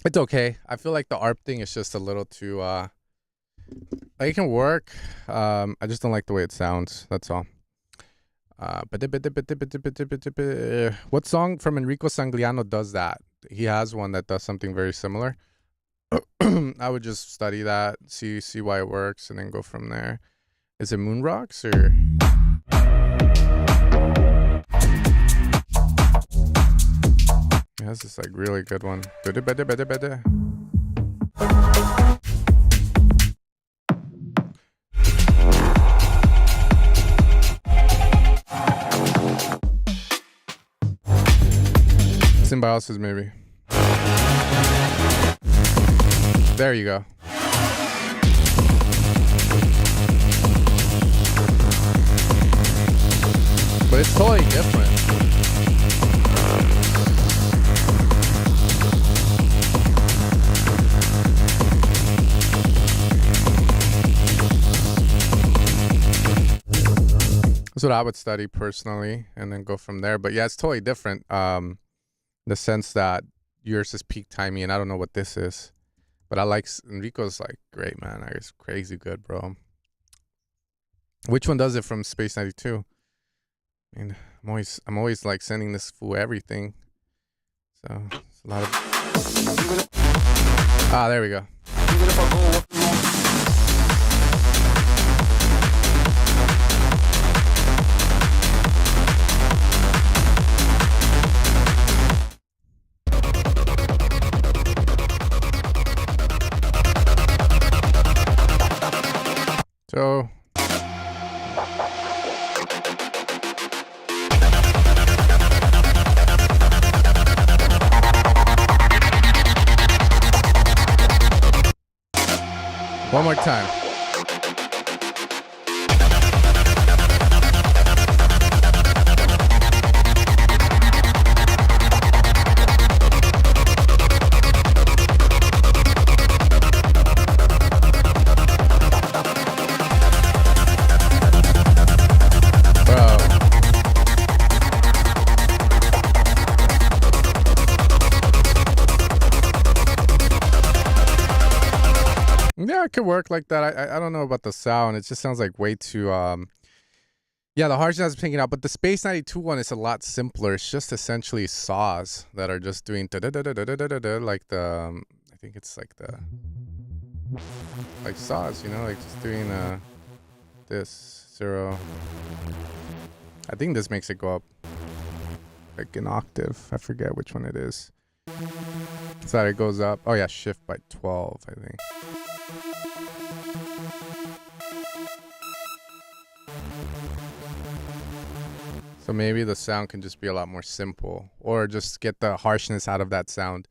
It's okay. I feel like the ARP thing is just a little too it can work. I just don't like the way it sounds. That's all. What song from Enrico Sangliano does that? He has one that does something very similar. I would just study that, see why it works, and then go from there. Is it Moon Rocks or? It has this like really good one. Symbiosis, maybe. There you go. But it's totally different. That's what I would study personally and then go from there. But yeah, it's totally different. The sense that yours is peak timing and I don't know what this is. But I like Enrico's like great, man. It's crazy good, bro. Which one does it from Space 92? I mean, I'm always like sending this fool everything. So it's a lot of. Ah, there we go. So one more time. Yeah, it could work like that. I don't know about the sound. It just sounds like way too yeah, the harshness is picking up, but the Space 92 one is a lot simpler. It's just essentially saws that are just doing like the I think it's like the like saws, you know, like just doing this 0. I think this makes it go up like an octave. I forget which one it is. So that it goes up. Oh yeah, shift by 12, I think. So maybe the sound can just be a lot more simple, or just get the harshness out of that sound.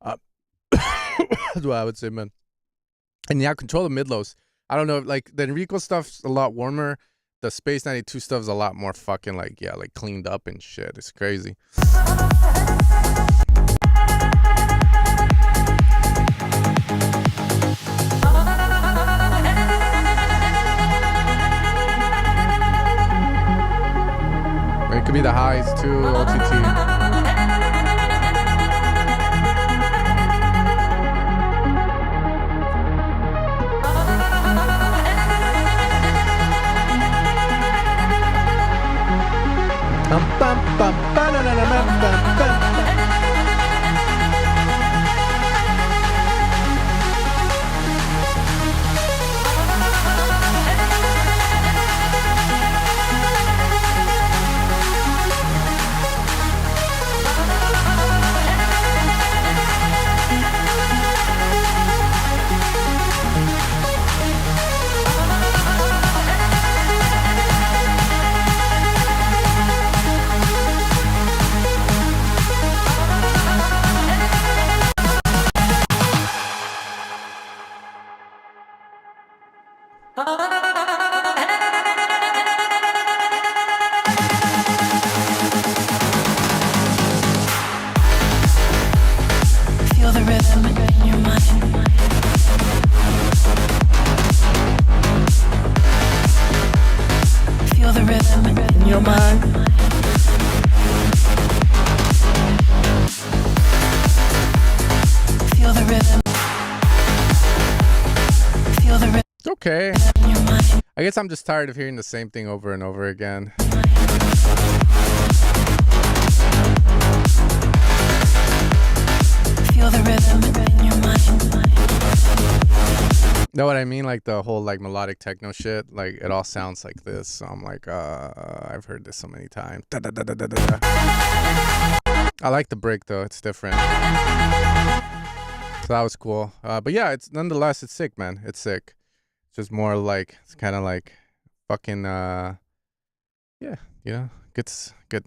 That's what I would say, man. And yeah, control the mid-lows. I don't know, like the Enrico stuff's a lot warmer. The Space 92 stuff's a lot more fucking like, yeah, like cleaned up and shit. It's crazy. It could be the highs too, OTT. Feel the rhythm in your mind. Feel the rhythm in your mind. Feel the rhythm. Feel the rhythm. Okay. I guess I'm just tired of hearing the same thing over and over again. Feel the rhythm in your mind. Know what I mean? Like the whole like melodic techno shit. Like it all sounds like this. So I'm like, I've heard this so many times. Da, da, da, da, da, da. I like the break though. It's different. So that was cool. But yeah, it's nonetheless it's sick, man. It's sick. It's just more like it's kind of like fucking yeah, you know, it's good.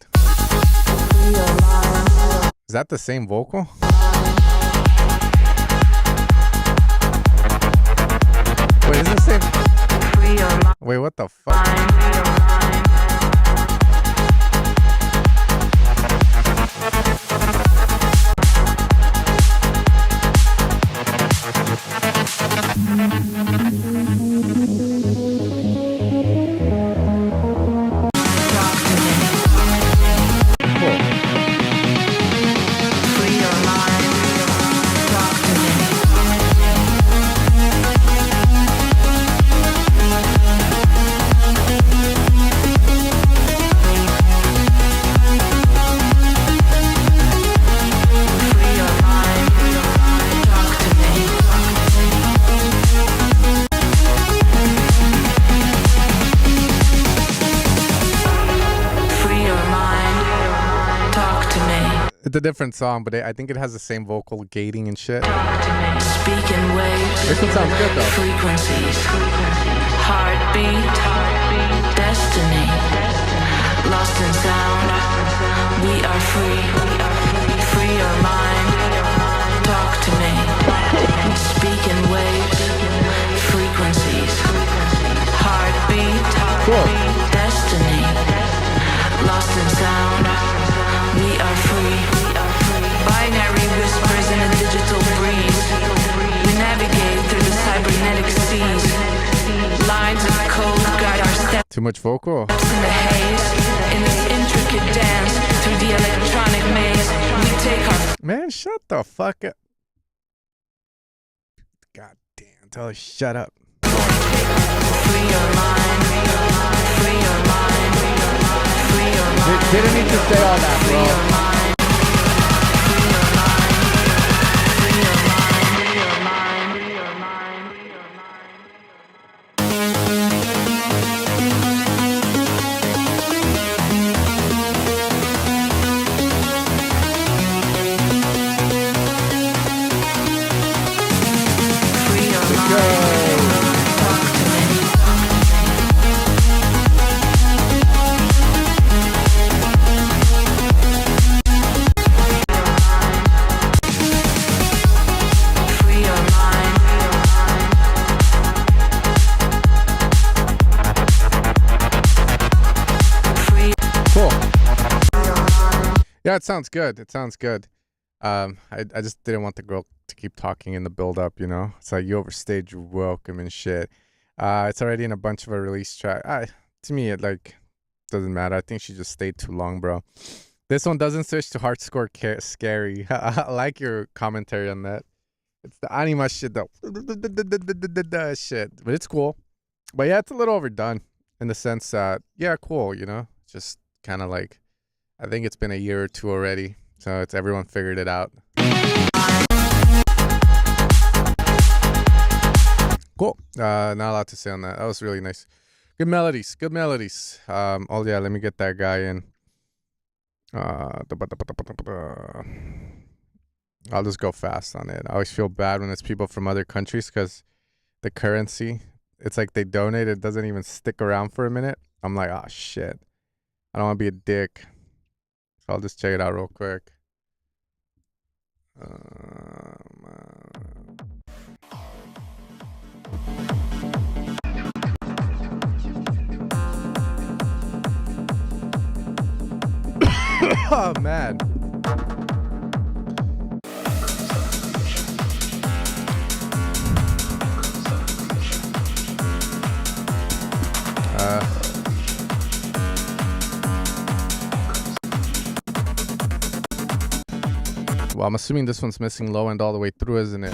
Is that the same vocal? Wait, is it the same? Wait, what the fuck? It's a different song, but I think it has the same vocal gating and shit. Speaking waves, This one sounds good though. frequencies, heartbeat, destiny, lost in sound. We are free, free your mind. Talk to me. Speaking waves, frequencies, heartbeat, destiny, lost in sound. We are free. Binary whispers in a digital breeze. We navigate through the cybernetic seas. Lines of code guide our steps Too much vocal. in the haze. In this intricate dance through the electronic maze, we take our Man, shut the fuck up. God damn, tell her shut up. free your mind, free your mind, free your mind. Didn't need to say all that, bro. Yeah, it sounds good. It sounds good. I just didn't want the girl to keep talking in the build up, you know? It's like you overstayed your welcome and shit. It's already in a bunch of a release track. To me, it like doesn't matter. I think she just stayed too long, bro. This one doesn't switch to hardcore scary. I like your commentary on that. It's the anima shit though. Shit. But it's cool. But yeah, it's a little overdone in the sense that, yeah, cool, you know? Just kind of like, I think it's been a year or two already, so it's everyone figured it out. Cool. Not a lot to say on that. That was really nice. Good melodies. Good melodies. Oh yeah, let me get that guy in. I'll just go fast on it. I always feel bad when it's people from other countries because the currency, it's like they donate, it doesn't even stick around for a minute. I'm like, oh shit. I don't want to be a dick. So I'll just check it out real quick. Oh man. Well, I'm assuming this one's missing low end all the way through, isn't it?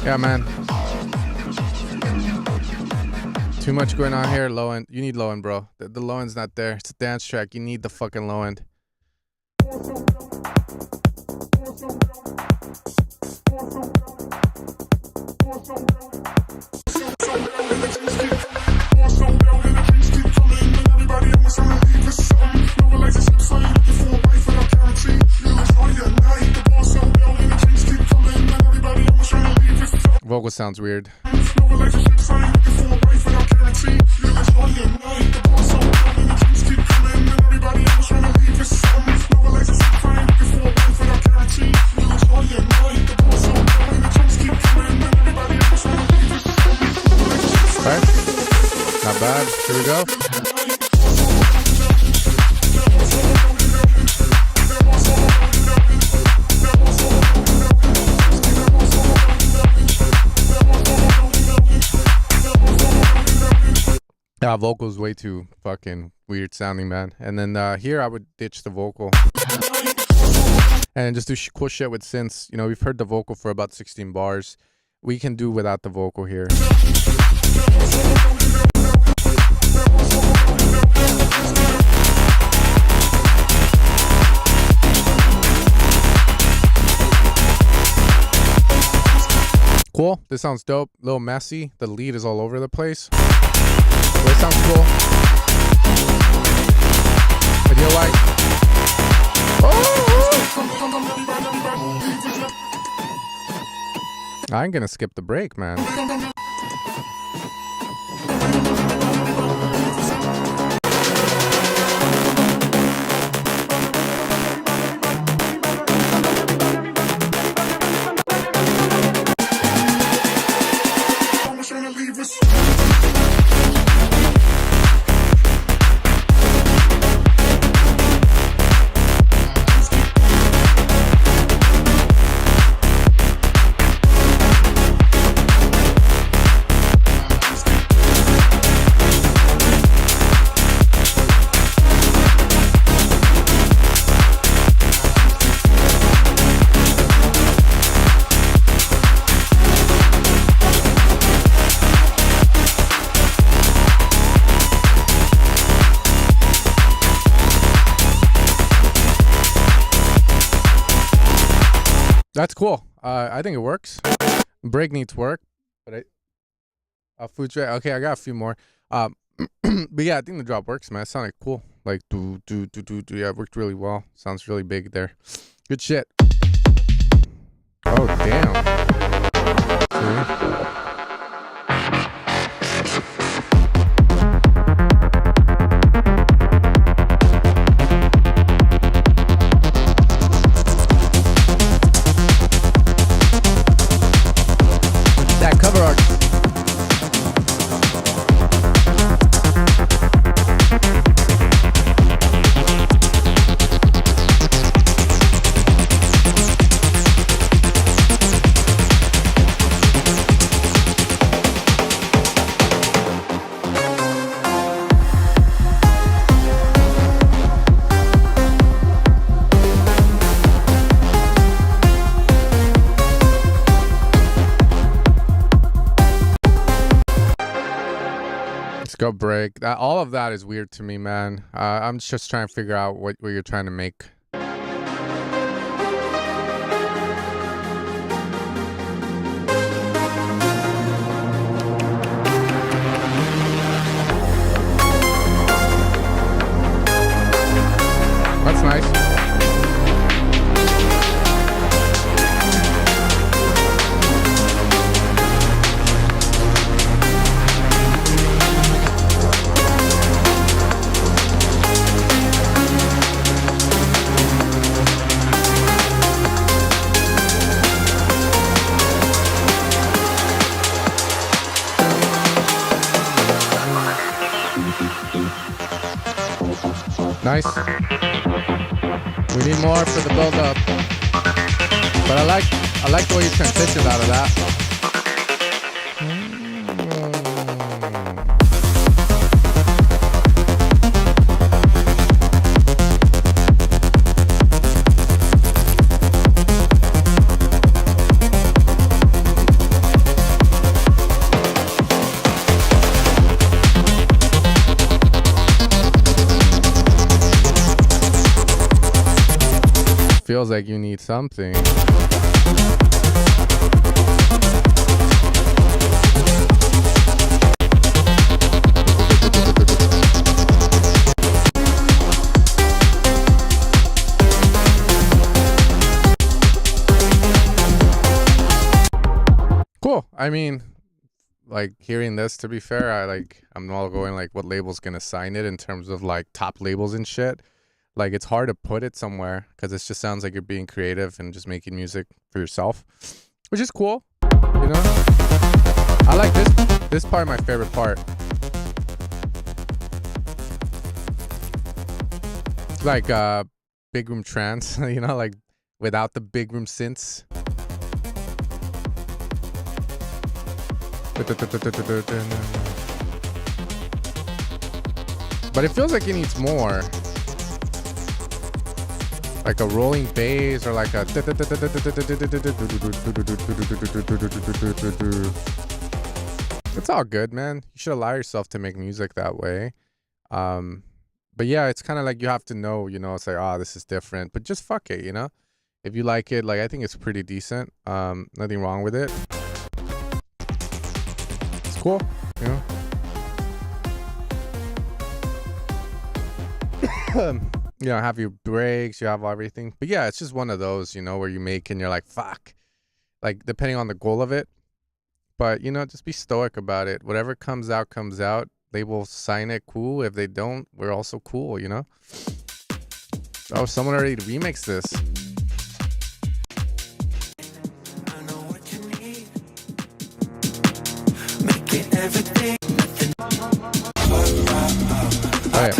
Yeah, man. Too much going on here. Low end. You need low end, bro. The low end's not there. It's a dance track. You need the fucking low end. Vocal sounds weird. Okay. Not bad. Here we go. Yeah, vocals way too fucking weird sounding, man. And then here I would ditch the vocal and just do cool shit with synths. You know, we've heard the vocal for about 16 bars. We can do without the vocal here. Cool. This sounds dope. A little messy. The lead is all over the place. But it sounds cool. But you're like, I ain't gonna skip the break, man. That's cool. I think it works. Break needs work, but food tray. Okay, I got a few more. But yeah, I think the drop works, man. It sounded cool. Like do. Yeah, it worked really well. Sounds really big there. Good shit. Oh damn. See? Go break. All of that is weird to me, man. I'm just trying to figure out what you're trying to make. That's nice. Nice. We need more for the build up. But I like the way you transitioned out of that. Feels like you need something. Cool. I mean, like hearing this, to be fair, I'm all going like what label's gonna sign it in terms of like top labels and shit. Like it's hard to put it somewhere because it just sounds like you're being creative and just making music for yourself, which is cool, you know. I like this part, my favorite part. It's like big room trance, you know, like without the big room synths. But it feels like it needs more. Like a rolling bass or like a... It's all good, man. You should allow yourself to make music that way. But yeah, it's kind of like you have to know, you know, say, oh, this is different. But just fuck it, you know? If you like it, like I think it's pretty decent. Nothing wrong with it. cool, you know. You know, have your breaks, you have everything. But yeah, it's just one of those, you know, where you make and you're like, fuck. Like, depending on the goal of it. But, you know, just be stoic about it. Whatever comes out, comes out. They will sign it, cool. If they don't, we're also cool, you know? Oh, someone already remixed this. I know what you need. Make it everything. Oh, yeah.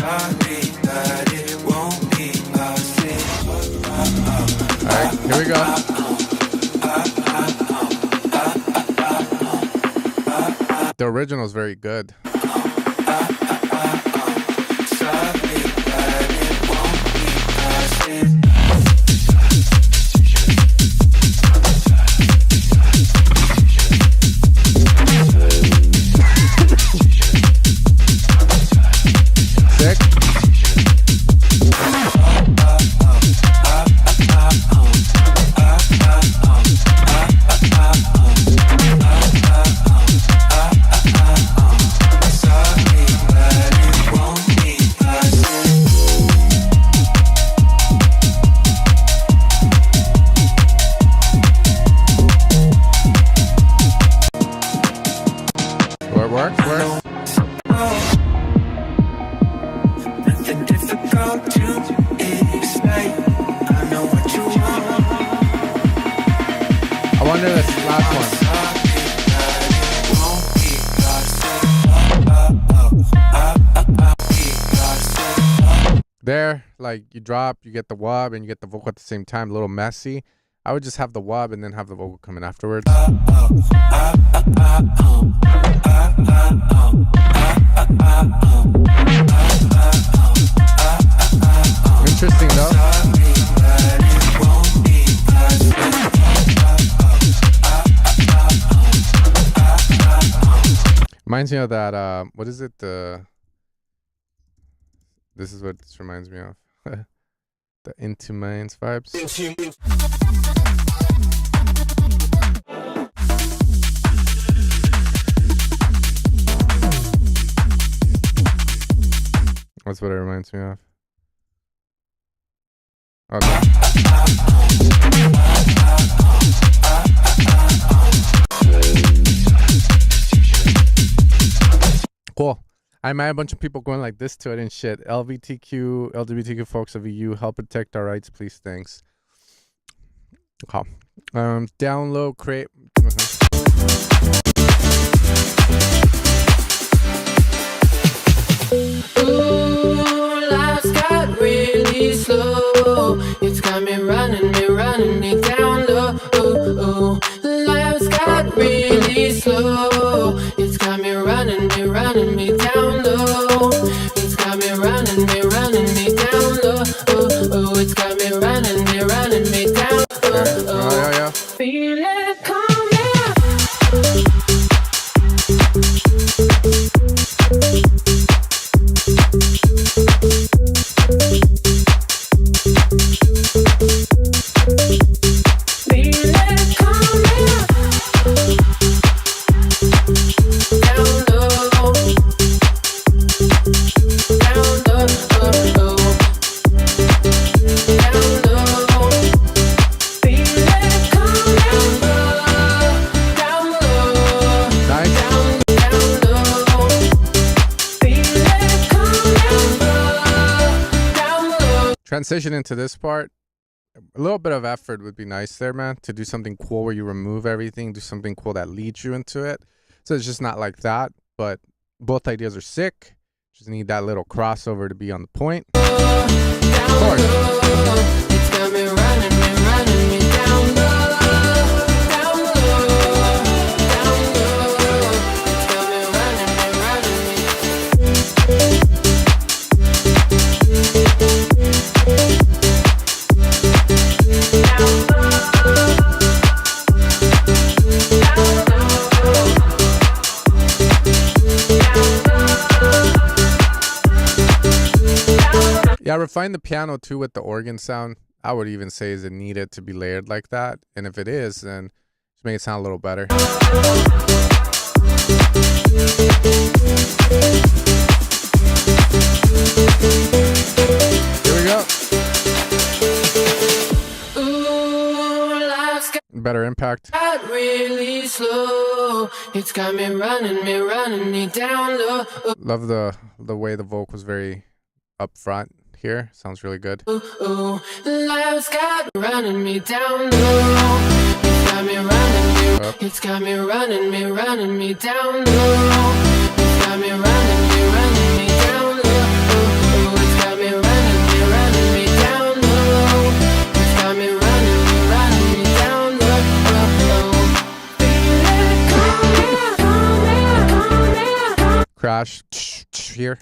Alright, here we go. The original is very good. Sick. Works. Nothing difficult to explain. I know what you want. I wonder this last one. There, like you drop, you get the wub, and you get the vocal at the same time. A little messy. I would just have the wub and then have the vocal coming afterwards. Interesting though. Reminds me of that, what is it? This is what this reminds me of. The Into Minds vibes. That's what it reminds me of. Okay. Cool. I might have a bunch of people going like this to it and shit. LGBTQ folks of EU, help protect our rights, please. Thanks. Okay. Download, create. Ooh, life's got really slow. It's got me running me down low. Ooh, life's got really slow. It's got me running me down low. It's got me running me down low. Ooh, it's got me running me down low. Yeah. Feel it coming. Transition into this part. A little bit of effort would be nice there, man, to do something cool where you remove everything, do something cool that leads you into it. So it's just not like that, but both ideas are sick. Just need that little crossover to be on the point. Of course. It's got me running me down low, down low, down low. It's got me running me. Yeah, refine the piano too with the organ sound. I would even say, is it needed to be layered like that? And if it is, then just make it sound a little better. Here we go. Ooh, life's Better impact. got really slow. It's got me running me down low. Love the way the vocals very up front here. Sounds really good. Ooh, life's got running me down low. It's got me running me. Up. It's got me running me down low. It's got me running me down low. It's got me running me down low. It's got me running me down low. Crash here.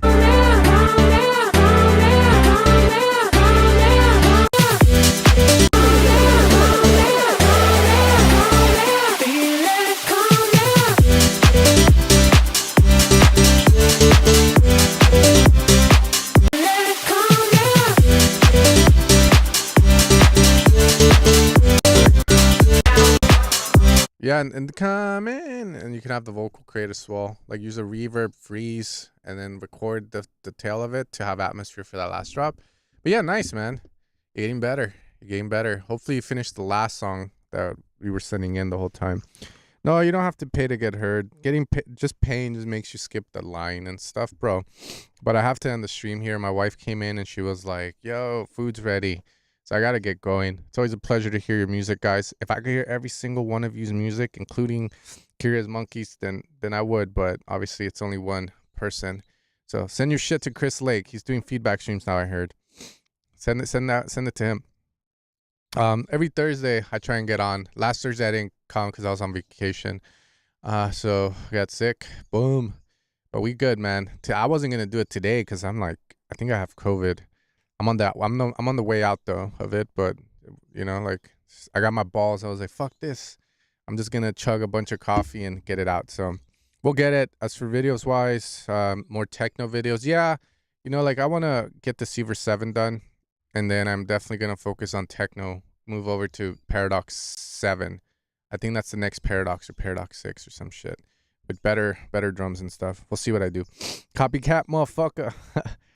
Yeah, and come in, and you can have the vocal create a swell. Like use a reverb, freeze, and then record the tail of it to have atmosphere for that last drop. But yeah, nice, man. You're getting better. You're getting better. Hopefully you finished the last song that we were sending in the whole time. No, you don't have to pay to get heard. Just paying just makes you skip the line and stuff, bro. But I have to end the stream here. My wife came in and she was like, yo, food's ready. So I got to get going. It's always a pleasure to hear your music, guys. If I could hear every single one of you's music, including Curious Monkeys, then I would. But obviously, it's only one person. So send your shit to Chris Lake. He's doing feedback streams now, I heard. Send it to him. Every Thursday, I try and get on. Last Thursday, I didn't come because I was on vacation. So I got sick. Boom. But we good, man. I wasn't going to do it today because I'm like, I think I have COVID. I'm on the way out though of it, but you know, like I got my balls. I was like, fuck this. I'm just gonna chug a bunch of coffee and get it out. So we'll get it. As for videos wise, more techno videos. Yeah, you know, like I wanna get the Deceiver 7 done, and then I'm definitely gonna focus on techno. Move over to Paradox 7. I think that's the next Paradox or Paradox 6 or some shit with better drums and stuff. We'll see what I do. Copycat, motherfucker.